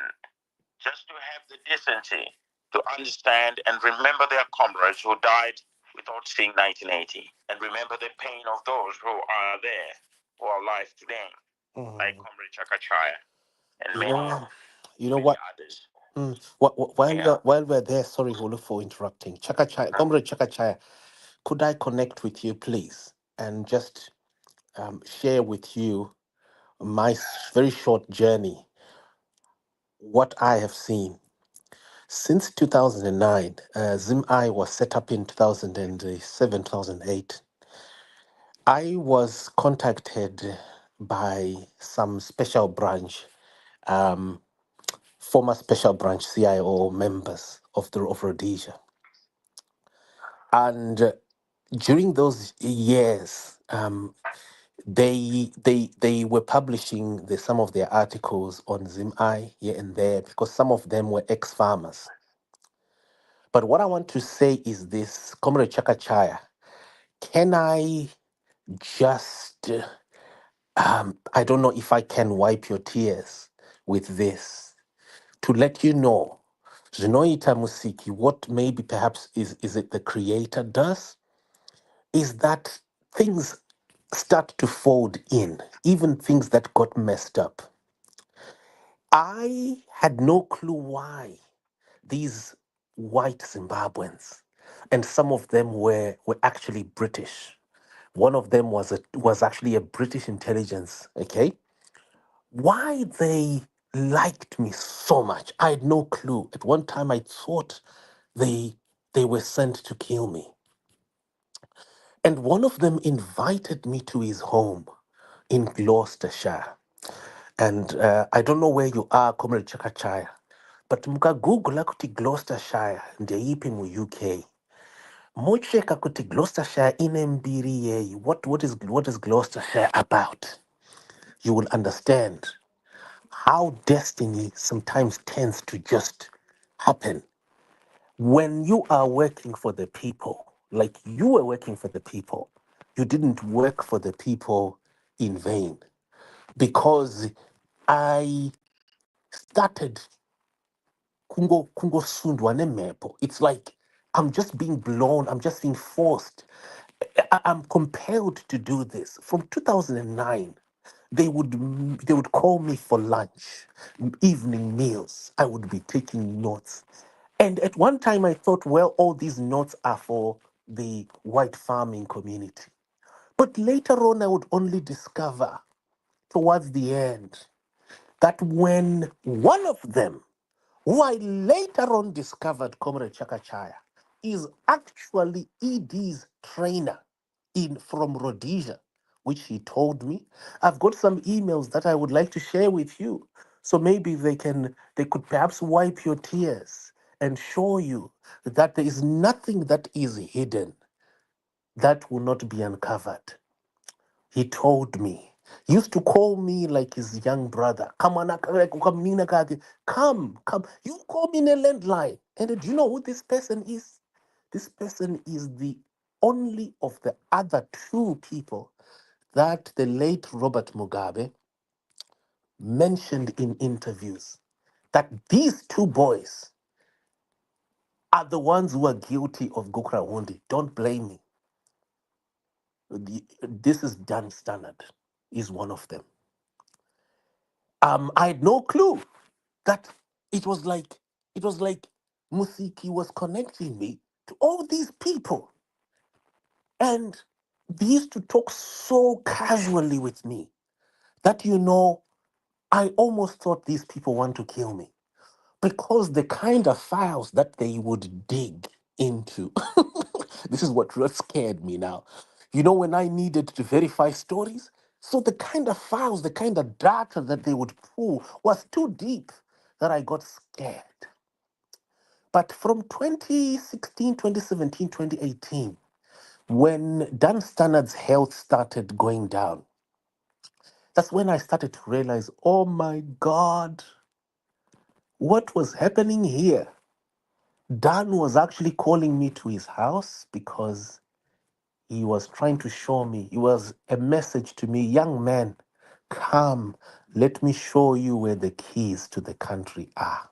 just to have the decency to understand and remember their comrades who died without seeing 1980, and remember the pain of those who are there, who are alive today, like Mm. Comrade Chakachaya and You many, know, you know many what? others. While Yeah. while we're there, sorry, Hulu, for interrupting. Chakachaya, Comrade Chakachaya, could I connect with you, please, and just share with you my very short journey, what I have seen since 2009. ZimI was set up in 2007, 2008. I was contacted by some special branch, um, former special branch CIO members of Rhodesia, and during those years, they were publishing some of their articles on ZimI here and there, because some of them were ex farmers. But what I want to say is this, Comrade Chakachaya, can I just I don't know if I can wipe your tears with this to let you know, Zinoita Musiki, what maybe perhaps is it the creator does, is that things start to fold in, even things that got messed up. I had no clue why these white Zimbabweans, and some of them were actually British. One of them was actually a British intelligence, okay? Why they liked me so much, I had no clue. At one time, I thought they they were sent to kill me. And one of them invited me to his home in Gloucestershire. And I don't know where you are, Comrade Chakachaya, but mukagoogle kuti Gloucestershire ndeipi mu-UK, mocheka kuti Gloucestershire ine mbiri yei. What is Gloucestershire about? You will understand how destiny sometimes tends to just happen. When you are working for the people, like you were working for the people, you didn't work for the people in vain. Because I started kungosundwa nemhepo. It's like I'm just being blown, I'm just being forced. I'm compelled to do this. From 2009, they would call me for lunch, evening meals. I would be taking notes. And at one time I thought, well, all these notes are for the white farming community. But later on I would only discover towards the end that when one of them, who I later on discovered, Comrade Chakachaya, is actually ED's trainer from Rhodesia, which he told me. I've got some emails that I would like to share with you. So maybe they could perhaps wipe your tears and show you that there is nothing that is hidden that will not be uncovered. He told me. He used to call me like his young brother. Come on, come, come. You call me in a landline. And do you know who this person is? This person is the only of the other two people that the late Robert Mugabe mentioned in interviews. That these two boys are the ones who are guilty of Gukra Wundi. Don't blame me. This is Dan Stannard. Is one of them. I had no clue that it was like it was like Musiki was connecting me to all these people, and they used to talk so casually with me that I almost thought these people want to kill me, because the kind of files that they would dig into. This is what really scared me now. When I needed to verify stories, so the kind of files, the kind of data that they would pull was too deep that I got scared. But from 2016, 2017, 2018, when Dan Stannard's health started going down, that's when I started to realize, oh my God, what was happening here? Dan was actually calling me to his house because he was trying to show me, it was a message to me, young man, Come, let me show you where the keys to the country are.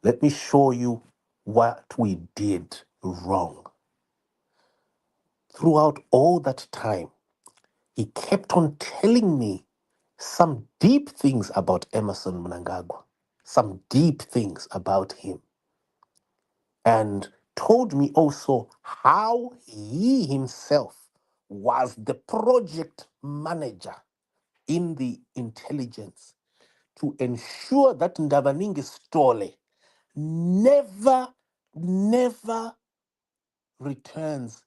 Let me show you what we did wrong. Throughout all that time, he kept on telling me some deep things about Emerson Mnangagwa, some deep things about him, and told me also how he himself was the project manager in the intelligence to ensure that Ndabaningi Stole never returns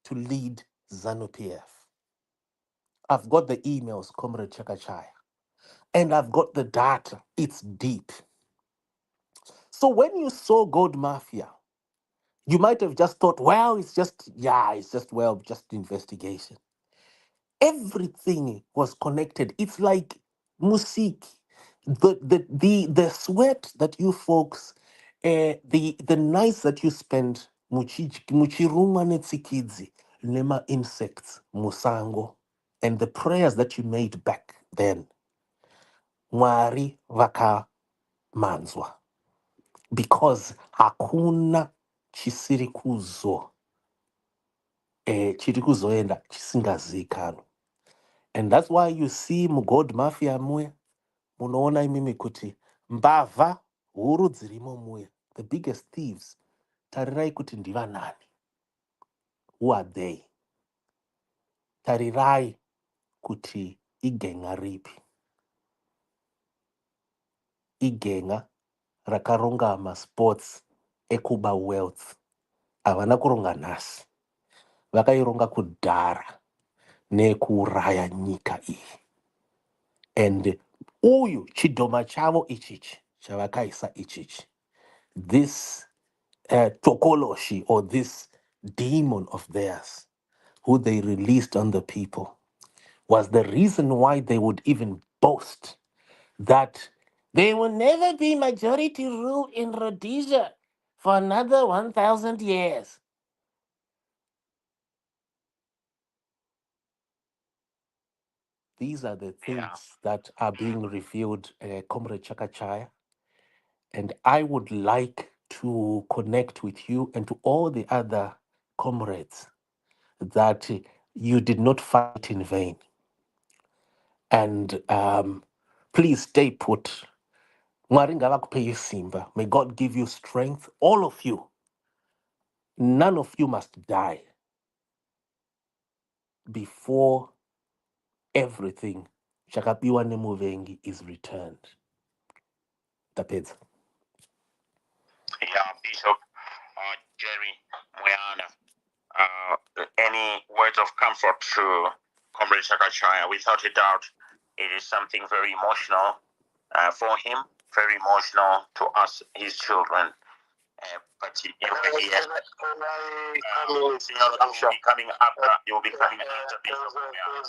to lead ZANU-PF. I've got the emails, Comrade Chakachaya, and I've got the data. It's deep. So when you saw Gold Mafia, you might have just thought, well, it's just investigation. Everything was connected. It's like music. The sweat that you folks, the nights that you spend muchirumwa netsikidzi nema insects musango, and the prayers that you made back then, Mwari vaka manzwa, because hakuna chisiri chiri kuzoenda chisingazikanwa. And that's why you see mugod mafia muya munoona imimi kuti mbavha huru dzirimo muya, the biggest thieves, tarirai kuti ndiva nani. Who are they? Tarirai kuti igenga ripi, igenga rakaronga masports ekuba wealth. Havana kuronga nhasi, vakaironga kudhara nekuuraya nyika iyi. And uyu chidhoma chavo ichichi chavakaisa ichichi, this Tokoloshi, or this demon of theirs who they released on the people, was the reason why they would even boast that there will never be majority rule in Rhodesia for another 1,000 years. These are the things that are being revealed, Comrade Chakachaya. And I would like to connect with you and to all the other comrades that you did not fight in vain. And please stay put. Mwari ngavakupei simba. May God give you strength, all of you. None of you must die before everything chakapiwa nemuvengi is returned. Tapedza. Yeah, Bishop Jerry Moyana. Any words of comfort to Comrade Chakachaya? Without a doubt, it is something very emotional for him, very emotional to us, his children. But you'll be coming after. You'll be coming after Bishop Moyana.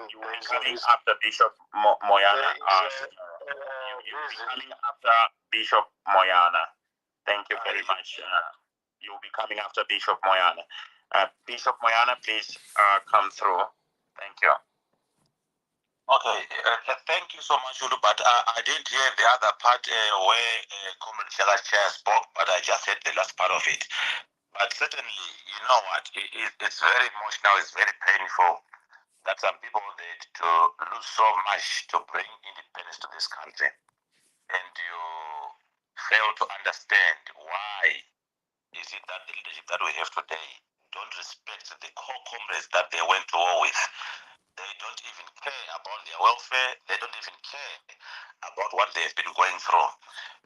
You will be coming after Bishop Moyana. You'll be coming after Bishop Moyana. Thank you very much. You'll be coming after Bishop Moyana. Bishop Moyana, please come through. Thank you. Okay, thank you so much, Ulu, but I didn't hear the other part where Comrade Chair spoke, but I just heard the last part of it. But certainly, you know what, it's very emotional, it's very painful that some people did to lose so much to bring independence to this country. And you fail to understand why is it that the leadership that we have today don't respect the core comrades that they went to war with. They don't even care about their welfare. They don't even care about what they've been going through.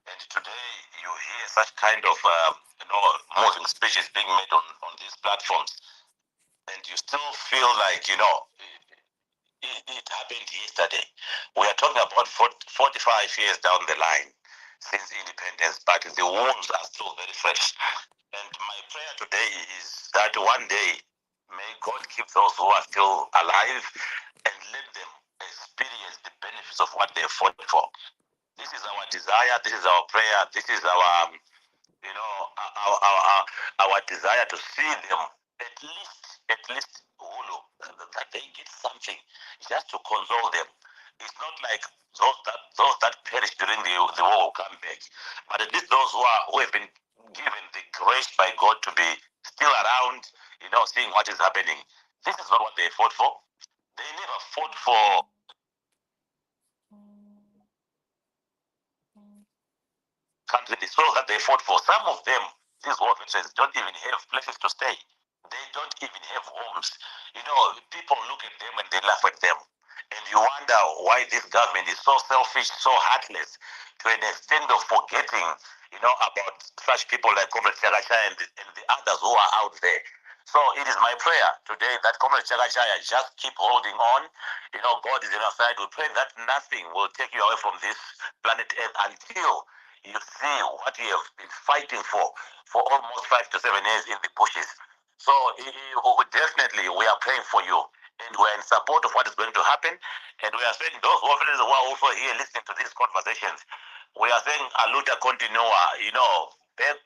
And today you hear such kind of moving speeches being made on these platforms, and you still feel like, it happened yesterday. We are talking about 45 years down the line since independence, but the wounds are still very fresh. And my prayer today is that one day, may God keep those who are still alive and let them experience the benefits of what they fought for. This is our desire. This is our prayer. This is our desire to see them at least, Hulu, that they get something just to console them. It's not like those that perished during the war will come back, but at least those who have been given the grace by God to be still around, seeing what is happening. This is not what they fought for. They never fought for country. The souls that they fought for. Some of them, these war veterans, don't even have places to stay. They don't even have homes. People look at them and they laugh at them. And you wonder why this government is so selfish, so heartless, to an extent of forgetting, about such people like Comrade Chagachaya and the others who are out there. So it is my prayer today that Comrade Chagachaya just keep holding on. God is on our side. We pray that nothing will take you away from this planet Earth until you see what you have been fighting for almost 5 to 7 years in the bushes. So definitely we are praying for you, and we're in support of what is going to happen. And we are saying those officers who are also here listening to these conversations, we are saying aluta continua, back,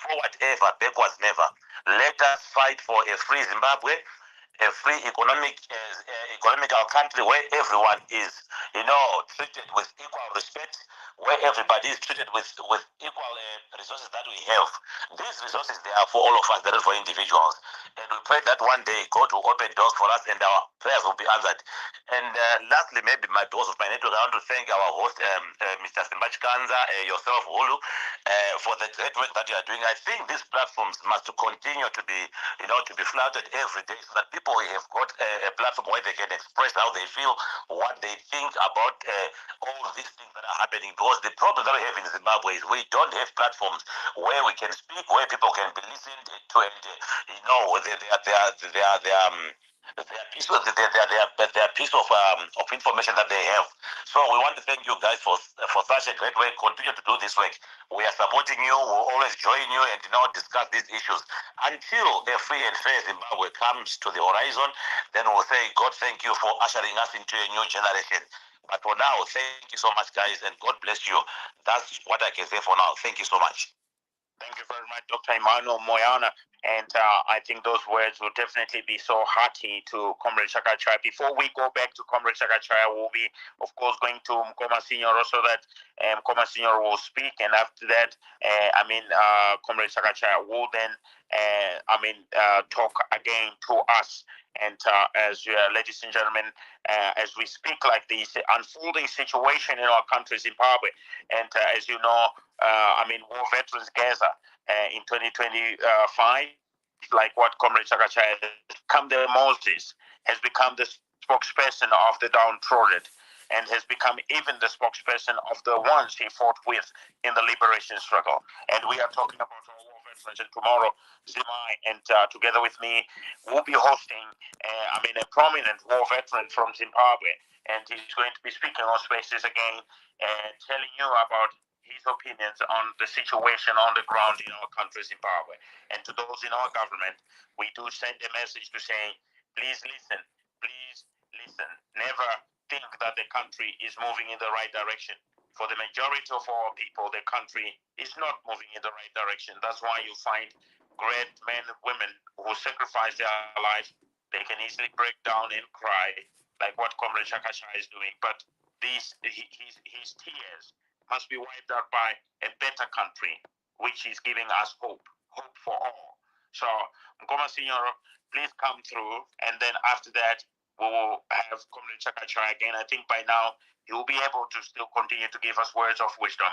forward ever, backwards never. Let us fight for a free Zimbabwe, a free economical country where everyone is, treated with equal respect, where everybody is treated with equal resources that we have. These resources, they are for all of us, they're not for individuals. And we pray that one day God will open doors for us and our prayers will be answered. And lastly, maybe because of my network, I want to thank our host, Mr. Simbach Kanza, yourself, Hulu, for the great work that you are doing. I think these platforms must continue to be, to be flouted every day, so that people have got a platform where they can express how they feel, what they think about all these things that are happening. Because the problem that we have in Zimbabwe is we don't have platforms where we can speak, where people can be listened to, and their piece of information that they have. So we want to thank you guys for such a great work. Continue to do this work. We are supporting you. We'll always join you and discuss these issues until a free and fair Zimbabwe comes to the horizon. Then we'll say, God, thank you for ushering us into a new generation. But for now, thank you so much, guys, and God bless you. That's what I can say for now. Thank you so much. Thank you very much, Dr. Emmanuel Moyana. And I think those words will definitely be so hearty to Comrade Chakachai. Before we go back to Comrade Chakachai, we'll be, of course, going to Mkoma Senior so that Mkoma Senior will speak. And after that, Comrade Chakachai will then, talk again to us. And ladies and gentlemen, as we speak like this unfolding situation in our country, Zimbabwe, and as you know, war veterans gather in 2025, like what Comrade Chakachai has become the Moses, has become the spokesperson of the downtrodden, and has become even the spokesperson of the ones he fought with in the liberation struggle. And we are talking about our war veterans, and tomorrow, Zimai, and together with me, will be hosting, a prominent war veteran from Zimbabwe, and he's going to be speaking on Spaces again, telling you about his opinions on the situation on the ground in our country, Zimbabwe. And to those in our government, we do send a message to say, please listen, never think that the country is moving in the right direction. For the majority of our people, the country is not moving in the right direction. That's why you find great men and women who sacrifice their lives. They can easily break down and cry, like what Comrade Shakasha is doing. But his tears must be wiped out by a better country, which is giving us hope for all. So, Mkoma Senior, please come through, and then after that, we will have Comrade Chakachai again. I think by now, he will be able to still continue to give us words of wisdom.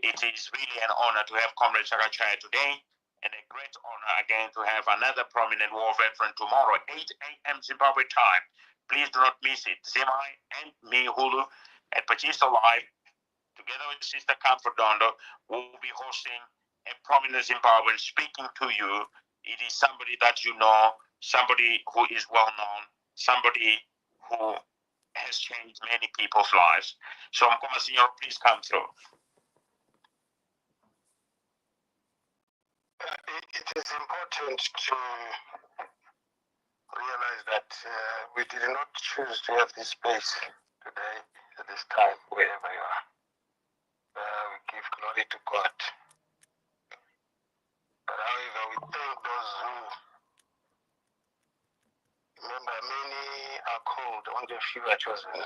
It is really an honor to have Comrade Chakachai today, and a great honor again to have another prominent war veteran tomorrow, 8 a.m. Zimbabwe time. Please do not miss it. Zimai and me, Hulu, at Pachisto Live, together with Sister Comfort Dondo, will be hosting a prominent Zimbabwean speaking to you. It is somebody that you know, somebody who is well known, somebody who has changed many people's lives. So, Mkoma Senior, please come through. It is important to realize that we did not choose to have this space today at this time, wherever you are. We give glory to God. But however, we thank those who, remember, many are called, only a few are chosen.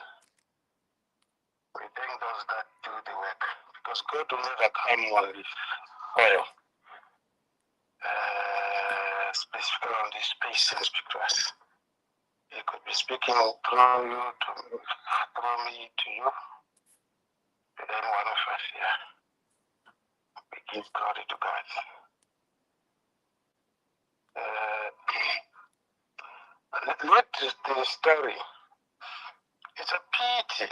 We thank those that do the work because God will never come on this soil, specifically on this space and speak to us. He could be speaking through you, through me to you, to any one of us here. We give glory to God. Read the story. It's a pity.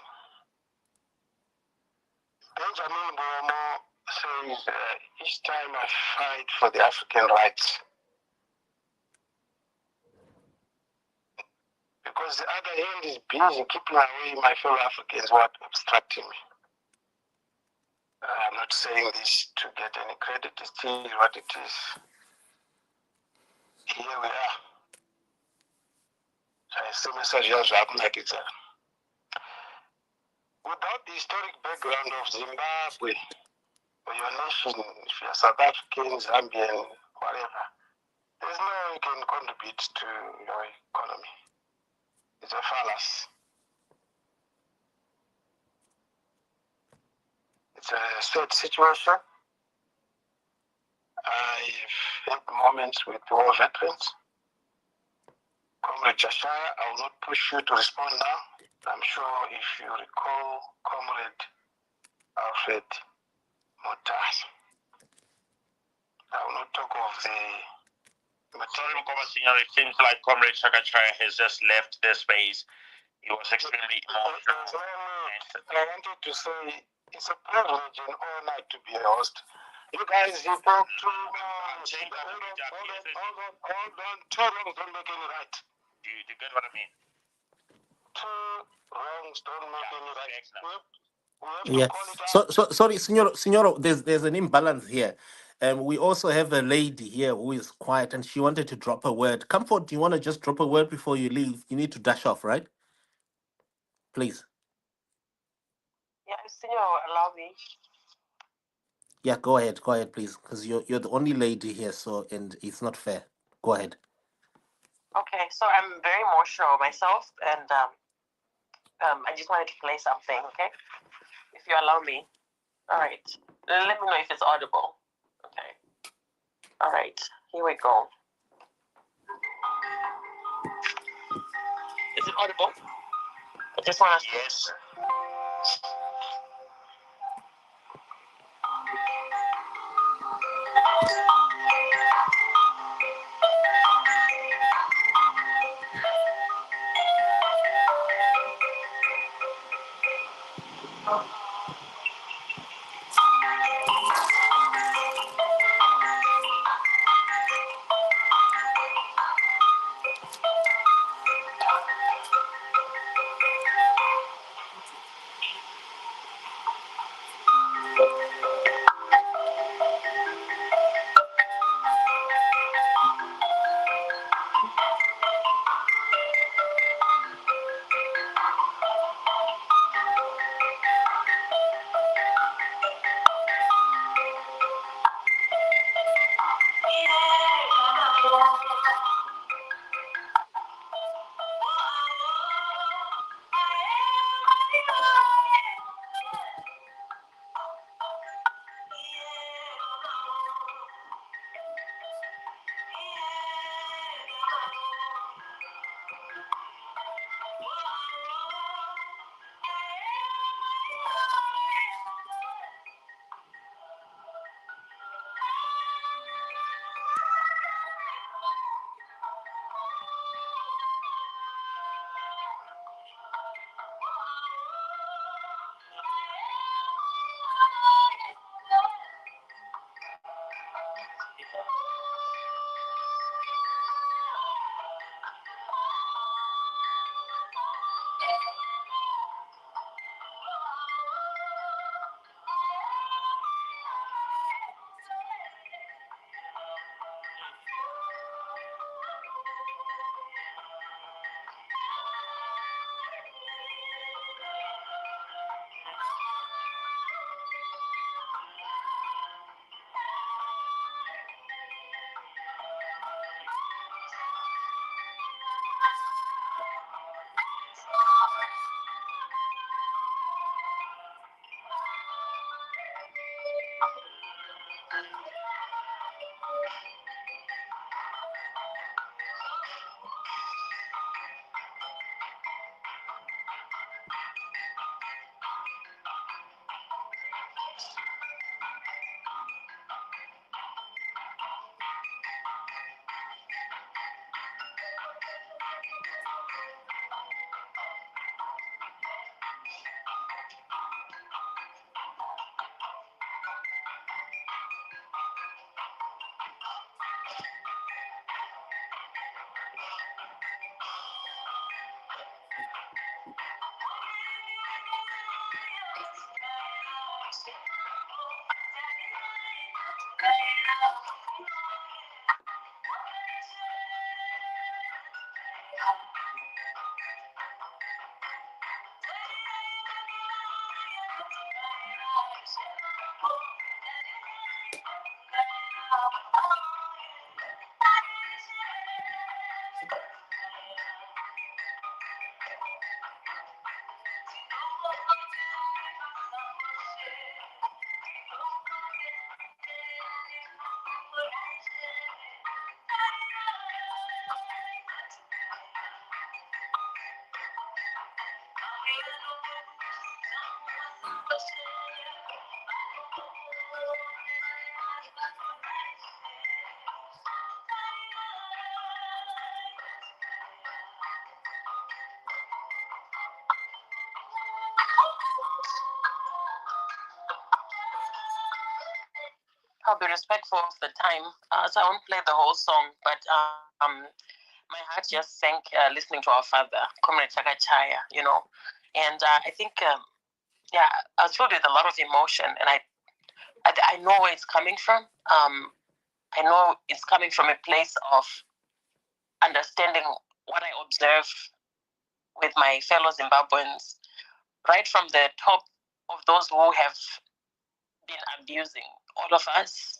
Benjamin Bomo says, each time I fight for the African rights, because the other hand is busy keeping away my fellow Africans who are obstructing me. I'm not saying this to get any credit, it's still what it is. Here we are. So message like it's without the historic background of Zimbabwe, or your nation, if you're South African, Zambian, whatever, there's no way you can contribute to your economy. It's a fallacy. It's a sad situation. I've had moments with war veterans. Comrade Jashaya, I will not push you to respond now. I'm sure if you recall Comrade Alfred Motas, I will not talk of the Sorry, Mkomasino, it seems like Comrade Chakachaya has just left the space. He was extremely emotional. I wanted to say it's a privilege and honor to be a host. You guys, you talk too much. Hold on. Two wrongs don't make any right. Do you get what I mean? Two wrongs don't make any right. We have to Yeah. call it So, out. sorry, Signoro, there's an imbalance here. We also have a lady here who is quiet and she wanted to drop a word. Comfort, do you want to just drop a word before you leave? You need to dash off, right? Please. Yeah, Senor, allow me. Yeah, go ahead, please, because you're the only lady here, so and it's not fair. Go ahead. Okay, so I'm very emotional myself, and I just wanted to play something, okay? If you allow me. All right. Let me know if it's audible. Okay. All right. Here we go. Is it audible? I just want to. Yes. I'll be respectful of the time, so I won't play the whole song, but my heart just sank listening to our father, Comrade Chakachaya, and I think, I was filled with a lot of emotion, and I know where it's coming from. I know it's coming from a place of understanding what I observe with my fellow Zimbabweans, right from the top of those who have been abusing all of us,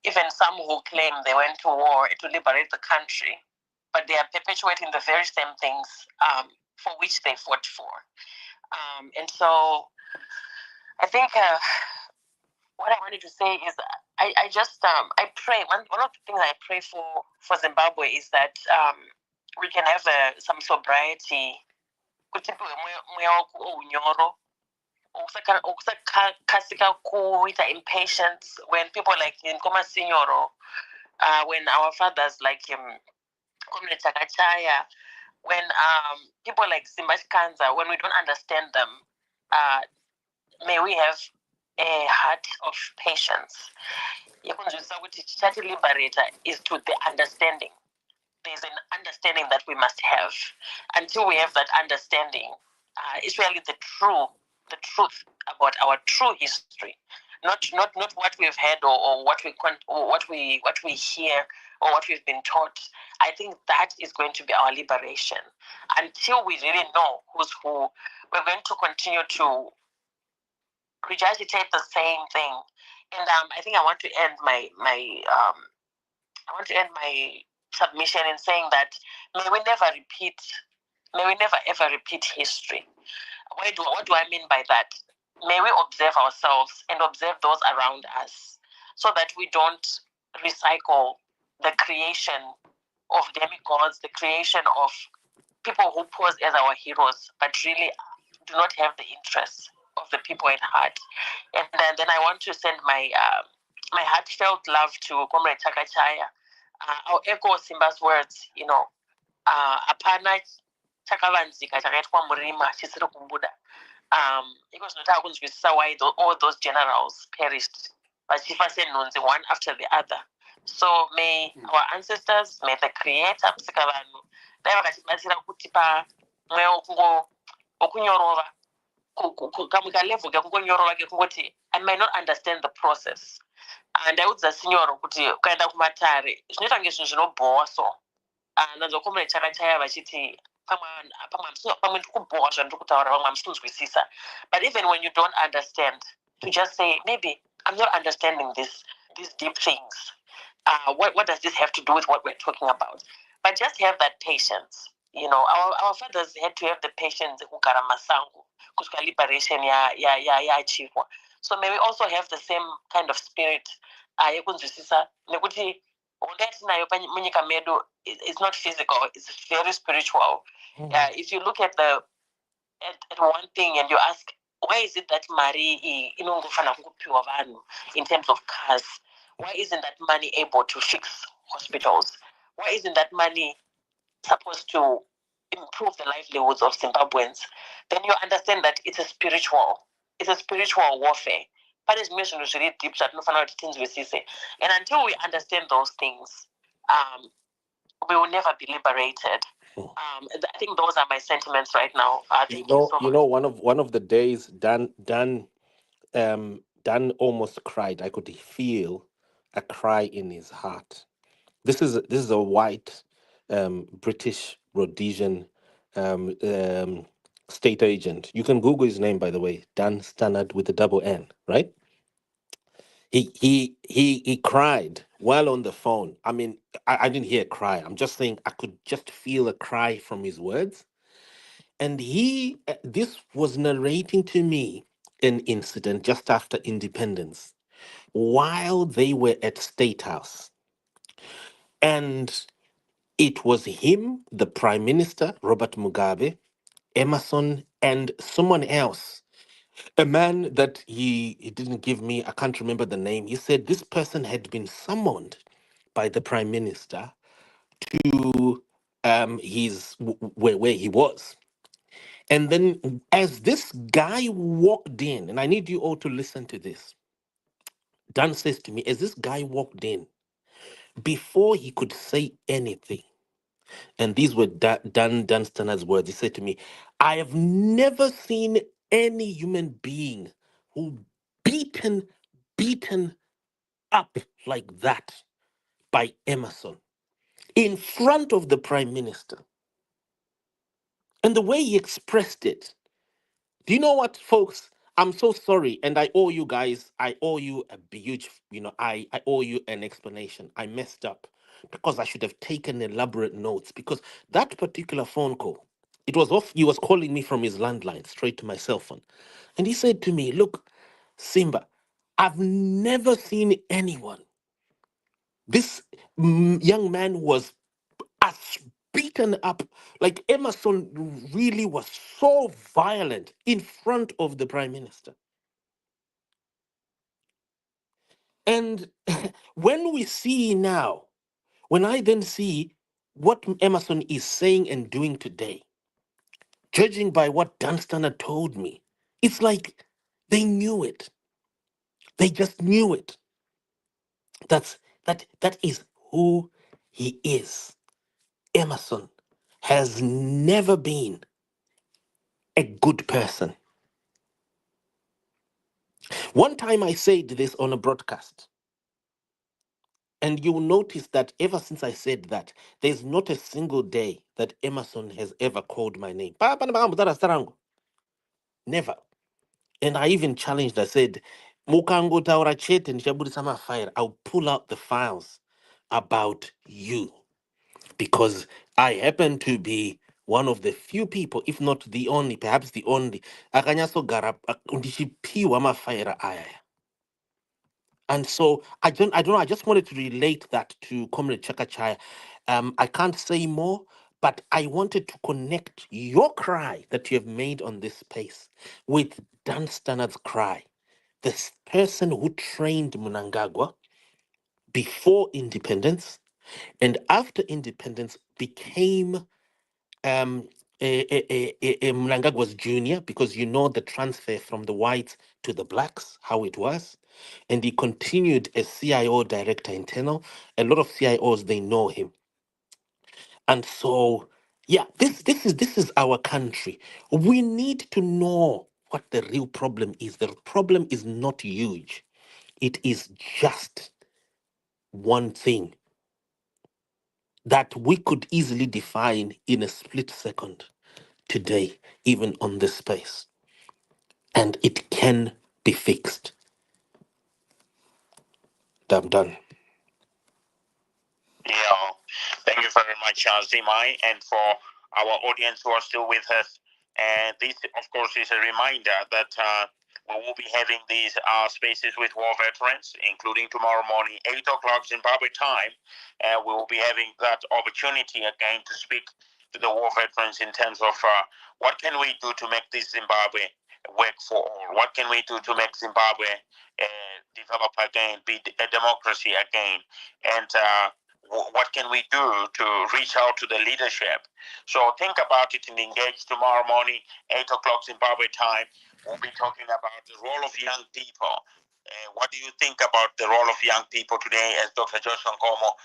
even some who claim they went to war to liberate the country, but they are perpetuating the very same things for which they fought for. And so I think what I wanted to say is I just I pray. One of the things I pray for Zimbabwe is that we can have some sobriety. Impatience when people like Nkoma Signoro, when our fathers like Comrade Chakachaya, when people like Simbash Kanza, when we don't understand them, may we have a heart of patience. Chati liberator is to the understanding. There's an understanding that we must have. Until we have that understanding, it's really the truth about our true history, not what we've heard or what we hear or what we've been taught. I think that is going to be our liberation. Until we really know who's who, we're going to continue to regurgitate the same thing. And I think I want to end my submission in saying that may we never ever repeat history. What do I mean by that? May we observe ourselves and observe those around us so that we don't recycle the creation of demigods, the creation of people who pose as our heroes, but really do not have the interests of the people at heart. And then I want to send my heartfelt love to Comrade Chakachaya. I'll echo Simba's words, apana chakavanzika chakaitwa murima chisiri kubuda. Because why all those generals perished, but one after the other. So may our ancestors, may the Creator, vakatibatsira kuti pa mweya okunyorova kamukalevhu kekungonyorova kekungoti I might not understand the process. Ndaudza sinyoro kuti ukaenda kumatare zvinoita kunge zvinhu zvinobhowa so nanzokomere chakachaya vachiti pamwe ndikubhowa zvandiri kutaura vamwe hamusinzwisisa. But even when you don't understand, to just say maybe I'm not understanding these deep things. What does this have to do with what we're talking about? But just have that patience. Our fathers had to have the patience kugara masango. kusvika liberation yaachievwa. So may we also have the same kind of spirit yekunzwisisa nekuti hondo yatinayo munyika medu is not physical, it's very spiritual. If you look at at one thing and you ask, why is it that mari inongofana kungopiwa vanhu in terms of cars? Why isn't that money able to fix hospitals? Why isn't that money supposed to improve the livelihoods of Zimbabweans? Then you understand that it's a spiritual warfare. But it's mission is really deep that and until we understand those things, we will never be liberated. I think those are my sentiments right now. You know, one of the days, Dan almost cried. I could feel a cry in his heart. This is a white British Rhodesian state agent. You can Google his name, by the way, Dan Stannard with a double N, right? He cried while on the phone. I mean, I didn't hear a cry. I'm just saying I could just feel a cry from his words. And this was narrating to me an incident just after independence while they were at State House. And it was him, the Prime Minister, Robert Mugabe, Emerson, and someone else. A man that he didn't give me, I can't remember the name. He said this person had been summoned by the Prime Minister to where he was. And then as this guy walked in, and I need you all to listen to this, Dan says to me, as this guy walked in, before he could say anything, and these were Dan Stannard's words, he said to me, I have never seen any human being who beaten up like that by Emerson in front of the Prime Minister. And the way he expressed it, do you know what, folks? I'm so sorry, and I owe you guys, I owe you a huge, I owe you an explanation. I messed up because I should have taken elaborate notes, because that particular phone call, it was off, he was calling me from his landline straight to my cell phone. And he said to me, look, Simba, I've never seen anyone. This young man was as beaten up, like Emerson really was so violent in front of the Prime Minister. And when we see now, when I then see what Emerson is saying and doing today, judging by what Dan Stannard told me, it's like they knew it. They just knew it. That is who he is. Emerson has never been a good person. One time I said this on a broadcast, and you'll notice that ever since I said that, there's not a single day that Emerson has ever called my name. Never. And I even challenged, I said, "Mukango taura chete ndichabudisa mafaira. I'll pull out the files about you, because I happen to be one of the few people, if not the only, perhaps the only, akanyasogara ndichipiwa mafaira aya." And so I don't know. I just wanted to relate that to Comrade Chakachaya. I can't say more, but I wanted to connect your cry that you have made on this space with Dan Stannard's cry. This person who trained Mnangagwa before independence and after independence became Mnangagwa's junior, because you know the transfer from the whites to the blacks, how it was. And he continued as CIO, director internal. A lot of CIOs, they know him. And so, yeah, this is our country. We need to know what the real problem is. The problem is not huge. It is just one thing that we could easily define in a split second today, even on this space. And it can be fixed. I'm done. Yeah, thank you very much, Zimai, and for our audience who are still with us. And this, of course, is a reminder that we will be having these spaces with war veterans, including tomorrow morning, 8 o'clock Zimbabwe time. We will be having that opportunity again to speak to the war veterans in terms of what can we do to make this Zimbabwe work for all? What can we do to make Zimbabwe develop again, be a democracy again? And what can we do to reach out to the leadership? So think about it and engage tomorrow morning, 8 o'clock Zimbabwe time. We'll be talking about the role of young people. What do you think about the role of young people today? As Dr. Josh Nkomo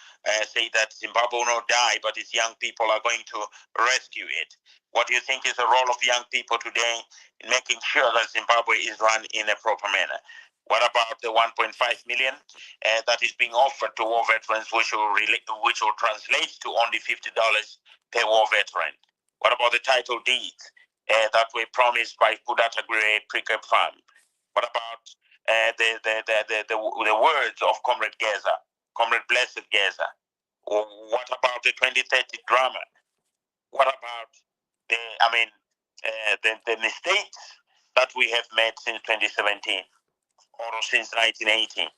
say that Zimbabwe will not die, but its young people are going to rescue it. What do you think is the role of young people today in making sure that Zimbabwe is run in a proper manner? What about the 1.5 million that is being offered to war veterans, which will translate to only $50 per war veteran? What about the title deeds that were promised by Kudata Gure Precap Farm? What about the words of Comrade Geza, Comrade Blessed Geza? What about the 2030 drama? What about the mistakes that we have made since 2017 or since 1918?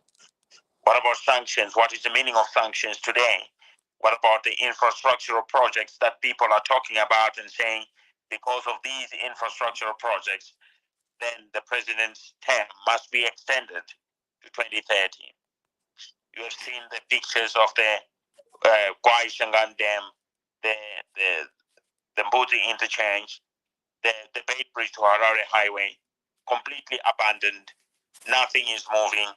What about sanctions? What is the meaning of sanctions today? What about the infrastructural projects that people are talking about and saying because of these infrastructural projects, then the president's term must be extended to 2030? You have seen the pictures of the Kwai Shangan Dam, the Mbuzi interchange, the Bay Bridge to Harare Highway, completely abandoned. Nothing is moving.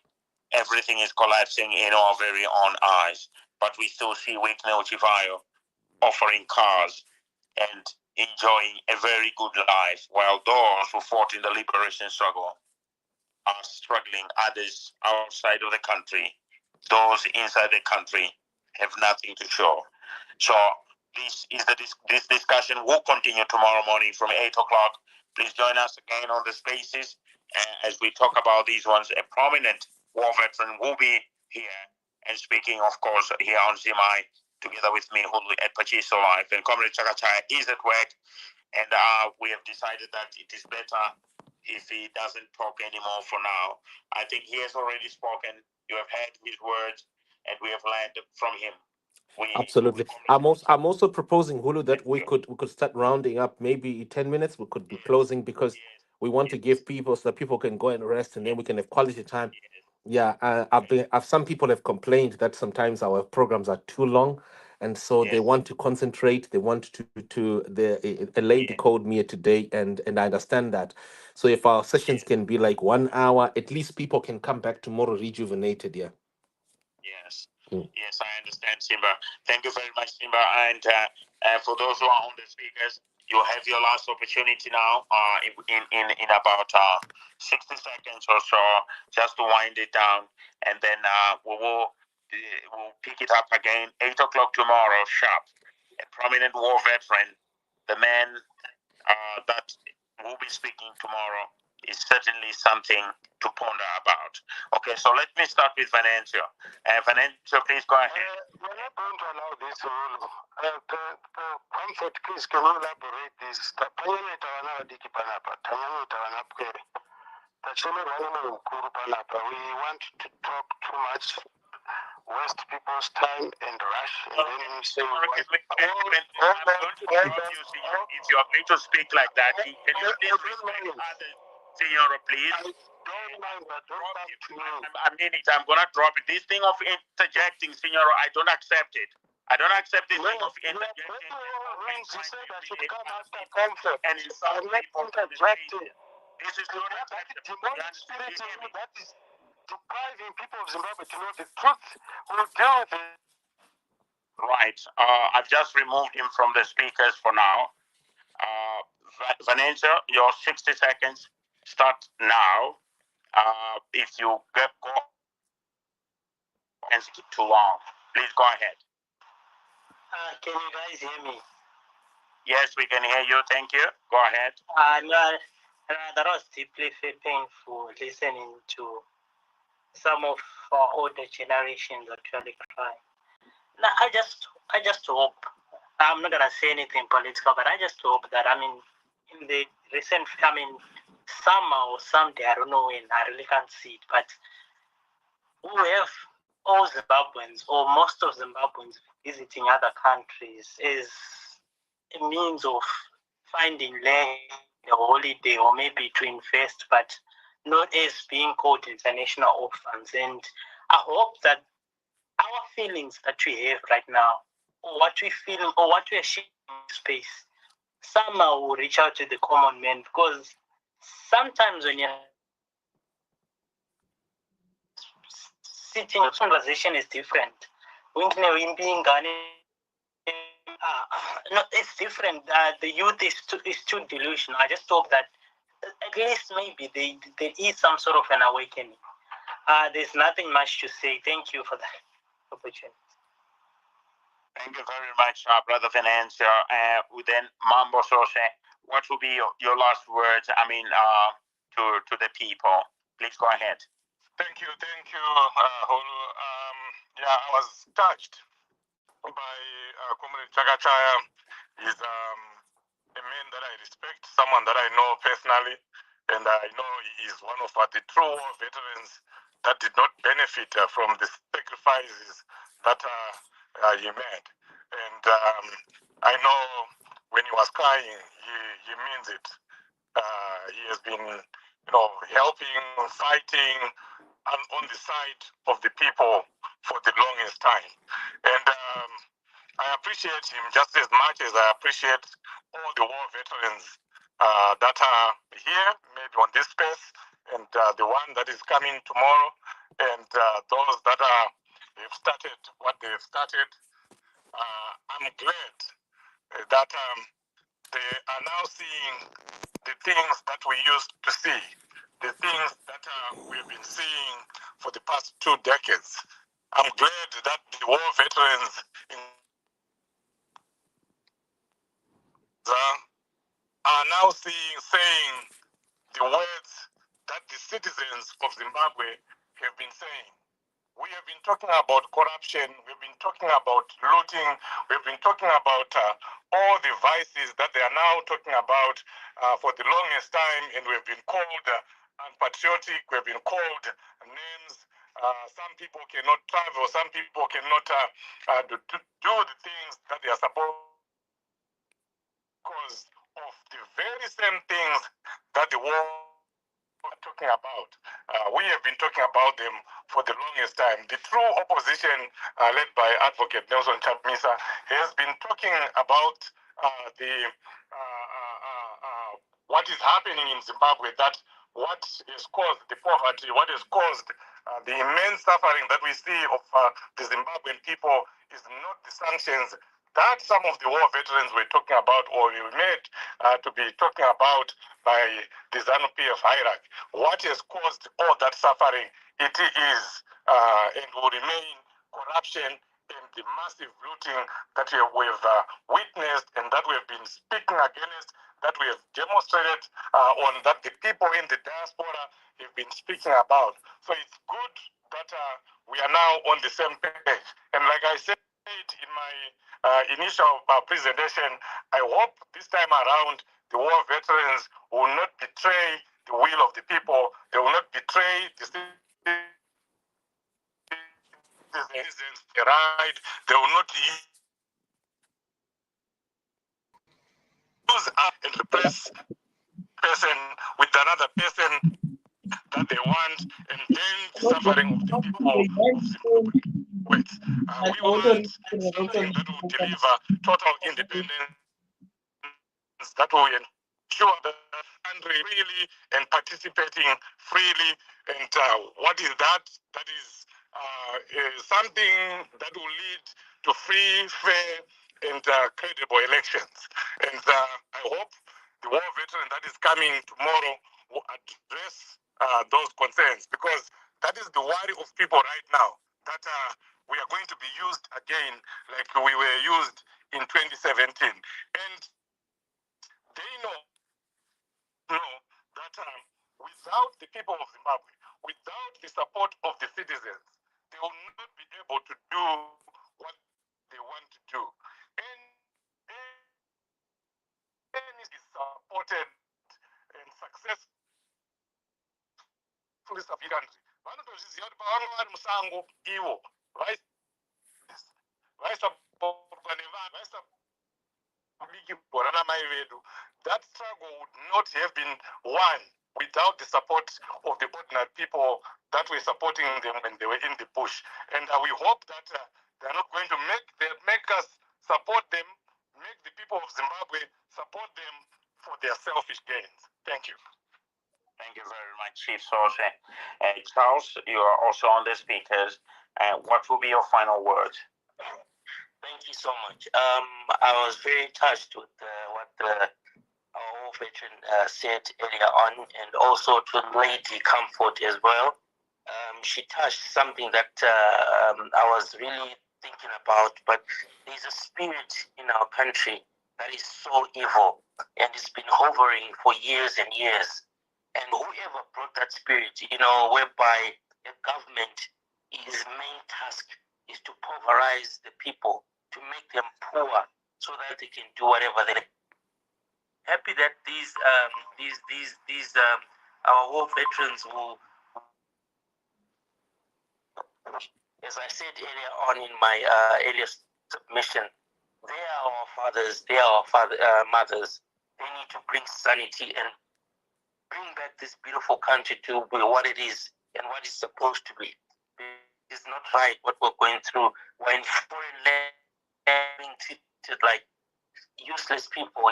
Everything is collapsing in our very own eyes. But we still see Wiknel Chivayo offering cars and enjoying a very good life, while those who fought in the liberation struggle are struggling. Others outside of the country, those inside the country, have nothing to show. So this discussion will continue tomorrow morning from 8 o'clock. Please join us again on the spaces as we talk about these ones. A prominent war veteran will be here and speaking, of course, here on Zimai, together with me, Hulu at Pachiso Life. And Comrade Chakachaya is at work, and we have decided that it is better if he doesn't talk anymore for now. I think he has already spoken. You have heard his words, and we have learned from him. Absolutely. I'm also proposing, Hulu, that we could start rounding up. Maybe 10 minutes we could be closing, because we want to give people so that people can go and rest, and then we can have quality time. Yeah, some people have complained that sometimes our programs are too long, and so they want to concentrate. They want a lady called me today, and I understand that. So if our sessions can be like 1 hour, at least people can come back tomorrow rejuvenated. Yeah. Yes. Mm. Yes, I understand, Simba. Thank you very much, Simba. And for those who are on the speakers, you have your last opportunity now in about 60 seconds or so, just to wind it down. And then we'll pick it up again, 8 o'clock tomorrow, sharp. A prominent war veteran, the man that will be speaking tomorrow, is certainly something to ponder about. Okay, so let me start with Venancio. Venancio, please go ahead. We're not going to allow this rule. Comfort, please, can you elaborate this? We want to talk too much, waste people's time and rush, and then we say, I'm going to interrupt you, Senor. If you are going to speak like that, can you please respect others, Senor, please? Don't mind, but don't talk to me. I mean it. I'm going to drop it. This thing of interjecting, Senor, I don't accept it. I don't accept this thing of interjecting. You said I should come after comfort. And insult people. This is not acceptable. Demonic spirit in you that is depriving people of Zimbabwe to know the truth. We'll deal with it. Right. I've just removed him from the speakers for now. Vanessa, your 60 seconds start now. If you go and speak too long, please go ahead. Can you guys hear me? Yes, we can hear you. Thank you. Go ahead. No, that was deeply painful listening to some of our older generations actually crying. Now, I just hope, I'm not gonna say anything political, but I just hope that, in the recent, summer or someday, I don't know when, I really can't see it, but we have all Zimbabweans or most of Zimbabweans visiting other countries is a means of finding leisure, a holiday, or maybe to invest, but not as being called international orphans. And I hope that our feelings that we have right now, or what we feel, or what we are sharing in space, somehow will reach out to the common man, because sometimes when you're sitting, conversation is different. No, it's different. The youth is too delusional. I just hope that at least maybe there is some sort of an awakening. There's nothing much to say. Thank you for that opportunity. Thank you very much, Brother Finance. Then Mambo Sose, what will be your last words? To the people. Please go ahead. Thank you, Holu. I was touched by Comrade Chakachaya. He's a man that I respect, someone that I know personally, and I know he is one of the true war veterans that did not benefit from the sacrifices that he made. And I know when he was crying, he means it. He has been, helping, fighting, and on the side of the people for the longest time. And I appreciate him just as much as I appreciate all the war veterans that are here, maybe on this space, and the one that is coming tomorrow, and those that have started what they have started. I'm glad that they are now seeing the things that we used to see, the things that we've been seeing for the past 2 decades. I'm glad that the war veterans are now saying the words that the citizens of Zimbabwe have been saying. We have been talking about corruption, we've been talking about looting, we've been talking about all the vices that they are now talking about for the longest time, and we've been called unpatriotic, we've been called names. Some people cannot travel, some people cannot do the things that they are supposed to because of the very same things that the war are talking about. We have been talking about them for the longest time. The true opposition, led by Advocate Nelson Chamisa, has been talking about what is happening in Zimbabwe, that what has caused the poverty, what has caused the immense suffering that we see of the Zimbabwean people is not the sanctions that some of the war veterans were talking about, or were made to be talking about by the ZANU-PF hierarchy. What has caused all that suffering? It is and will remain corruption and the massive looting that we have witnessed and that we have been speaking against, that we have demonstrated on, that the people in the diaspora have been speaking about. So it's good that we are now on the same page. And like I said in my initial presentation, I hope this time around the war veterans will not betray the will of the people. They will not betray the citizens, the right. They will not use and replace person with another person that they want, and then the suffering of the people of Zimbabwe. We want something that will deliver total independence, that will ensure that the country freely and participating freely. And what is that? That is something that will lead to free, fair, and credible elections. And I hope the war veteran that is coming tomorrow will address those concerns, because that is the worry of people right now, that we are going to be used again like we were used in 2017. And they know that without the people of Zimbabwe, without the support of the citizens, they will not be able to do what they want to do. And is supported east african country vanotozviziva kuti pavanga vari musango ivo vaisapotwa nevanhu vaisabikirwa nanamai vedu. That struggle would not have been won without the support of the ordinary people that were supporting them when they were in the bush. And we hope that they're not going to make us support them, make the people of Zimbabwe support them for their selfish gains. Thank you. Thank you very much, Chief Source. Charles, you are also on the speakers. What will be your final words? Thank you so much. I was very touched with what our old veteran said earlier on, and also to Lady Comfort as well. She touched something that I was really thinking about, but there's a spirit in our country that is so evil, and it's been hovering for years and years. And whoever brought that spirit, whereby the government, its main task is to pulverize the people, to make them poor, so that they can do whatever they like. Happy that these our war veterans will, as I said earlier on in my earlier submission, they are our fathers, they are our mothers. They need to bring sanity and bring back this beautiful country to be what it is and what it's supposed to be. It's not right what we're going through. We're in foreign land being treated like useless people.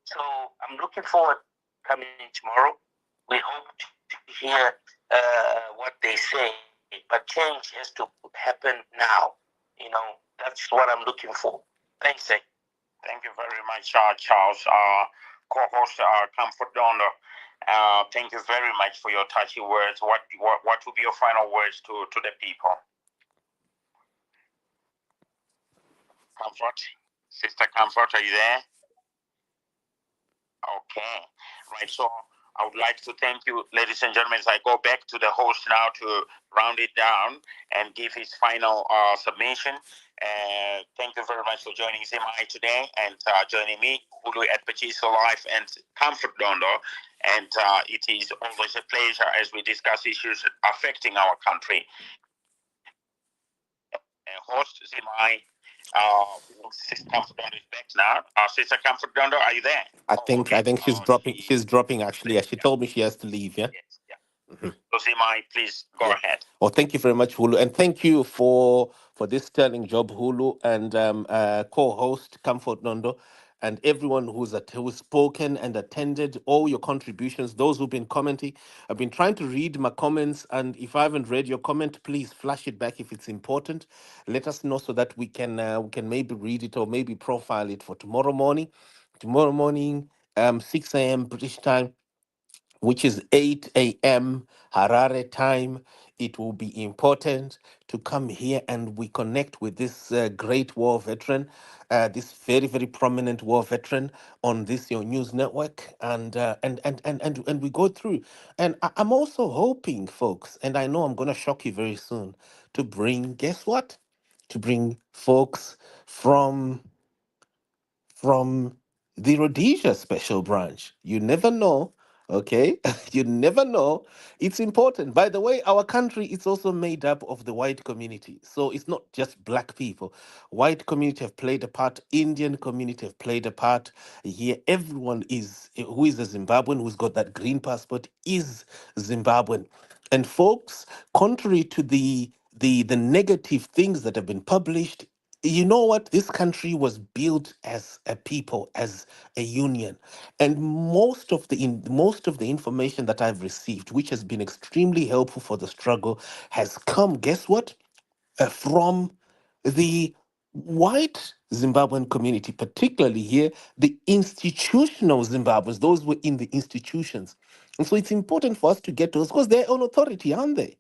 So I'm looking forward to coming in tomorrow. We hope to hear what they say, but change has to happen now. That's what I'm looking for. Thanks, Zach. Thank you very much, Charles. Co-host Comfort Donor. Thank you very much for your touchy words. What will be your final words to the people? Comfort, Sister Comfort, are you there? Okay, right. So I would like to thank you, ladies and gentlemen, as I go back to the host now to round it down and give his final submission. Thank you very much for joining Zimai today and joining me, Hulu at Pachiso Life and Comfort Dondo. And it is always a pleasure as we discuss issues affecting our country. Host Zimai, Sister Comfort Dondo is back now. Sister Comfort Dondo, are you there? I think she's dropping. She's dropping actually. Yeah, she told me she has to leave. Yeah. Yes, yeah. So Zimai, please go ahead. Well, thank you very much, Hulu, and thank you for this sterling job, Hulu, and co-host Comfort Nondo, and everyone who's spoken and attended, all your contributions, those who've been commenting. I've been trying to read my comments, and if I haven't read your comment, please flash it back if it's important. Let us know so that we can maybe read it or maybe profile it for tomorrow morning. Tomorrow morning, 6 a.m. British time, which is 8 a.m. Harare time. It will be important to come here and we connect with this great war veteran, this very, very prominent war veteran on this your news network, and we go through. And I'm also hoping, folks, and I know I'm gonna shock you very soon, to bring, guess what? To bring folks from the Rhodesia Special Branch. You never know, okay? You never know. It's important. By the way, our country is also made up of the white community. So it's not just black people. White community have played a part, Indian community have played a part. Here, everyone who is a Zimbabwean, who's got that green passport, is Zimbabwean. And folks, contrary to the negative things that have been published, you know what, this country was built as a people, as a union, and most of the information that I've received, which has been extremely helpful for the struggle, has come, guess what, from the white Zimbabwean community, particularly here, the institutional Zimbabweans, those were in the institutions. And so it's important for us to get those because they're on authority, aren't they?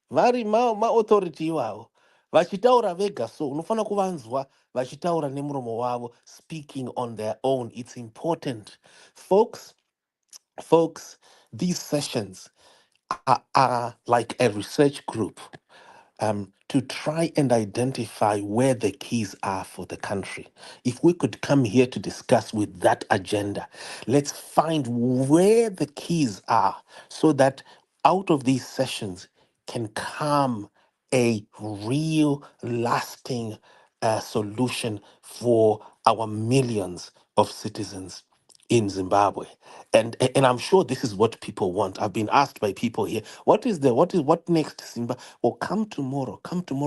Vari ma-authority iwawo vachitaura vega, so unofana kuvanzwa vachitaura nemuromo wavo, speaking on their own. It's important, folks. These sessions are like a research group. to try and identify where the keys are for the country. If we could come here to discuss with that agenda, let's find where the keys are so that out of these sessions can come a real lasting solution for our millions of citizens in Zimbabwe. And I'm sure this is what people want. I've been asked by people here, what next, Simba? Well, come tomorrow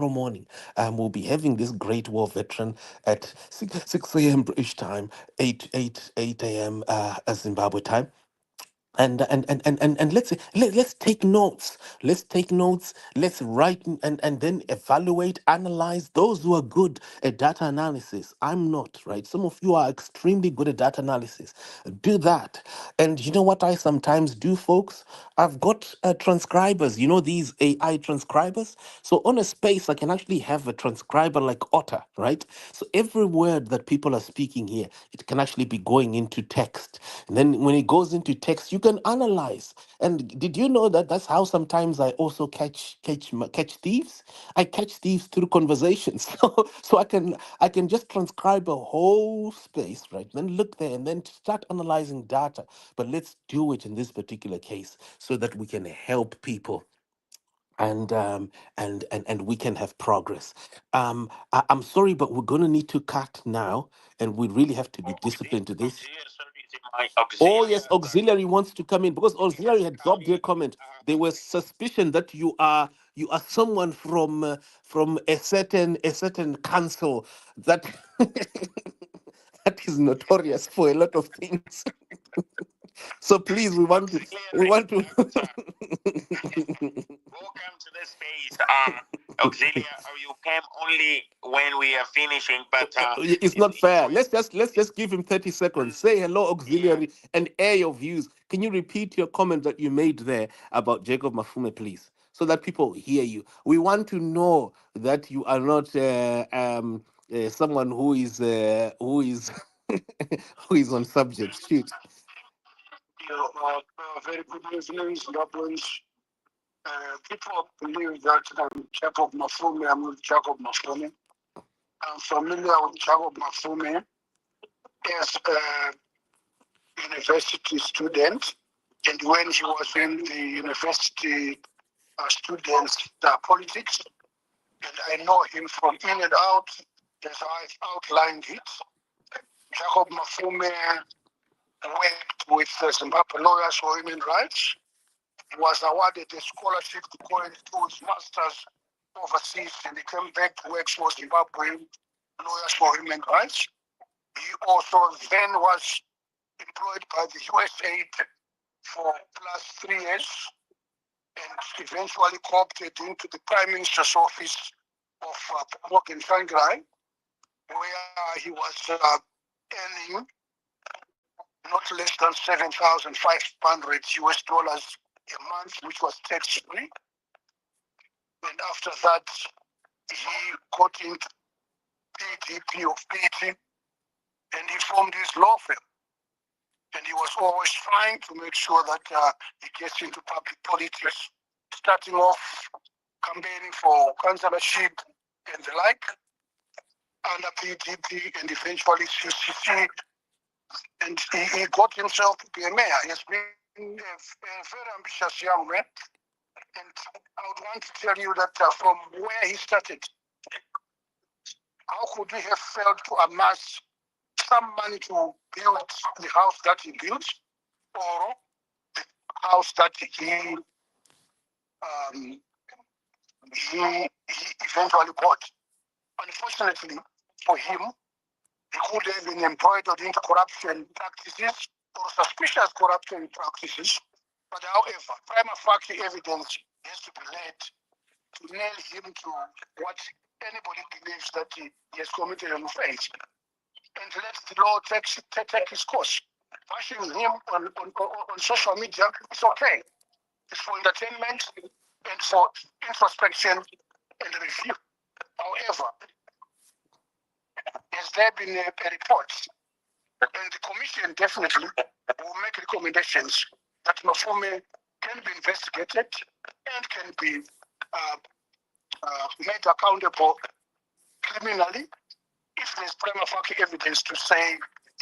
morning. We'll be having this great war veteran at 6 a.m. British time, 8 a.m. Zimbabwe time. And let's take notes. Let's take notes. Let's write and then evaluate, analyze those who are good at data analysis. I'm not, right? Some of you are extremely good at data analysis. Do that. And you know what I sometimes do, folks? I've got transcribers, these AI transcribers. So on a space, I can actually have a transcriber like Otter, right? So every word that people are speaking here, it can actually be going into text. And then when it goes into text, you can analyze. And did you know that that's how sometimes I also catch thieves? I catch thieves through conversations. So I can just transcribe a whole space, right? Then look there and then start analyzing data. But let's do it in this particular case so that we can help people and we can have progress. I'm sorry, but we're gonna need to cut now, and we really have to be disciplined to this. Oh yes, auxiliary wants to come in because auxiliary had dropped their comment. There was suspicion that you are someone from a certain council that that is notorious for a lot of things. So please, we want to. Welcome to the space. Auxilia, you came only when we are finishing, but It's not fair. Let's just give him 30 seconds. Say hello, yeah. auxiliary, and air your views. Can you repeat your comment that you made there about Jacob Mafume, please, so that people hear you? We want to know that you are not someone who is who is on subject. Shoot. Very good evening, Zimbabweans. People believe that I'm Jacob Mafume. I'm not Jacob Mafume. I'm familiar with Jacob Mafume as a university student, and when he was in the university students politics, and I know him from in and out, as I've outlined it. Jacob Mafume worked with Zimbabwe Lawyers for Human Rights. He was awarded a scholarship to go and do his master's overseas, and he came back to work for Zimbabwe Lawyers for Human Rights. He also then was employed by the USAID for plus 3 years and eventually co-opted into the Prime Minister's office of Morgan Shanghai, where he was earning not less than 7,500 US dollars a month, which was tax-free. And after that, he got into PDP of PT, and he formed his law firm. And he was always trying to make sure that he gets into public politics, starting off campaigning for councillorship and the like under PDP and eventually CCC. And he got himself to be a mayor. He has been a very ambitious young man. And I would want to tell you that from where he started, how could we have failed to amass some money to build the house that he built, or the house that he eventually bought? Unfortunately for him, he could have been embroidered into corruption practices or suspicious corruption practices. But however, prima facie evidence has to be laid to nail him to what anybody believes that he has committed an offense. And let the law take his course. Bashing him on social media is okay. It's for entertainment and for introspection and review. However, has there been a report? And the commission definitely will make recommendations that Mafume can be investigated and can be made accountable criminally if there's prima facie evidence to say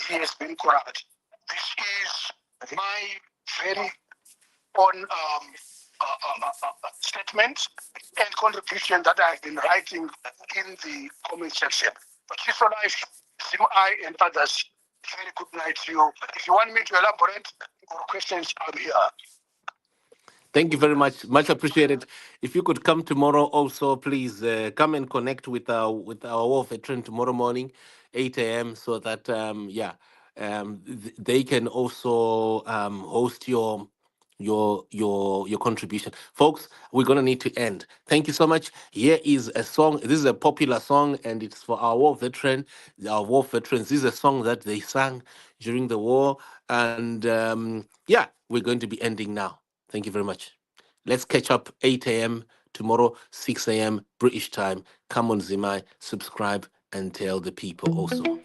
he has been corrupt. This is my very own statement and contribution that I've been writing in the comment section. But Chief Life, Zimai, and others, very good night to you. If you want me to elaborate or questions, I'm here. Thank you very much. Much appreciated. If you could come tomorrow also, please come and connect with our war veteran tomorrow morning, 8 a.m. so that they can also host your contribution. Folks, we're gonna need to end. Thank you so much. Here is a song. This is a popular song, and it's for our war veterans. This is a song that they sang during the war, and we're going to be ending now. Thank you very much. Let's catch up 8 a.m. tomorrow, 6 a.m. British time. Come on, Zimai, subscribe and tell the people also.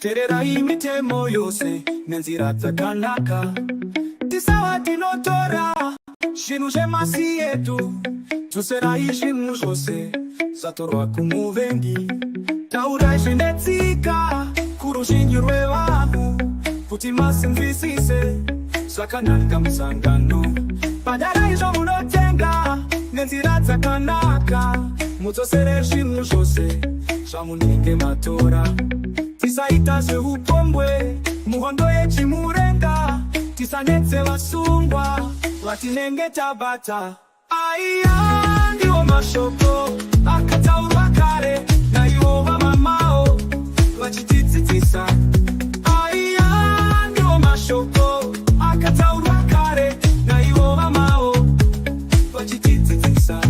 Terera imitemo yose nenzira dzakanaka tisawa tinotora zvinhu zvemasi yedu tuserai zvinhu zvose zvatorwa kumuvengi taurai zvinetsika kuruzhinji rwevanhu kuti masinzwisise zvakanaka musangano bhadharai zvamunotenga nenzira dzakanaka mudzosere zvinhu zvose zvamunenge matora tisaita zveupombwe muhondo yechimurenga tisanetse vasungwa vatinenge tabata aiya ndiwo mashoko akataurwa kare naivo vamamao vachitidzidzisa aiya ndiwo mashoko akataurwa kare naivo vamao vachitidzidzisa.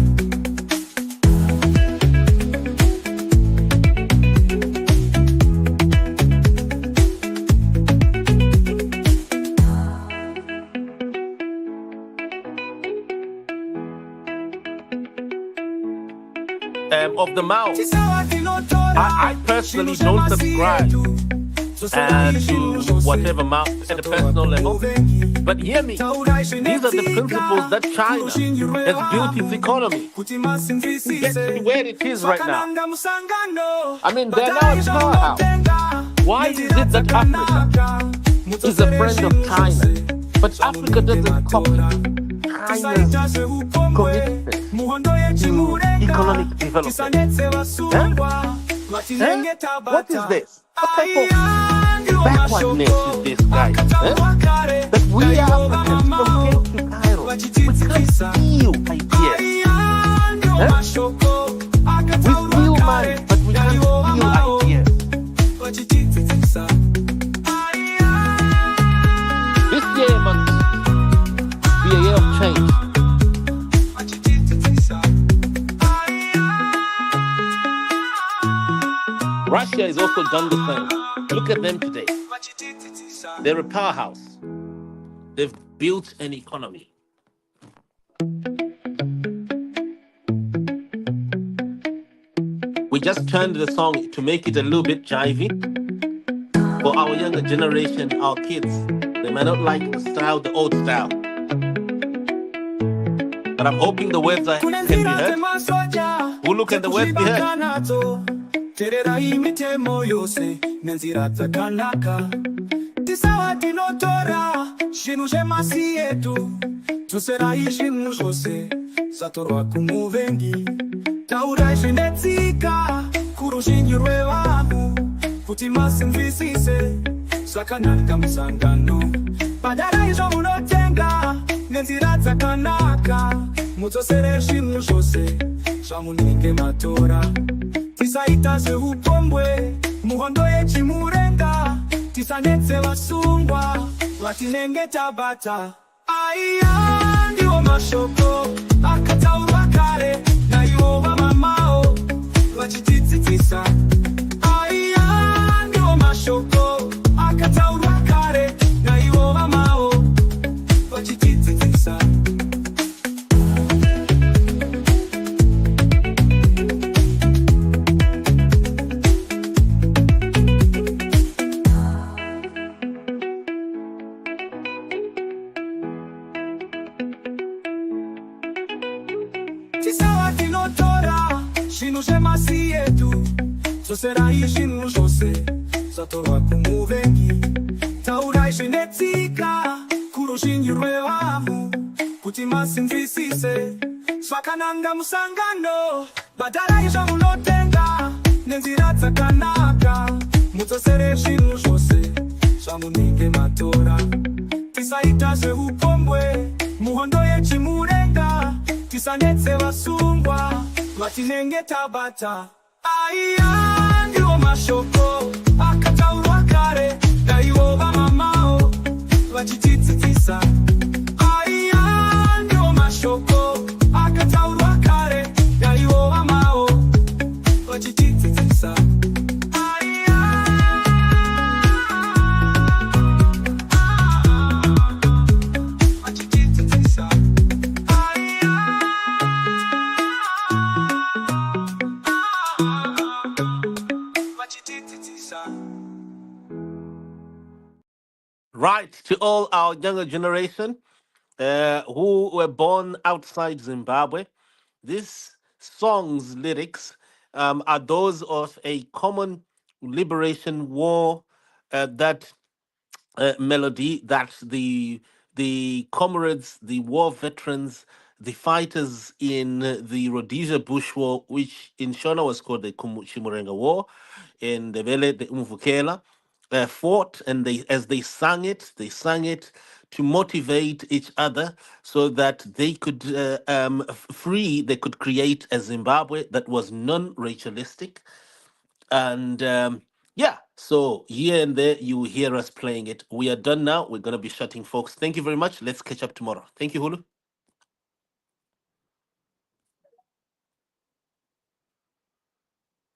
Of the mouth. I personally don't subscribe to whatever mouth at a personal level. But hear me, these are the principles that China has built its economy to get to where it is right now. I mean, they're now a powerhouse. Why is it that Africa is a friend of China, but Africa doesn't copy China's commitment to economic development? What is this? What type of backwardness is this, guys? That we Africans from Cape to Cairo, we can't steal ideas. We steal money, but we can't steal ideas. This year must be a year of change. Russia has also done the same. Look at them today. They're a powerhouse. They've built an economy. We just turned the song to make it a little bit jivey. For our younger generation, our kids, they might not like the style, the old style. But I'm hoping the words can be heard. We'll look at the words be heard. Terera imitemo yose nenzira dzakanaka tisawa tinotora zvinhu zvemasi yedu tuserai zvinhu zvose zvatorwa kumuvengi taurai zvinetsika kuruzhinji rwevanhu kuti masinzwisise zvakanaka musangano bhadharai zvamunotenga nenzira dzakanaka mudzosere zvinhu zvose zvamunenge matora tisaita zveupombwe muhondo yechimurenga tisanetse vasungwa vatinenge tabata aiya ndiwo mashoko akataurwa kare naivo vamamao vachitidzidzisa aiya ndiwo mashoko akataurwa kare naivo vamao vachitidzidzisa. masi yetu toserahi zvinhu zvose zvatorwa kumuvengi taurai zvinetika kuruzhinji rwevanhu kuti masinzwisise zvakananga musangano bhadharai zvamunotenga nenzira dzakanaka mudzosere zvinhu zvose zvamunenge matora tisaita zveupombwe muhondo yechimurenga tisanetse vasungwa vatinenge tabata aiya ndiwo mashoko akataurwa kare daivo vamamao vachitidzidzisa aiya ndiwo mashoko akataurwa kare daivo vamao vachitidzidzisa Right, to all our younger generation who were born outside Zimbabwe, this song's lyrics are those of a common liberation war that melody that the comrades, the war veterans, the fighters in the Rhodesia Bush War, which in Shona was called the Chimurenga War, in the Vele, the Umvukela, fought, and as they sang it to motivate each other so that they could they could create a Zimbabwe that was non-racialistic. And yeah, so here and there you will hear us playing it. We are done now. We're going to be shutting, folks. Thank you very much. Let's catch up tomorrow. Thank you, Hulu.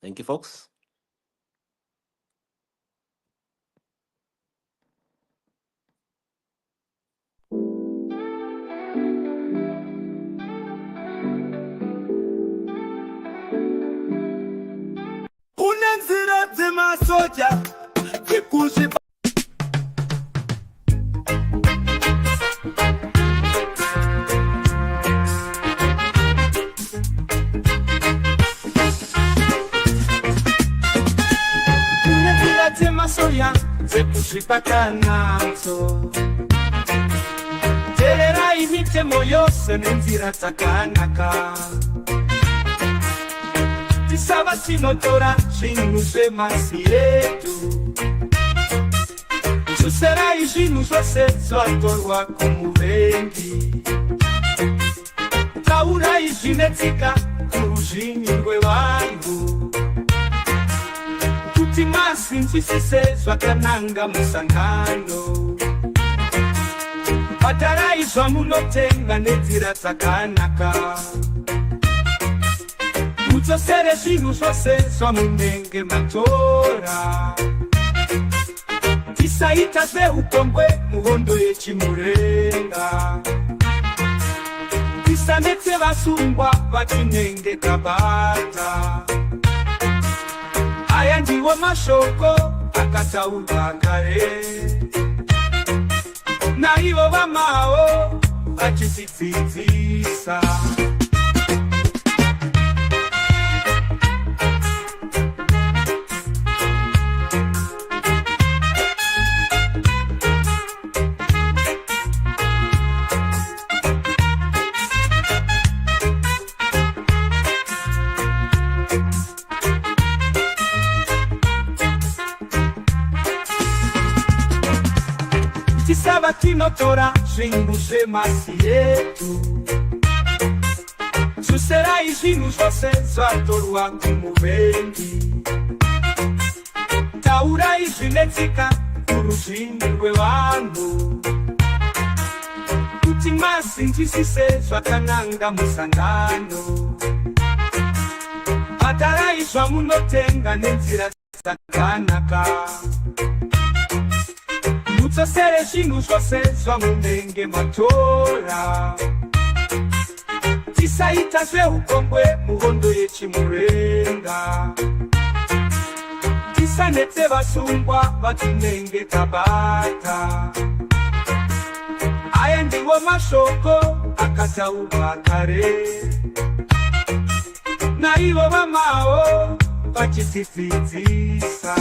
Thank you, folks. Pakanazo tererai mitemo yose nenzira dzakanaka tisava tinotora zvinhu zvemasi yedu dzoserai zvinhu zvose zvatorwa kumuvengi taurai zvinetsika kuruzhinji rwevanhu kuti masinzwisise zvakananga musangano bhadharai zvamunotenga nenzira dzakanaka mudzosere zvinhu zvose zvamunenge matora tisaita zveupombwe muhondo yechimurenga tisanetse vasungwa vatinenge tabata aya ndiwo mashoko akataurwa kare naivo vamao vachitidzidzisa tisava tinotora zvinhu zvemasi yetu dzoserai zvinhu zvose zvatorwa kumuvengi taurai zvinetsika kuruzhinji rwevanhu kuti masinzwisise zvakananga musangano bhadharai zvamunotenga nenzira dzakanaka mudzosere zvinhu zvose zvamunenge matora tisaita zveupombwe muhondo yechimurenga tisanetse vasungwa vatinenge tabata aya ndiwo mashoko akataurwa kare na ivo vamao vachitifidzisa